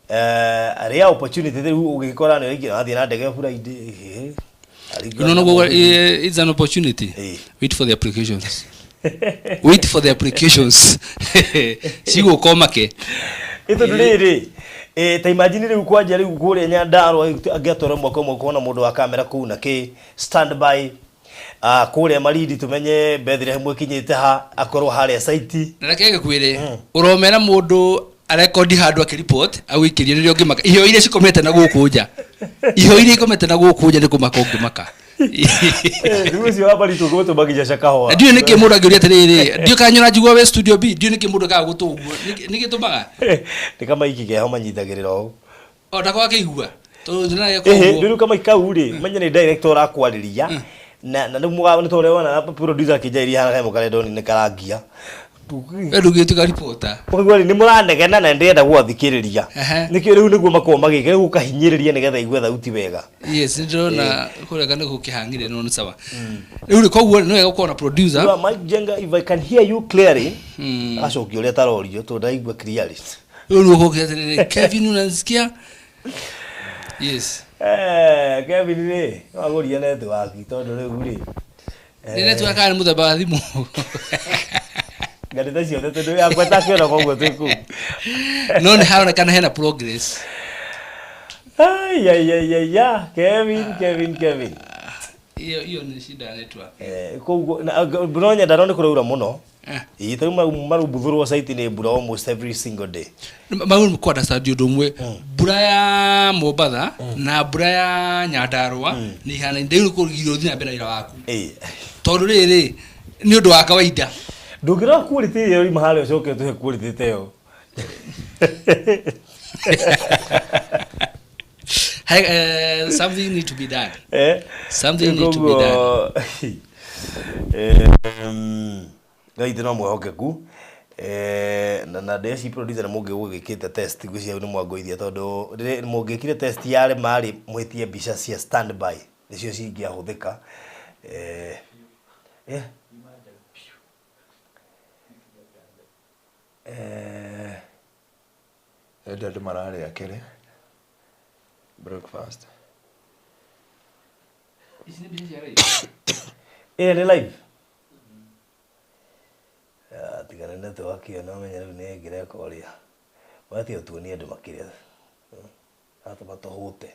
Speaker 1: area opportunity riu ugikora ni ringi athi na ndege Friday
Speaker 5: no, it's an opportunity. Hey. Wait for the applications. Wait for the applications. Sigo koma ke.
Speaker 1: Ito ndiri. Ta imagine ri ukwaje ri ukure Nyandarua agiatora mwako kuona mundu wa kamera kuna ke standby. Kure maridi tumenye Bethlehem mwekinyite ha akorwo haria site.
Speaker 5: Narakege kwire. Uromera mundu arekodi handu akireport awikirie ririo ngimaka ihyo ile cikomete na gukuja ihyo ile ikomete na gukuja nikumaka ungimaka
Speaker 1: ndio cio hapa litugoto bagija shakaho
Speaker 5: ndio niki mundu agiria atiriri ndio kanyora njigwa we studio B ndio niki mundu ka gutuguo niki tumaga
Speaker 1: ni kama iki ke homa nyithagirira o
Speaker 5: ndakwa kigua to ndina yako
Speaker 1: ndio kama ikauri manya ni director akwariria na numuga ni tore wana producer kijairi hana mukale doni ni karangia
Speaker 5: Edugite ka reporter.
Speaker 1: Kwani ni muranegena na ndenda gwathikiriria. Nikio riu niguo makoma magike riu kahinyiriria nigetha igwe thauti wega.
Speaker 5: Yes, ndona kurega ni gukihangire no ni sawa. Riu riko guo no yego kona producer.
Speaker 1: You Mike Jenga, if I can hear you clearly. Acoki uria tarorio to ndaigwa clearly.
Speaker 5: Riu no gukihete Kevin unasikia? Yes.
Speaker 1: Kevin ni wagoria network tondu riu ri.
Speaker 5: Ni network ani muthaba thimu.
Speaker 1: Gari tacio tetu ya kweta kiona koguo tuku
Speaker 5: no ni haronekana hena progress
Speaker 1: ya Kevin
Speaker 5: iyo ni shida network
Speaker 1: koguo bronya darone kuraura muno ito marubuthurwo site ni bura almost every single day
Speaker 5: mauru mkwada stadio domwe bura ya Mobatha na bura ya Nyandarua ni hana ndeu kurigiro thina mbere ira waku tondu riri ni undu wa kawaida
Speaker 1: ndugira quality yo mahali ucoke tuhe quality teo
Speaker 5: something need to be done something need to be done
Speaker 1: gaite no mwehokeku na desi producer muge gugikite test gucia ni mwangoithia tondu rire mungikire test yale mari mwitie mbica cia standby nicio cingiahuthika
Speaker 4: Ndio marare akere breakfast
Speaker 5: isini bizi yare
Speaker 1: ni live tigana na to akio no menya ni ngira koria wati otuonie andu makiria hata matohute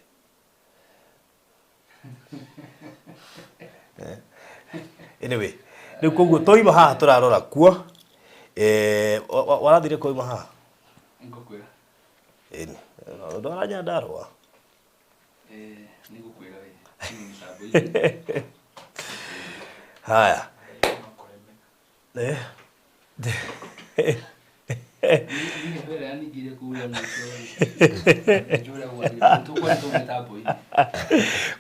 Speaker 1: Anyway, rĩu koguo toima haha tũrarora kuo warathire koima haha
Speaker 5: Ngũkwĩra.
Speaker 1: Ndwara Nyandarũa
Speaker 5: Nĩngũkwĩra we.
Speaker 1: Haya.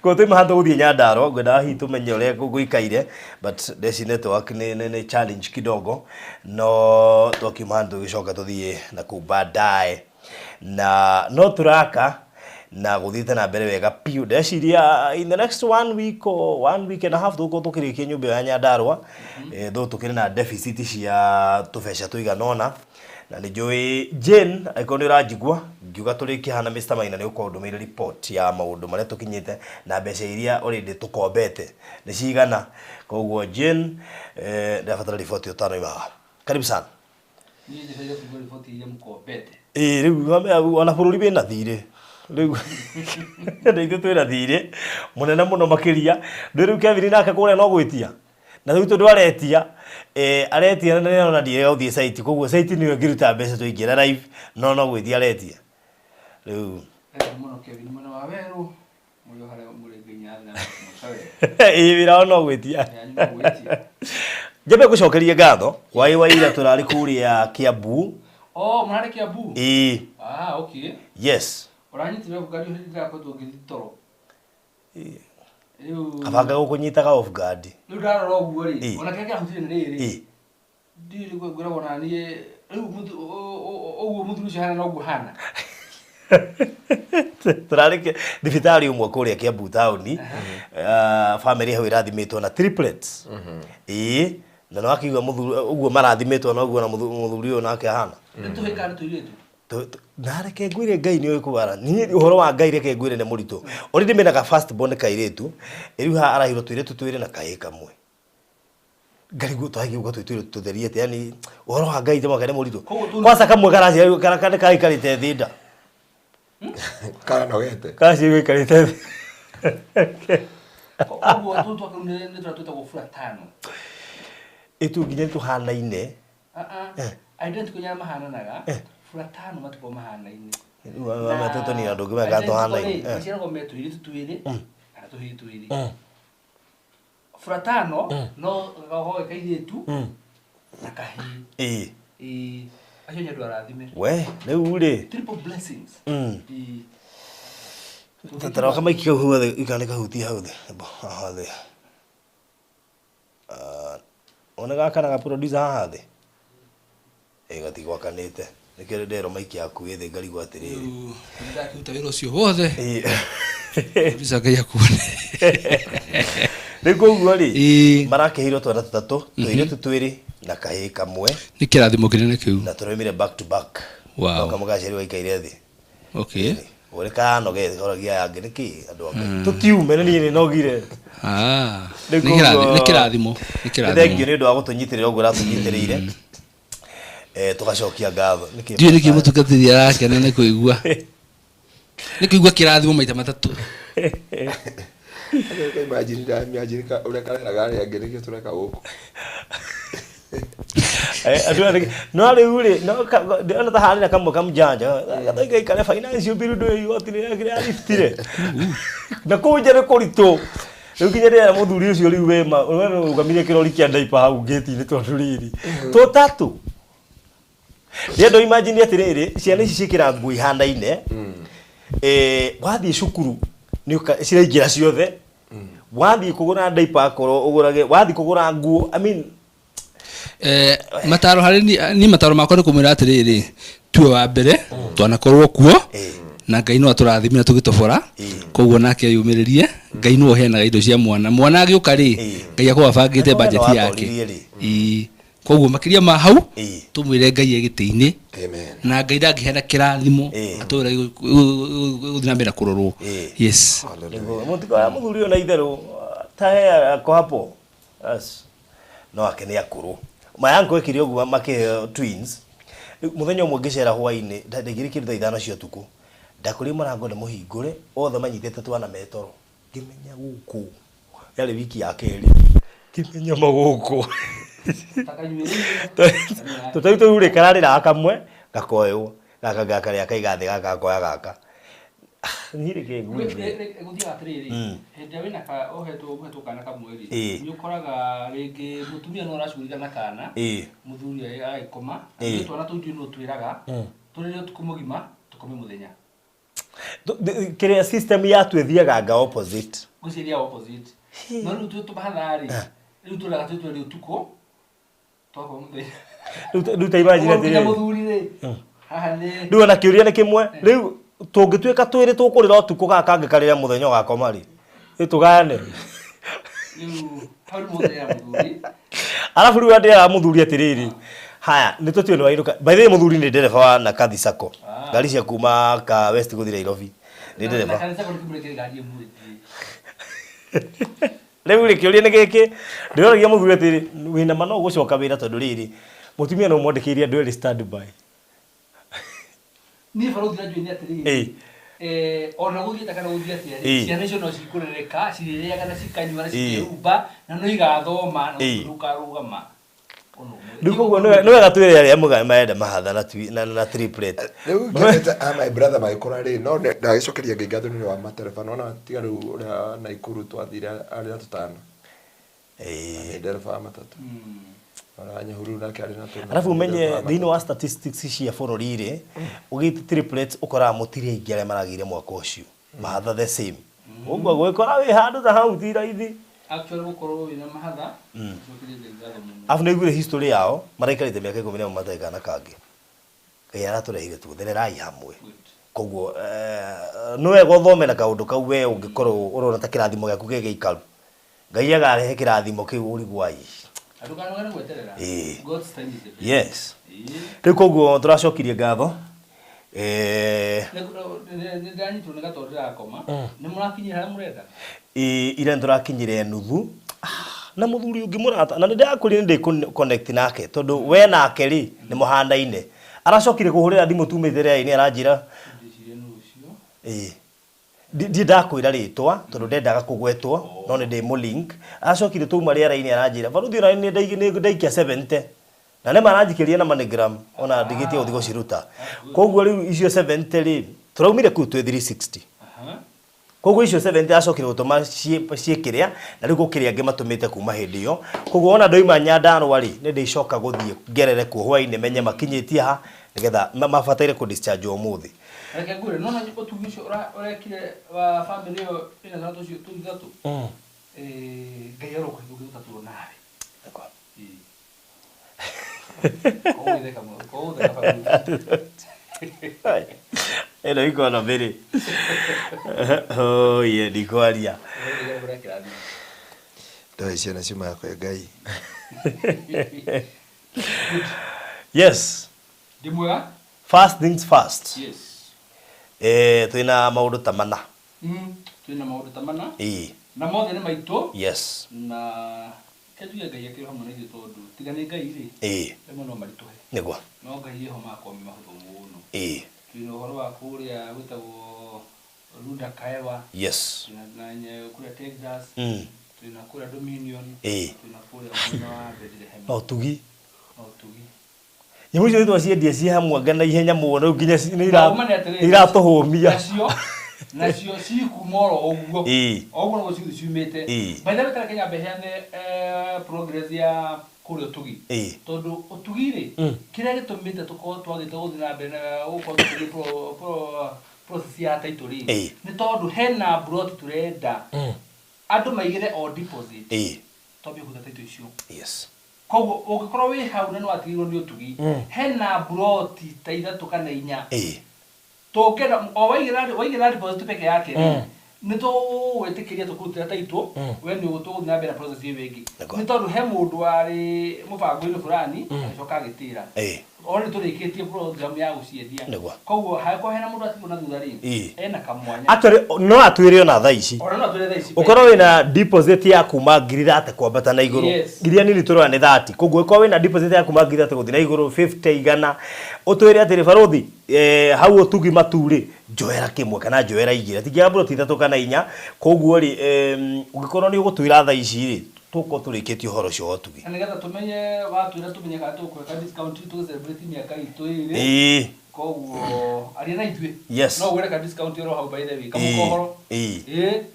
Speaker 1: Kwa tũima haha tũgũthiĩ Nyandarũa ngwenda hihi tũmenye ũrĩa gũikaire but this network nĩ challenge kidogo no twakiuma haha tũgĩcoka tũthiĩ na kũu baadaye na no tũraka na gũthiĩte na mbere wega piũ ndeciria in the next 1 week or 1 week and a half tũgũkorwo tũkĩrĩkia nyũmba ya Nyandarũa though tũkĩrĩ na deficit cia tũbeca tũiganona na nĩ njũĩ Jane aiko nĩ ũranjigua ngiuga tũrĩkie hana Mr. Maina nĩ ũkorwo ndũmĩrĩra report ya maũndũ marĩa tũkinyĩte na mbeca iria already tũkombete nĩ cigana koguo Jane ndabatara report ĩtano imaga karibu sana
Speaker 5: Niĩ ndĩrenda report iria mũkombete
Speaker 1: rĩu ona bũrũri wĩna thirĩ rĩu ndio twĩra thirĩ mũnene mũno makĩria rĩu Kevin nake kũrĩa no gwĩtia na rĩu tondũ aretia aretia na nĩona ndiye gũthiĩ site koguo site nĩyo ngĩruta mbeca tũingĩra live no gwĩtia aretia rĩu
Speaker 5: mũno Kevin mũno wa werũ mũrĩ harĩa mũrĩ nginya na
Speaker 1: wĩra no gwĩtia njambe gũcokeria ngatho waira tũrarĩ kũrĩa Kiambu
Speaker 5: mũrarĩ Kiambu okay
Speaker 1: yes
Speaker 5: ũranyitire ngari hĩndĩ ndĩrakoretwo ngĩthiĩ toro
Speaker 1: kabanga gũkũnyitaga off guard
Speaker 5: rĩu ndarora ũguo rĩ ona kĩrĩa kĩahutire nĩ rĩrĩ ndirĩ ngwĩragwo na niĩ rĩu ũguo mũthuri ũcio hana na ũguo hana
Speaker 1: tũrarĩ thibitarĩ ũmwe kũrĩa Kiambu taũni family hau ĩrathimĩtwo na triplets na no akigua mũthuri ũguo marathimĩtwo na ũguo na mũthuri ũyũ nake hana
Speaker 5: nĩtũhĩka nĩ tũirĩtu
Speaker 1: nareke ngwire Ngai nĩ ũkũbara niĩ ũhoro wa Ngai reke ngwire nĩ mũritũ already menaga first born kairĩtu rĩu ha arahirwo tũirĩtu twĩrĩ na kaĩ kamwe ngarigwo twagiuga tũirĩtu tũtheriete yani ũhoro wa Ngai jamwe nĩ mũritũ kwanza kamwe karaci karakane kai karite thinda
Speaker 4: kana nogete
Speaker 1: kaci gũikarĩte
Speaker 5: ũguo nĩ tũratwĩtagwo buratano
Speaker 1: itu nginya tuhanaine
Speaker 5: identical nya mahananaga furatano matuko mahanaine
Speaker 1: matoto ni andũ ngĩ mega tuhanaine
Speaker 5: ciana ngo metu iri tutuiri kana tuhitu furatano no gaho kairitu na kahi acio nĩ andũ arathime
Speaker 1: we rĩu rĩ
Speaker 5: triple blessings
Speaker 1: tatara kama ikio huwa ikane kahutia hau thĩ haha thĩ ona gakana producer haha thĩ gatigwakanĩte nĩkĩo ndero maiki yaku ĩthĩ ngarigwo atĩrĩrĩ
Speaker 5: ndakiruta wĩra ũcio wothe producer Ngai akuone
Speaker 1: rĩu koguo rĩ marakĩhirwo twana tũtatũ tũirĩtu twĩrĩ na kahĩ kamwe
Speaker 5: nĩ kĩrathimo kĩnene kĩu
Speaker 1: na tũroimire back to back kamwe gaciarĩ waikaire thĩ
Speaker 5: okay
Speaker 1: ũrĩ kanoge horagia yange nĩkĩ andũ ake tũtiume nĩ nogire
Speaker 5: nĩ kĩrathimo
Speaker 1: thengio nĩ ũndũ wa gũtũnyitĩrĩra ũguo ratũnyitĩrĩire tugacokia ngatho
Speaker 5: ndiye nĩkĩ mũtungatĩri arakena nĩ kũigua kĩrathimo maita matatũ
Speaker 4: imagine ũrĩa kareraga arĩa angĩ nĩkĩo tũreka gũkũ
Speaker 1: no rĩu rĩ ona ta harĩ kamwe kamjanja gathaika ikare finance bill igoti rĩrĩa rĩrutire na kũu nja nĩ kũritũ rĩu nginya rĩrĩa mũthuri ũcio rĩu wema ũrũgamire kĩrori kĩa ndaipa hau ngĩti-inĩ tondũ rĩrĩ tũtatũ rĩendo imagine atĩrĩrĩ ciana ici ciĩkĩra nguo ihanaine wathiĩ cukuru ciraingĩra ciothe wathiĩ kũgũra ndaipa akorwo ũgũrage wathiĩ kũgũra nguo I mean
Speaker 5: mataro harĩ ni mataro makwa nĩ kũmwĩra atĩrĩrĩ tuwe wa mbere twanakorwo kuo na Ngai no atũrathimĩra tũgĩtobora koguo nake yumĩrĩrie Ngai no heanaga indo cia mwana agĩũka rĩ Ngai akorwo abangĩte budget yake koguo makĩria ma hau tũmwĩre Ngai egĩtĩ-inĩ na Ngai ndangĩheana kĩrathimo atũra gũthiĩ na mbere kũrorwo yes
Speaker 1: mũthuri ũyũ na itherũ ta ako hapo no ake nĩ akũrũ mayanko ekire ũguo makĩheo twins mũthenya ũmwe ngĩcera hwainĩ ndagĩrĩkĩire thaa 5 cia ũtukũ ndakũrĩ mũrango nĩ mũhingũre othe manyitĩte twana metoro ngĩmenya gũkũ yale wiki ya keri kimenya maguko tutaito ure kararira akamwe gakoyo gaka ria kaigathi gaka koya gaka nire ke
Speaker 5: gudia atriri hende wina ka oheto kana kamweri ni ukoraga rege mutumia no racurira na kana muthuri aikoma twana tuju no twiraga turire tukumugima tukome muthenya
Speaker 1: kire system ya twethiaga nga opposite
Speaker 5: guciria opposite no rutu tubahathari rutu la gatu ri utuko toko muthenya
Speaker 1: ruta imagine
Speaker 5: tiri muthuri ri haha ni
Speaker 1: ndu na kiuria ni kimwe riu tungituika twiri tukurira utuko gaka ngikarira muthenya gakoma ri itugane
Speaker 5: haru muthenya muthuri
Speaker 1: alafu riu ndira muthuri atiriri haya ni tutio ni wairuka by the way muthuri ni ndereva wa na kathi sako gari cia kuma ka west guthira Nairobi ni ndereva
Speaker 5: kanisa kwa kumureke gari emu
Speaker 1: riu ri kiuria ni giki ndiragia muthuri atiri wina mano gucoka wira tondu riri mutumia no mwandikiria ndweli standby
Speaker 5: ni faruthi na jweni atiri ona guthia takana guthia atiri ciana icio no cikurereka cirĩrĩa kana cikanyua cikiumba na no igathoma na rukarugama
Speaker 1: Nduko no wega twire ari amuga maenda mahatha na triplet.
Speaker 4: Riu ngeta my brother maikora ri no ndagicokeria ngigatho ni wa matereba no na tiga riu uria na ikuru twathira ari atutana. Ndereba matatu. Aranya huru na kari na tuna.
Speaker 1: Alafu umenye thini wa statistics cia bururi ri ugiti triplets ukora mutiri aingi aria maragire mwaka ucio. Mahatha the same. Ugwa gwikora wi handu ta hau thira ithi.
Speaker 5: Actually gukoro wina mahatha cokire ngatho muno
Speaker 1: afu niguire history yao maraikarite miaka 10 mateka na kangi kai aratureire tu thererai hamwe koguo no wega uthome na kaundu kau we ungikorwo urona ta kirathimo giaku gege ikaru ngai agarehe kirathimo kiu uri gwai
Speaker 5: adukano gana gweterera God's time is the best.
Speaker 1: Yes riu koguo turacokirie ngatho
Speaker 5: ndani tunaga torira koma ni murakinyira haria murenda
Speaker 1: ire ndurakinyire nuthu na muthuri ungi murata na ndakuri ndi connect nake tondu we nake ri ni muhandaine aracokire kuhurira thimu tumithire ini aranjira ndi ndakwira ritwa tondu ndendaga kugwetwo no ni ndi mu link aracokire tu mari ara ini aranjira baruthi na ni ndaikia 70 na ne maranjikiria na manigram ona ndigiti uthigo ciruta koguo riu icio 70 ri turaumire ku 360 koguo icio 70 acokire gutuma ciekiria na riu gukiria angi matumite kuma hindi yo koguo ona ndoima Nyandarua ri ni ndicoka guthie ngerere ku hwaini menye makinyitie ha nigetha mabataire ku discharge umuthi
Speaker 5: reke ngure nona nyiko tugisho urekire wa family yo ina zato cio tugithatu ngayero ku gutatu nawe
Speaker 1: eno iko na mbere oh ye dikwaria
Speaker 4: ndo ciana ciuma yako ya ngai
Speaker 1: yes
Speaker 5: dimwega
Speaker 1: first things first
Speaker 5: yes
Speaker 1: twina maundu tamana
Speaker 5: twina maundu tamana na mothe ni maitu
Speaker 1: yes
Speaker 5: na ketuya ngai akiro hamwe na ithu tondu tigane ngai ri rimwe no marituhe
Speaker 1: nigwa
Speaker 5: no ngai ho makwa mahuthu muno twina uhoro wa kuria gwitagwo Ruda Kaewa
Speaker 1: yes
Speaker 5: na kuria Texas twina kuria Dominion twina kuria mwana wa Bethlehem
Speaker 1: otugi nyimu cio twaciendie ci hamwe ngana ihenya muno nginya iratuhumia
Speaker 5: nacio cikumoro oguo oguo no ciu ciumite by the way kana Kenya behane progress ya kurio tugi tondu utugire kiria gitumite tuko twagite guthina mbere na uko tugi process ya title ri ni tondu hena brot turenda andu maigire o deposit tobi kuta title icio
Speaker 1: yes
Speaker 5: koguo ungikorwo wi hau na no atigirwo ni utugi hena brot ta ithatu kana inya tokera o waigira deposit peke yake ni to wetikiria tukutira taito we ni utuguthina mbere process iyo wingi ni tondu he mundu ari mubango-ini fulani acoka agitira Ori turikitie program ya guciendia. Koguo haiko hena mundu atigo na thutha ri. Ena kamwanya.
Speaker 1: Actually no atwire ona thaa ici.
Speaker 5: Ora no atwire thaa ici.
Speaker 1: Ukorwo wina deposit ya kuma ngiri 30 kwambata na iguru. Ngiria nini turwa ni 30. Koguo ukorwo wina deposit ya kuma ngiri 30 guthi na iguru 50 igana. Utwire atiri barothi hau otugi maturi njoera kimwe kana njoera igira. Tikia bro tithatu kana inya. Koguo ri ugikorwo ni ugutwira thaa ici ri tuko turikitio horo cio otugi.
Speaker 5: Nigetha tumenye watwira tumenye ka tukweka discount tu celebrate miaka itu iri. Koguo ari na itwe. No gwere ka discount ro hau by the way kamukohoro.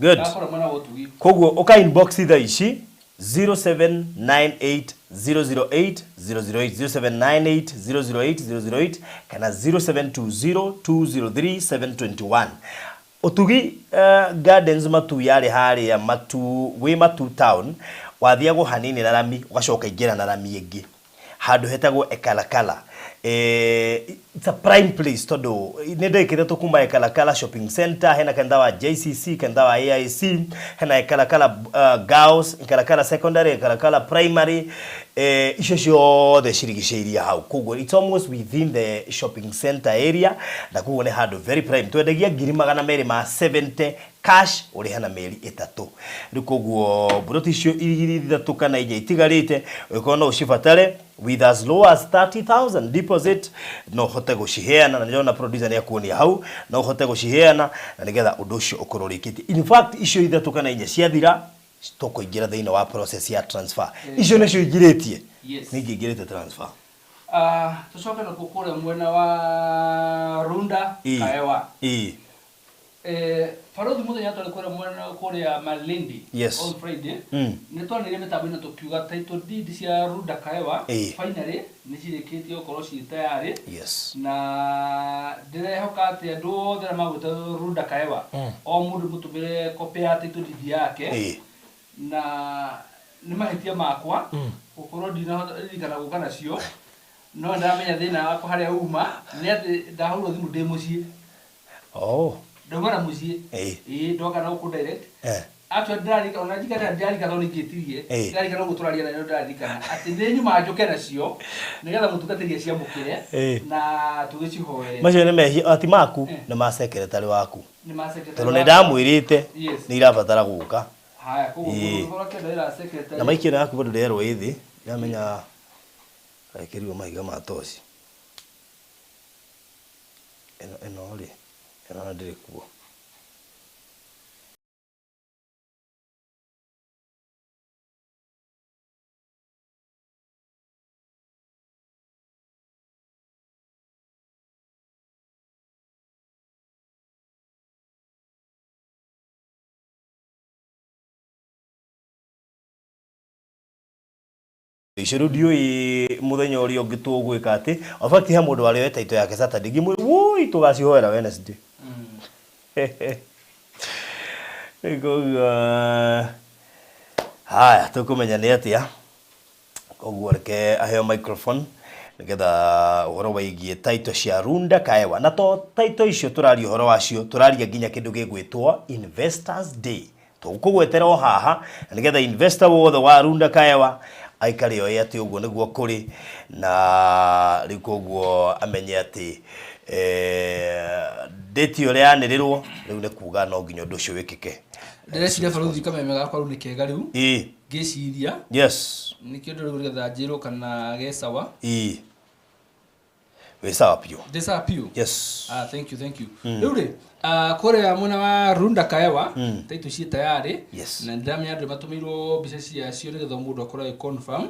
Speaker 1: Good.
Speaker 5: Akora mwana wotugi.
Speaker 1: Koguo uka inbox thaa ici 0798008008 kana 0720203721 Otugi Gardens matu yale hali ya matu we matu town wathiago hanini na rami ugacoka ingera na rami ingi handu hetagwo Ekalakala. It's a prime place todo nende kidatu kuma Ekalakala shopping center hena kenda wa JCC kenda wa AIC hena Ekalakala girls Ekalakala secondary Ekalakala primary isho the shirigishairia hau koguo it's almost within the shopping center area na koguo ne handu very prime twendagia ngiri 270 cash uri hana meri 3 rikoguo buroti cio igiri 3 kana ije itigarite ukona ucibatare with as low as 30,000 deposit no hote guciheana na ndio na producer ne yakuonia hau no hote guciheana na nigetha undu ucio ukororikiti in fact icio 3 kana ije ciathira toko ingira thiina wa process ya transfer icio nicio ingiritie ningi ingirite transfer
Speaker 5: tucoke na kukure mwena wa Runda Kaewa Farothi muthenya twalikore mwena kuria Malindi on Friday ni twanire mitambo-ini tukiuga title deed cia Runda Kaewa finally ni cirikitio ukorwo ci tayari na ndirehoka ati andu othe na magwita Runda Kaewa o mundu mutumire copy ya title deed yake na ni mahitia makwa ukorwo ndinahota guka nacio no ndamenya thina wakwa haria uma ni ati ndahurwo thimu ndi mucii ndongana mucii ndoka na ku direct atwa ndarika ona njikana ndarika thoni ngitirie ndarika no guturaria na ndarika ati ni nyuma njoke nacio nigetha mutungatĩria cia mukire na tugicihoere
Speaker 1: macio ni mehi ati maku na ma secretary waku ni ma secretary tondũ ndamwirite ni irabatara guka
Speaker 5: haya koguo thora kenda secretary
Speaker 1: na maikira yaku bado nderwo ithi yamenya aikiriwo maiga matoci eno ri eno ndiri kuo Ishirudio muthenya uri ongitwo gwika ati ofakti ha mundu wari weta ito yake Saturday ngimwe woi tugacihoera Wednesday ego haya tukumenya ni atia koguo reke aheo microphone nigetha uhoro waigie title cia Runda Kaewa na to title icio turari uhoro wacio turaria nginya kindu gigwitwo Investors Day tukugwetera o haha nigetha investor wothe wa Runda Kaewa aikari o ati uguo niguo kuri na rikoguo amenye ati date yo reanirirwo riu ne kuga no nginya undu ucio wikike
Speaker 5: ndireciria Farothi kameme gakwa ru nikega riu ngiciria nikio ndu rigetha njiro kana gesawa
Speaker 1: we sawa pio
Speaker 5: thank you riu ri kore mwana wa Runda Kaewa title ci tayari na ndamenya andu matumirwo mbica cia cio nigetha mundu akora confirm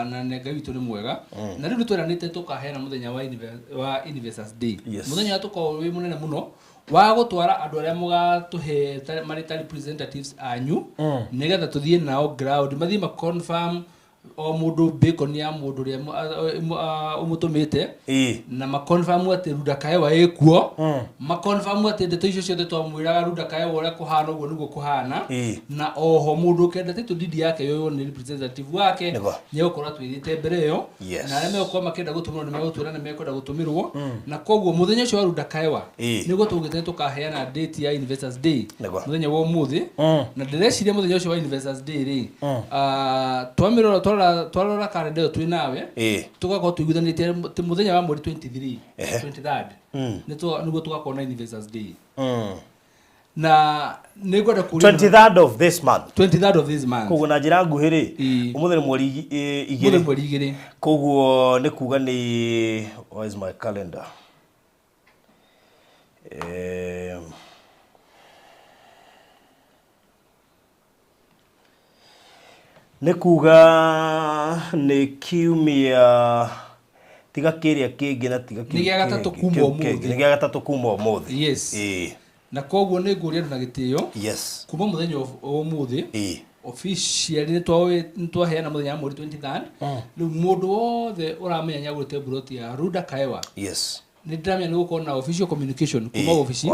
Speaker 5: na nega witu ni mwega na riu twiranite tukahena muthenya wa Investors Day muthenya tuko wi munene muno wa gutwara andu aria mugatuhe marita representatives anyu nigetha tuthie nao ground mathie ma confirm o mundu bacon ya mundu ria umutumite na ma confirm ati Runda Kaewa ikuo ma confirm ati ndeto icio ciothe twamwiraga Runda Kaewa uria kuhana uguo niguo kuhana na oho mundu kenda title deed yake yoyo ni representative wake ni ukora twirite mbere yo na arĩa megũkorwo makenda gũtũmirwo nĩ megũtwĩra nĩ mekwenda gũtũmirwo na koguo mũthenya ũcio wa Runda Kaewa nĩguo tũgĩte tũkaheana date ya Investors Day mũthenya wa ũmũthĩ na ndĩreciria mũthenya ũcio wa Investors Day rĩ twamirwo twarora kalenda tu nawe tugakorwo tuiguthanĩtie ti muthenya wa mweri 23 23rd niguo tugakorwo na Investors Day na nĩngwenda kuuria
Speaker 1: 23rd of this month
Speaker 5: koguo
Speaker 1: na njĩra nguhĩ rĩ ũmũthĩ nĩ mweri 2 koguo nĩ kuga nĩ where is my calendar nĩ kuga nĩ kiumia tiga kĩrĩa kĩngĩ na tiga
Speaker 5: nĩ gĩa gatatũ kuma ũmũthĩ
Speaker 1: yes
Speaker 5: na koguo nĩ ngũria andũ na gĩtĩo
Speaker 1: yes
Speaker 5: kuma mũthenya ũmũthĩ officially nĩ twaheana mũthenya wa mweri 23rd rĩu mũndũ wothe ũramenya nyagũrĩte buroti ya Ruda Kaewa
Speaker 1: yes
Speaker 5: nĩ ndĩramenya nĩ gũkorwo na official communication kuma ofici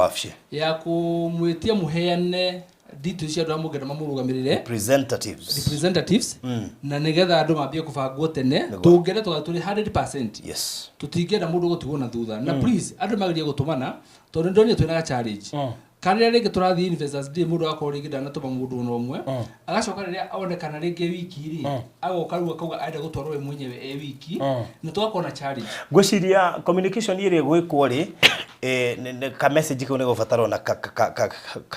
Speaker 5: ya kũmwĩtia mũheane details cia andũ arĩa mũngĩenda mamũrũgamĩrĩre representatives na nĩgetha andũ mambie kũbangwo tene tũngĩenda tũgatũrĩ 100%
Speaker 1: yes
Speaker 5: tũtingĩenda mũndũ gũtigwo na thutha na please andũ magerie gũtũmana tondũ ndonire twĩna challenge kana rĩngĩ tũrathiĩ Investors Day mũndũ akorwo rĩngĩ ndanatũma mũndũ ona ũmwe agacoka rĩrĩa aonekana rĩngĩ wiki rĩ agoka rĩu akauga aenda gũtwarwo we mwenyewe wiki nĩ twakorwo na challenge
Speaker 1: ngwĩciria communication ĩrĩa gwĩkwo rĩ ka message kau nĩ gũbatarwo na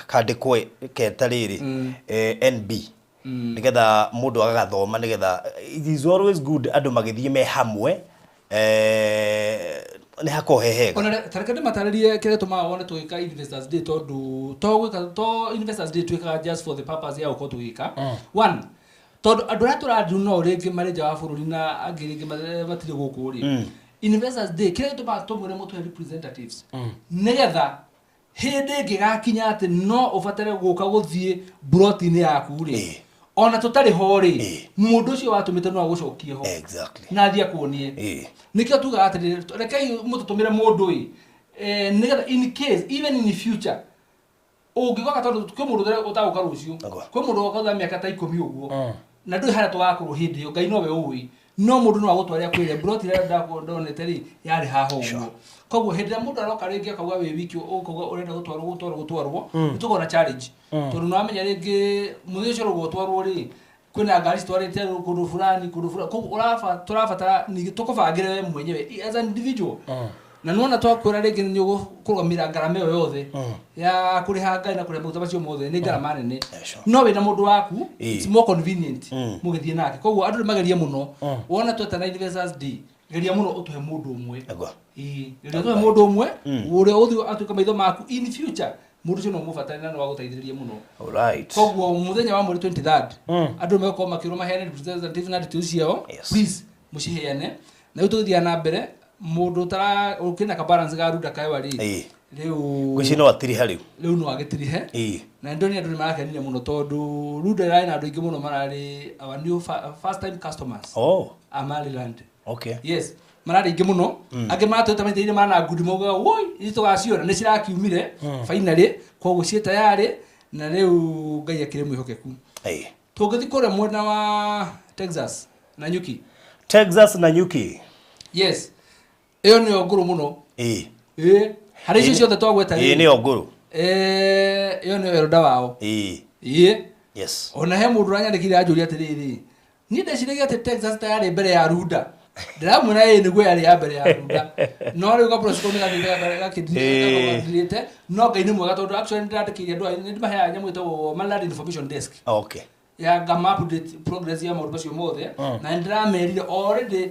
Speaker 1: kandĩkwo keta rĩrĩ NB nĩgetha mũndũ agagathoma nĩgetha it is always good andũ magĩthiĩ me hamwe nĩ hakohehega
Speaker 5: ona tarekende matarĩrie kĩrĩa tũmaga wone tũgĩka Investors Day tondũ to Investors Day twĩkaga just for the purpose ya gũkorwo tũgĩka one tondũ andũ arĩa tũrandu no rĩngĩ marĩ nja wa bũrũri na angĩ rĩngĩ matirĩ gũkũ rĩ Investors Day kĩrĩa tũmaga tũmwĩre mũtwe representatives nĩgetha hĩndĩ ĩngĩgakinya atĩ no ũbatare gũka gũthiĩ buroti-inĩ yaku rĩ ona tũtarĩ ho rĩ mũndũ ũcio watũmĩte no agũcokie ho na athiĩ akuonie nĩkĩo tugaga atĩ rekei mũtũtũmĩre mũndũ nĩgetha in case even in the future ũngĩgoka tondũ kwĩ mũndũ ũtagũka rũciũ kwĩ mũndũ ũgũka mĩaka ta 10 ũguo na ndũĩ harĩa tũgakorwo hĩndĩ ĩyo Ngai nowe ũĩ no mũndũ no agũtwarĩa kwĩre buroti ĩrĩa ndonete rĩ yarĩ haha ũguo koguo hĩndĩ ĩrĩa mũndũ aroka rĩngĩ akauga wĩ wiki ũkauga ũrenda gũtwarwo nĩtũkorwo na challenge tondũ nĩ wamenya rĩngĩ mũthenya ũcio gũtwarwo rĩ kwĩna ngari citwarĩte kũndũ fulani koguo tũrabatara ningĩ tũkũbangĩre we mwenyewe as an individual na nuona twakwĩra rĩngĩ nĩ ũkũrũgamĩrĩra ngarama ĩyo yothe ya kũrĩha Ngai na kũrĩha maguta macio mothe nĩ ngarama nene no wĩna mũndũ waku it's more convenient mũgĩthiĩ nake koguo andũ magerie mũno wona twetana Investors Day geria mũno ũtũhe mũndũ ũmwe geria ũtũhe mũndũ ũmwe ũrĩa ũthiĩ atuĩka maitho maku in future mũndũ ũcio no mũbatare na no agũteithĩrĩrie mũno koguo mũthenya wa mweri 23rd andũ megũkorwo makĩrwo maheane representative na details ciao please mũciheane na tũthiĩ na mbere mũndũ ũkĩna ka balance ga Ruda Kaewa rĩ rĩu
Speaker 1: gwĩci no atiriha rĩu
Speaker 5: no agĩtirihe na ndoni andũ nĩ marakenire mũno tondũ Ruda ĩrarĩ na andũ aingĩ mũno mararĩ our new first time customers a Maryland yes mararĩ aingĩ mũno angĩ maratwĩta maita-inĩ marana ngundi maugaga woi ici tũgaciona nĩ cirakiumire finally koguo ciĩ tayarĩ na rĩu Ngai akĩrĩ mwĩhokeku tũngĩthiĩ kũrĩa mwena wa Texas na Nyuki yes ĩyo nĩyo ngũrũ mũno harĩ icio ciothe twagweta
Speaker 1: nĩyo ngũrũ
Speaker 5: ĩyo nĩyo eroda wao
Speaker 1: yes
Speaker 5: ona he mũndũ ũranyandĩkire anjũria atĩrĩrĩ niĩ ndeciragia atĩ Texas ta yarĩ mbere ya Ruda ndĩramwĩra nĩguo yarĩ ya mbere ya Ruda no rĩu gaprosco nĩ gakĩthirĩte no Ngai nĩ mwega tondũ actually ndĩrandĩkĩire andũ nĩ ndĩmaheaga nyamũ ĩtagwo Maryland Information Desk ya ngama update progress ya maũndũ macio mothe na ndĩramerire already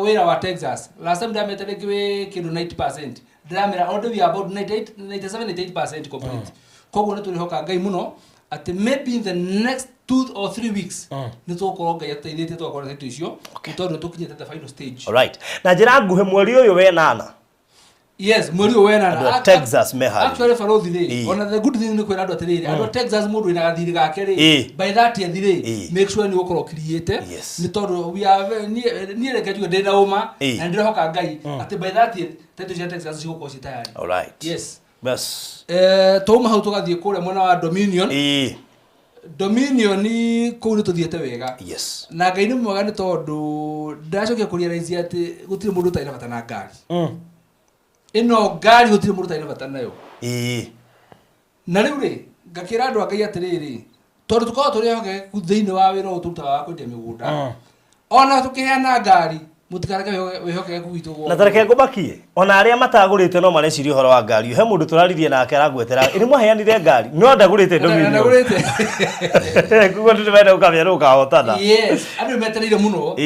Speaker 5: wĩra wa Texas last time ndamete rĩngĩ wĩ kĩndũ 90% ndĩramera already we are about 97-98% complete koguo nĩ tũrĩhoka Ngai mũno atĩ maybe in the next 2 or 3 weeks nĩ tũgũkorwo Ngai ateithĩtie twakorwo na icio tondũ tũkinyĩte the final stage
Speaker 1: alright na njĩra nguhĩ mweri ũyũ wenana
Speaker 5: yes mweri ũyũ wenana
Speaker 1: Texas mehari
Speaker 5: actually farothi rĩ ona the good thing nĩ kwĩra andũ atĩrĩrĩ andũ Texas mũndũ wĩna gathirĩ gake rĩ by that rĩ make sure nĩ ũkorwo create nĩ tondũ we are niĩ reke njuge ndĩ na ũma na ndĩrehoka Ngai atĩ by that title cia Texas cigũkorwo ciĩ tayari
Speaker 1: alright
Speaker 5: yes
Speaker 1: bas
Speaker 5: tũma hau tũgathiĩ kũrĩa mwena wa Dominion kũu nĩ tũthiĩte wega na Ngai nĩ mwega nĩ tondũ ndacokia kũria raici atĩ gũtirĩ mũndũ ũtarĩ na bata na ngari ĩno ngari gũtirĩ mũndũ ũtarĩ na bata nayo na rĩu rĩ ngakĩra andũ a Ngai atĩrĩrĩ tondu tukao turi hoke thiini wa wira ututa wa kwendia migunda ona tukiheana ngari mutikareke wihoke kuitu
Speaker 1: na tareke ngubakie ona aria matagurite no mareciria horo wa ngari he mundu turarithie nake aragwetera ni mwaheanire ngari no ndagurite domini
Speaker 5: ndagurite
Speaker 1: kugo ndimenda ukamya no kahotana
Speaker 5: yes andu metereire muno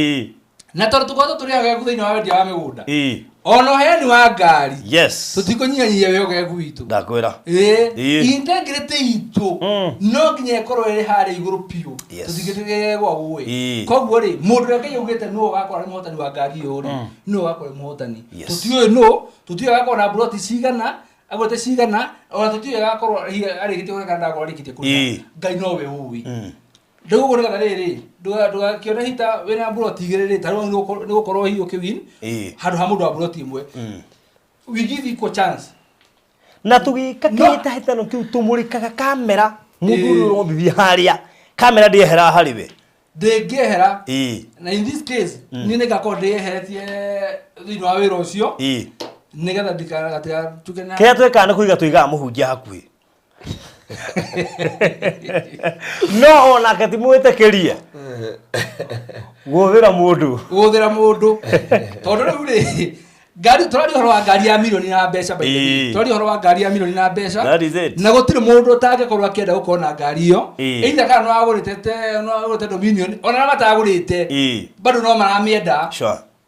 Speaker 5: na tondu tukao turi hoke thiini wa wendia wa migunda ono heani wa ngari
Speaker 1: yes
Speaker 5: tutikonyihanyia wihoke kuitu
Speaker 1: ndakwira
Speaker 5: integrity itu no nginya ikorwo iri haria iguru piu tutigirire gwa gwe koguo ri mundu reke yugite no gakora ni muhotani wa ngari yo ri no gakora muhotani tutiyo no tutiyo gakora na broti cigana agote cigana ona tutiyo gakora ari gite kwa kanda gwa rikite kuria ngai no we uwi ndugo gore kana riri nduga kiona hita wena broti igirire taru ni gukorwo hiyo kiwin handu ha mundu wa broti imwe we give equal chance
Speaker 1: na tugika kitahitano kiu tumurikaga kamera mundu urothithia haria kamera ndiehera hariwe
Speaker 5: ndingehera na in this case ni nega ko ndieheretie thino wa wira ucio nigetha ndikaraga tukena
Speaker 1: kia tweka na kuiga tuiga muhunjia hakuhi no ona kati mwitekerie guthira mundu
Speaker 5: tondu riu ri ngari turari horo wa ngari ya milioni na mbeca baidi turari horo wa ngari ya milioni na mbeca na gutire mundu tangikorwo akienda gukona ngari iyo either kana no agurite dominion ona matagurite bado no maramienda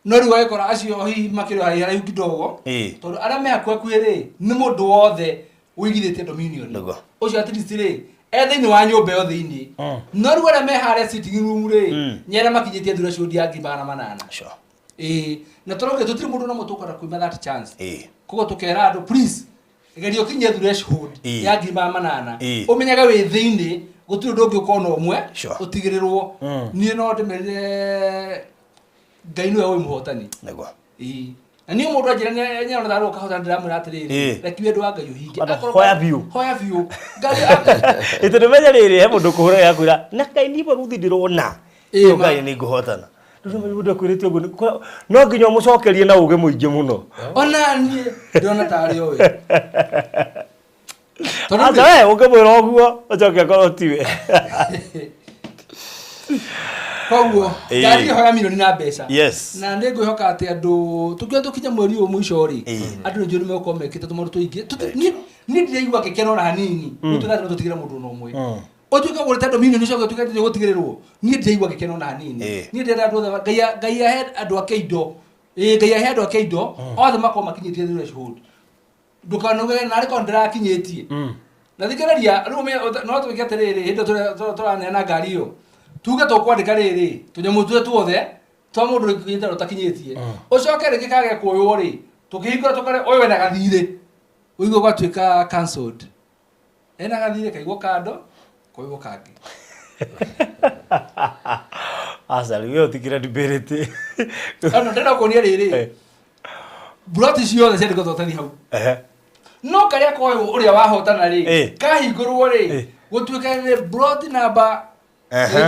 Speaker 5: no riu agikora acio hihi makiri haraihu kidogo tondu aria me hakuhiri ni mundu wothe wigithite dominion ucio at least ri ethiini wa nyumba yo thiini no riu aria me haria sitting room ri nyera makinyitie threshold ya 800 na toroge tutiri mundu no mutukara kuima that chance kugo tukera andu please gerio kinye threshold ya 800 umenyaga wi thiini gutiri ndungi ukona umwe utigirirwo nie no ndimerire ngai niwe wi muhotani
Speaker 1: negwa
Speaker 5: na ni mundu ajira nyanya ona tharo kahota ndiramura atiriri rekiwe ndu anga yuhinge
Speaker 1: hoya view
Speaker 5: ngari
Speaker 1: ite ndimenya riri he mundu kuhura yakwira na kai nibo ruthi ndirona ngai ni nguhotana ndu kwirite uguo no nginya mucokerie na uge muingi muno
Speaker 5: ona nie ndona tari owe
Speaker 1: tondu we ukimwira uguo ucoke korwo tiwe
Speaker 5: koguo ngari hoya milioni na mbeca
Speaker 1: yes
Speaker 5: na ndingwihoka ati andu tukio tukinya mweri uyu mwisho ri andu njuri meko mekite tumaru tuingi ni ndirigwa kekeno na hanini tutira tutigira mundu no mwe otuka gurita dominion ni coke tukati gutigirirwo ni ndirigwa kekeno na hanini ni ndira andu ngai ahead andu akeindo ngai ahead andu akeindo othe mako makinyitie threshold ndukanoge na riko ndirakinyitie na thikiraria riu no twike atiriri hindo turanena ngari iyo tuge tukwandika riri tunyamu tuothe twa mundu rikinyita rutakinyitie ucoke riki kage kuoywo ri tukihingura tukare oyo wena gathire uigo gwatuika cancelled ena gathire kaigwo kando koigo kangi
Speaker 1: asa riwe utikira dibirete
Speaker 5: kana ndenda kuonia riri broti ciothe ciendiko thotani hau no karia koyo uria wahotana ri kahingurwo ri gutuika ni broti namba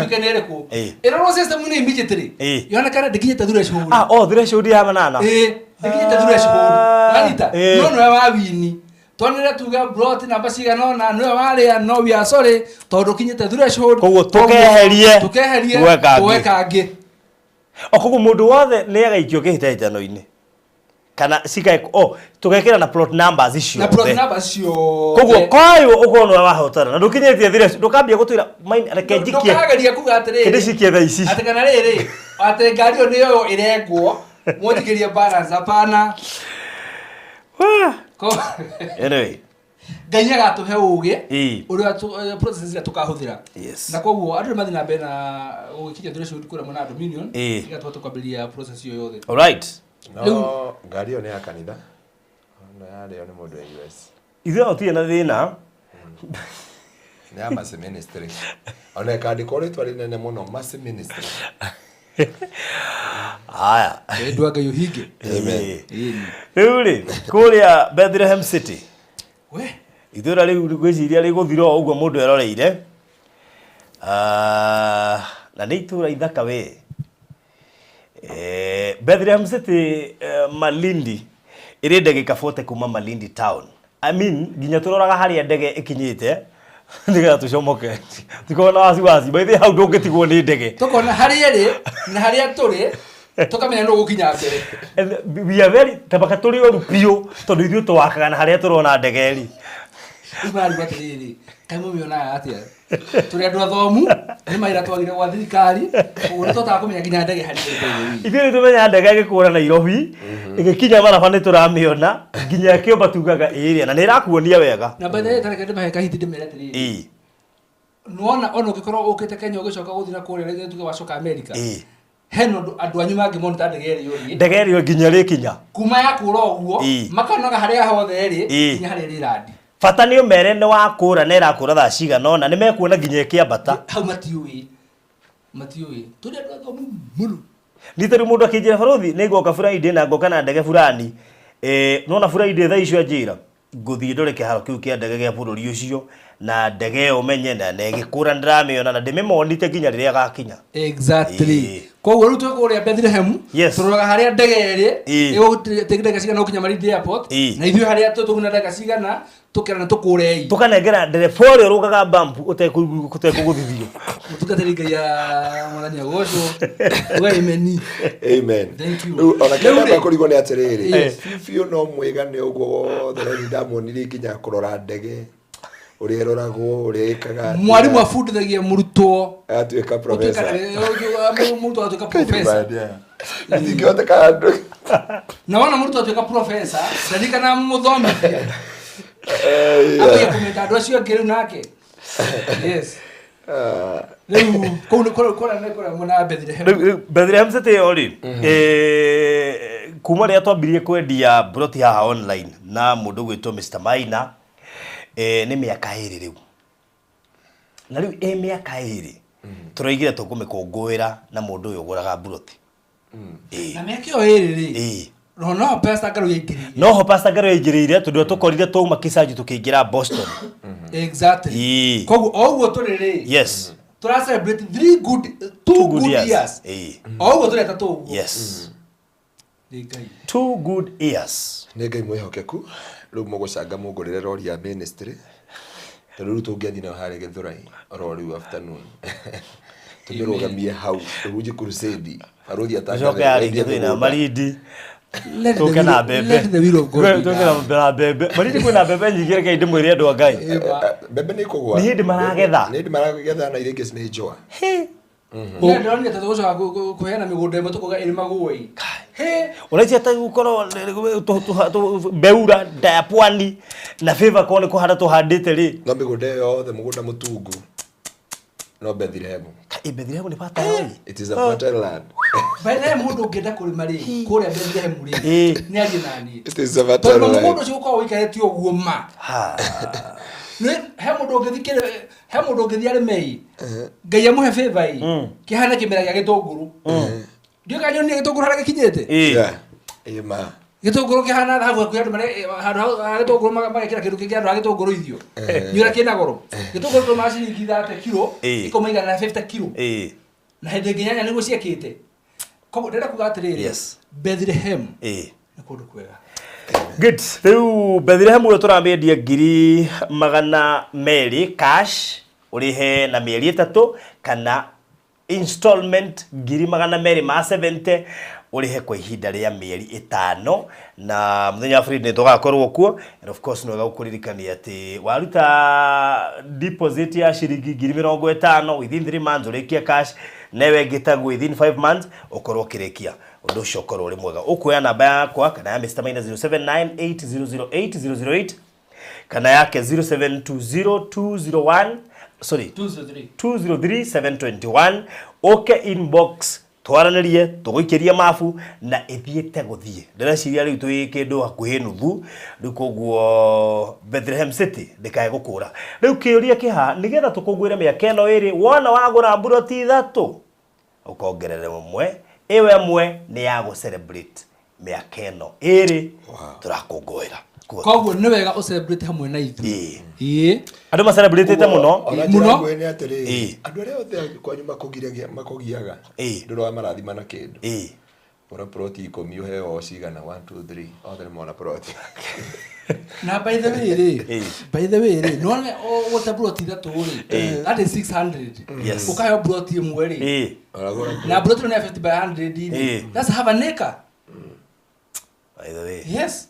Speaker 5: tukenere ku eroro system ni immediately yona kana dikinyeta threshold
Speaker 1: threshold ya manana
Speaker 5: dikinyeta threshold manita no wa wini tonere tuga broti namba cigana na no waria no we are sorry tondu kinyeta threshold
Speaker 1: koguo tukeherie
Speaker 5: weka ngi
Speaker 1: okugu mundu wothe ni agaikio kihitahitano-ini kana sikai tugekira na plot numbers icio
Speaker 5: na plot numbers cio
Speaker 1: koguo kwayo ukono wahotana na ndukinyetie thire ndukambia gutwira reke njikie
Speaker 5: ndukageria kuga atiriri
Speaker 1: kidicikie tha ici
Speaker 5: atikana riri ati ngari yo niyo irengwo muthikirie balance apana
Speaker 1: anyway
Speaker 5: ngainya gatuhe uge uria processes ya tukahuthira na koguo andu mathi na bena ugikinya threshold kura mona dominion igatwa tukwambiria process yo yothe
Speaker 1: all right
Speaker 4: no ngari yo ni ya kanitha no yale yo ni mundu wa US
Speaker 1: ithe otie na thina
Speaker 4: ni ya mass ministry ona kandi koritwa rinene muno mass ministry
Speaker 1: aya
Speaker 5: edwaga yuhige
Speaker 4: amen
Speaker 1: uri kuria Bethlehem City we ithura riu gwiciria riguthira uguo mundu eroreire na ni itura ithaka we Bethlehem City Malindi iri ndege kafote kuma Malindi town I mean ginya turoraga haria ndege ikinyite ndiga tucomoke tikona wasi by the how ndungitigwo ni ndege
Speaker 5: tukona hari eri na hari aturi tukamenya no gukinya mbere
Speaker 1: we are very tabaka turi oru pio tondu ithu twakaga na haria turona ndege eri
Speaker 5: imari batiriri kaimu miona atia turi andu athomu ni maira twagire gwa thirikari uguo tota kumenya kinya ndege hari eri
Speaker 1: ithu tumenya ndege igikura Nairobi igikinya maraba ni turamiona nginya kiomba tugaga area na ni irakuonia wega
Speaker 5: na by the way tareke ndimahe kahiti ndimere atiriri nuona ono gikoro ukite Kenya ugicoka guthira kure rege tuge wacoka America heno andu anyu mangi monta ndege eri
Speaker 1: nginya rikinya
Speaker 5: kuma ya kura uguo makanoga haria hothe eri nginya haria rirandi
Speaker 1: fata ni umere ni wakura na irakura tha ciga nona ni mekuona nginya kiambata
Speaker 5: hau matiui turi andu athomu mulu
Speaker 1: nitari mundu akinjira baruthi ni ngoka Friday na ngoka na ndege fulani nona Friday tha icio anjira nguthii ndore kiharo kiu kia ndege gia bururi ucio na ndege umenye na negikura ndiramiona na ndimimonite nginya riria gakinya
Speaker 5: exactly koguo rutu kuria Bethlehem turoga haria ndege eri igutindeka cigana ukinya Maritwa airport na ithu haria tukuna ndege cigana tukera na tukurei
Speaker 1: tukanengera ndeleforio rugaga bump utekugutithio
Speaker 5: tugateri ngai mwathani agocwo uga amen
Speaker 4: thank you ona kenda bakurigo ni atiriri fifio no mwigane uguo theri ndamonire kinya kurora ndege uri roragwo uri kaga
Speaker 5: mwarimu afundithagia murutwo
Speaker 4: atuika professor
Speaker 5: murutwo atuika professor
Speaker 4: ndikiote kandu
Speaker 5: na wana murutwo atuika professor ndika na muthomithia abaye kumeta andu acio ngiru nake yes riu kora mona
Speaker 1: Bethlehem city ori kuma ria twambirie kwendia broti haha online na mundu gwitwo Mr Maina ni miaka iri riu na riu miaka iri turaigire tukumikungwira na mundu uyu guraga broti
Speaker 5: na miaka iri ri no pasta ngaro yaingirire
Speaker 1: no pasta ngaro yaingirire tundu tukorire tuma kisaji tukiingira Boston
Speaker 5: exactly kogu oguo turiri
Speaker 1: yes
Speaker 5: tura celebrate 2 good years oguo tureta tu
Speaker 1: yes 2 good years
Speaker 4: ngai mwihokeku riu mugucanga mungurire rori ya ministry riu tungiathi na hare Githurai rori afternoon tumirugamie hau ruji crusade aruthi
Speaker 1: atanga na maridi tuke na bebe tuke na bebe maridi kwina bebe nyigire kai ndimwire andu angai
Speaker 4: bebe ni kugwa
Speaker 1: ni hindi maragetha
Speaker 4: na irenge cine njoa
Speaker 5: ya ndoni tatugoca kuheana migunda imwe tukuga iri magui
Speaker 1: uraicia ta gukoro beura ndapwani na favor kone kuhanda tuhandite ri
Speaker 4: no migunda yothe mugunda mutungu no Bethlehem
Speaker 1: Bethlehem ni pata yoi
Speaker 4: it is a fertile land
Speaker 5: baina mundu ngenda kurima ri kuria Bethlehem ri ni aje nani
Speaker 4: it is a fertile land
Speaker 5: mundu cio kwa wikaretio guo ma ne he mundu ngethi ari mei ngai amuhe favor yi kihana kimera gya gitunguru ndio kanyo ni gitunguru hara gikinyete
Speaker 4: ma
Speaker 5: gitunguru kihana hafu kuyandu mare hara gitunguru magekira kindu kingi andu gitunguru ithio nyura kina goro gitunguru to macini ngitha kilo ikomiga na 50 kilo na hende nginyanya niguo ciakite koguo ndenda kuga atiriri Bethlehem ni kundu kwega
Speaker 1: good riu Bethlehem uyo turamendia 200,000 cash urihe na mieri 3 kana installment 200,000 ma 70 urihe kwa ihinda ria mieri 5 na muthenya Friday tugakorwo kuo and of course no gakuririkania ati waruta deposit ya shiringi 50,000 within 3 months urikia cash newe ngitagwo within 5 months ukorwo kirekia undu ucio ukorwo uri mwega ukuya namba yakwa kana ya Mr Maina 0798008008 kana yake 0720203721 oke inbox twaranirie tuguikiria mafu na ithiete guthie ndireciria riu twikindu hakuhi nuthu riu koguo Bethlehem city ndikae gukura riu kiuria kiha nigetha tukugwire miaka ino iri wona wagura buroti 3 ukongerere mwe iwe mwe ni ya go celebrate miaka ino iri turakungwira
Speaker 5: koguo ni wega o celebrate hamwe na ithu
Speaker 1: andu ma celebrate te muno
Speaker 4: ni atiri andu aria othe kwa nyuma makogiaga ndoro marathima na kindu Ora proti ikomi heo cigana 1 2 3 othe mona proti.
Speaker 5: Na by the way no what a proti that that is 600.
Speaker 1: Yes.
Speaker 5: Ukayo proti mweri. Na proti no 50 by 100. That's half an acre.
Speaker 1: By the way.
Speaker 5: Yes.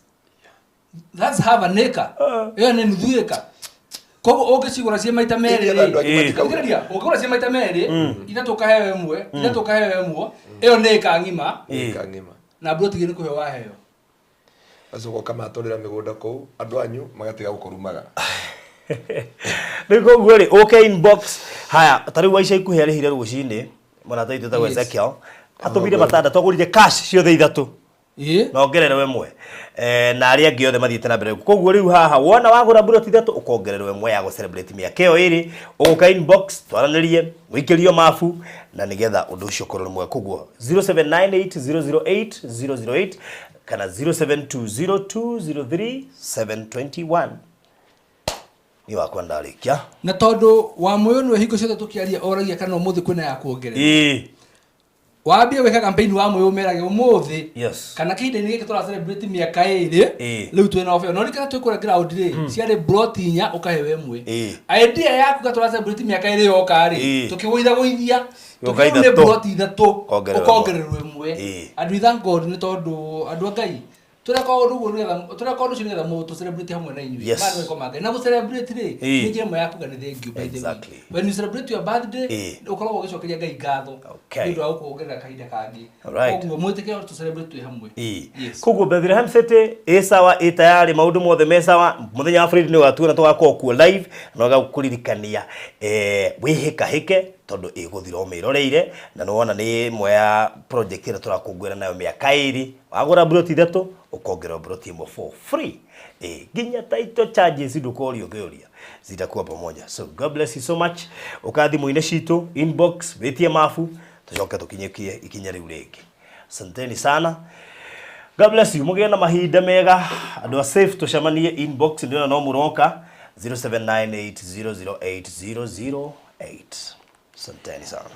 Speaker 5: That's half an acre. Ni nusu acre. Kogo ogicigura cie maita meri. Ogicigura cie maita meri. Itatoka hewe mwe. Iyo ni eka ngima. Na proti gini kuhe waheo.
Speaker 4: Azuko kama atorera migunda kou andu anyu magatiga gukorumaga.
Speaker 1: Niko gweri okay inbox. Haya tari waisha ikuhe ari hire rucini. Mwana taito ta gweza kyo. Atumire matanda twagurire cash ciothe ithatu. No ngerere mwe. Na ari angi othe mathiite na mbere. Koguo riu haha wona wagura buroti ithatu ukongererwe mwe ya go celebrate miaka iyo iri. Uguka inbox twaranirie wikirio mafu na nigetha undu ucio korwo mwe. Koguo 0798008008 kana 0720203721 ni wakwa ndarikia
Speaker 5: na tondu wa moyo no hingo ciothe tukiaria oragia kana umuthi kwina ya kuongerera wambie weka campaign wa moyo merage umuthi kana kinde ni giki tura celebrate miaka iri riu twina offer no rikana twikura ground ri ciari broti nya ukahewe mwe idea yaku ga tura celebrate miaka iri yoka ri tukiguithia tukaine broti ithatu ukongererwe mwe andu thank God ni tondu andu akai turako ngetha mu to celebrate hamwe na inyu mara ko maga na go celebrate ri ni jema yaku ga ni thank you by the way when you celebrate your birthday ukoragwo gicokeria ngai ngatho ndu au kuongerera kahinda kangi koguo mwitike to celebrate hamwe
Speaker 1: koguo Bethlehem City isawa itayari maundu mothe mesawa muthenya wa Friday ni watuona tugakwo kuo live no gakuririkania wihika hike tondu iguthira umiroreire na no wona ni imwe ya project ira turakungwira nayo miaka iri wagura broti ithatu ukongera broti imwe for free ginya title charges ndukorio georia zitakuwa pamoja. So God bless you so much. Ukathi muine citu inbox wetie mafu tucoke tukinyekie ikinya riu ringi. Asanteni sana. God bless you. Mugie na mahinda mega. Andu safe tucemanie inbox ndio no muroka 0798008008. Asanteni sana.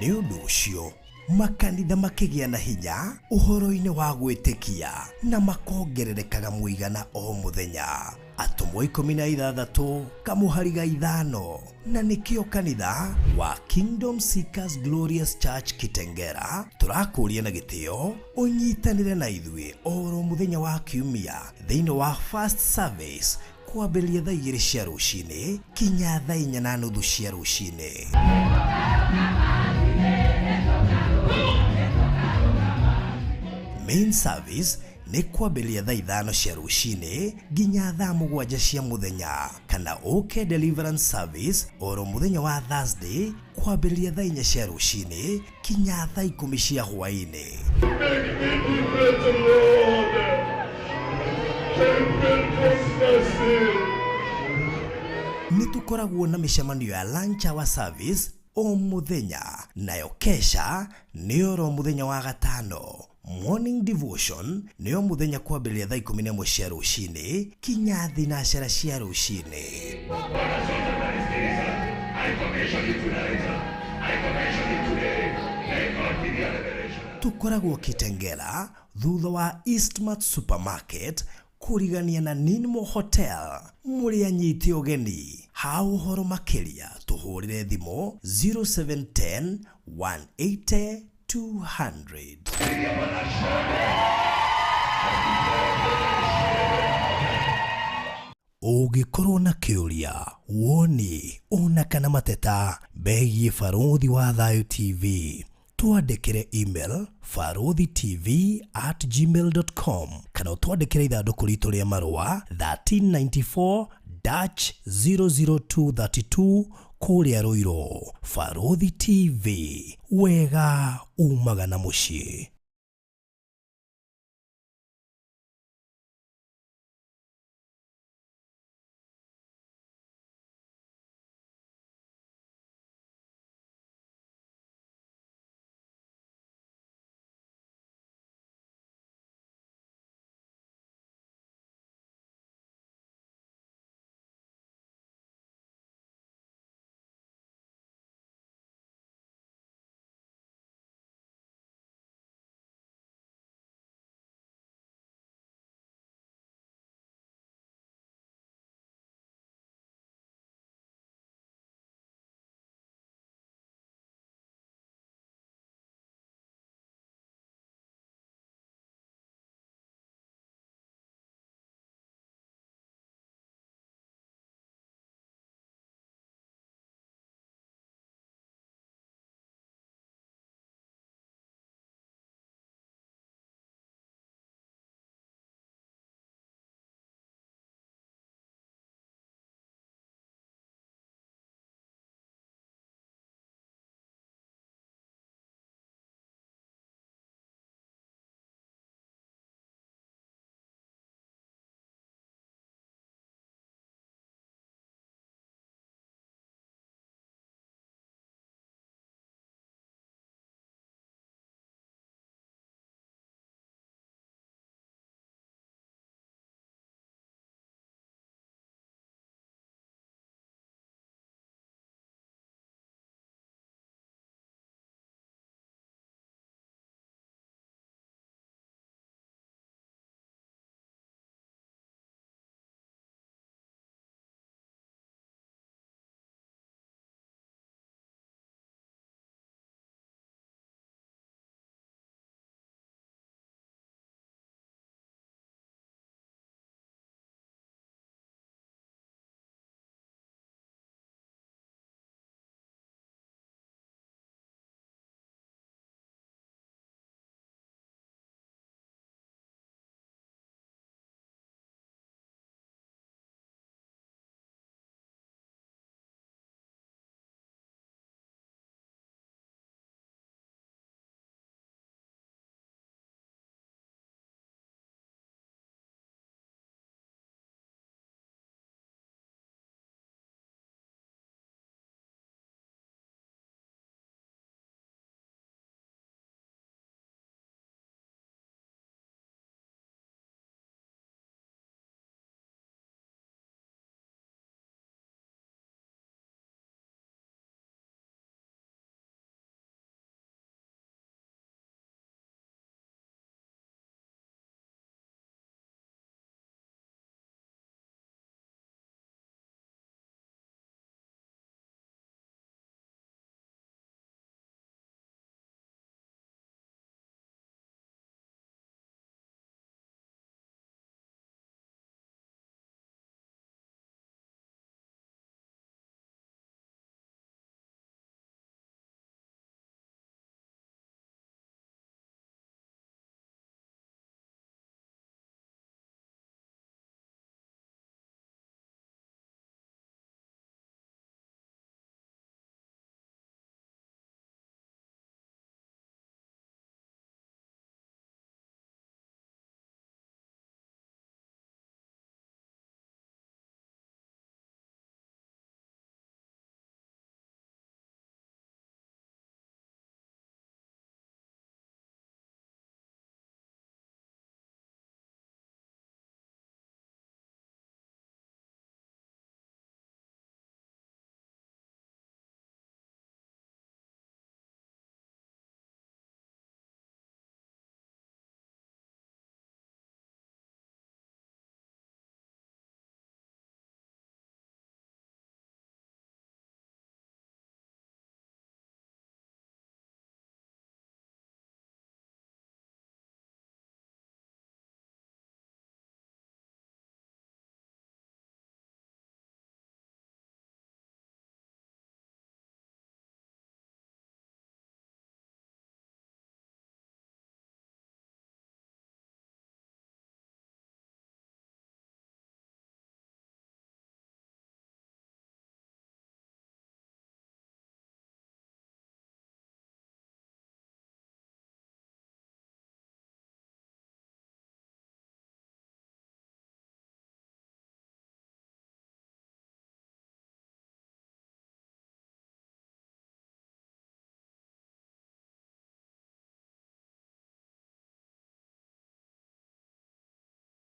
Speaker 3: Nĩ ũndũ ũcio makanitha makĩgĩa na hinya ũhoro-inĩ wa gwĩtĩkia na makongererekaga mũigana o mũthenya. Atumwo 16 kamũhari ga 5 na nĩkĩo kanitha wa Kingdom Seekers Glorious Church Kitengera tũrakũria na gĩtĩo ũnyitanĩre na ithuĩ oro mũthenya wa kiumia thĩinĩ wa first service kwambĩrĩria thaa 2 cia rũcinĩ kinya thaa 4:30 cia rũcinĩ. Main service ni kwambĩrĩria thaa 5 cia rũcinĩ nginya thaa 7 cia mũthenya kana OK deliverance service oro mũthenya wa Thursday kwambĩrĩria thaa 4 cia rũcinĩ kinya thaa 10 cia hwaĩ-inĩ. Nĩtũkoragwo na mĩcemanio ya lunch hour service o mũthenya nayo kesha nĩ oro mũthenya wa gatano. Morning devotion nĩyo mũthenya kwambĩrĩria thaa 11 cia rũcinĩ kinya thinacara cia rũcinĩ. Tũkoragwo Kitengela thutha wa Eastmart Supermarket kurigania na Ninmo Hotel. Muri anyite ogeni ha ũhoro makĩria tuhũrĩre thimo 0710 180 200. Ũngĩkorwo na kĩũria woni ona kana mateta begie Barothi wa Thayo TV twandĩkĩre email barothitv@gmail.com kana twandĩkĩre ithandũkũ ritũ rĩa marũa 1394-00232 kũrĩa Ruiru. Barothi TV, wega umaga na mũciĩ.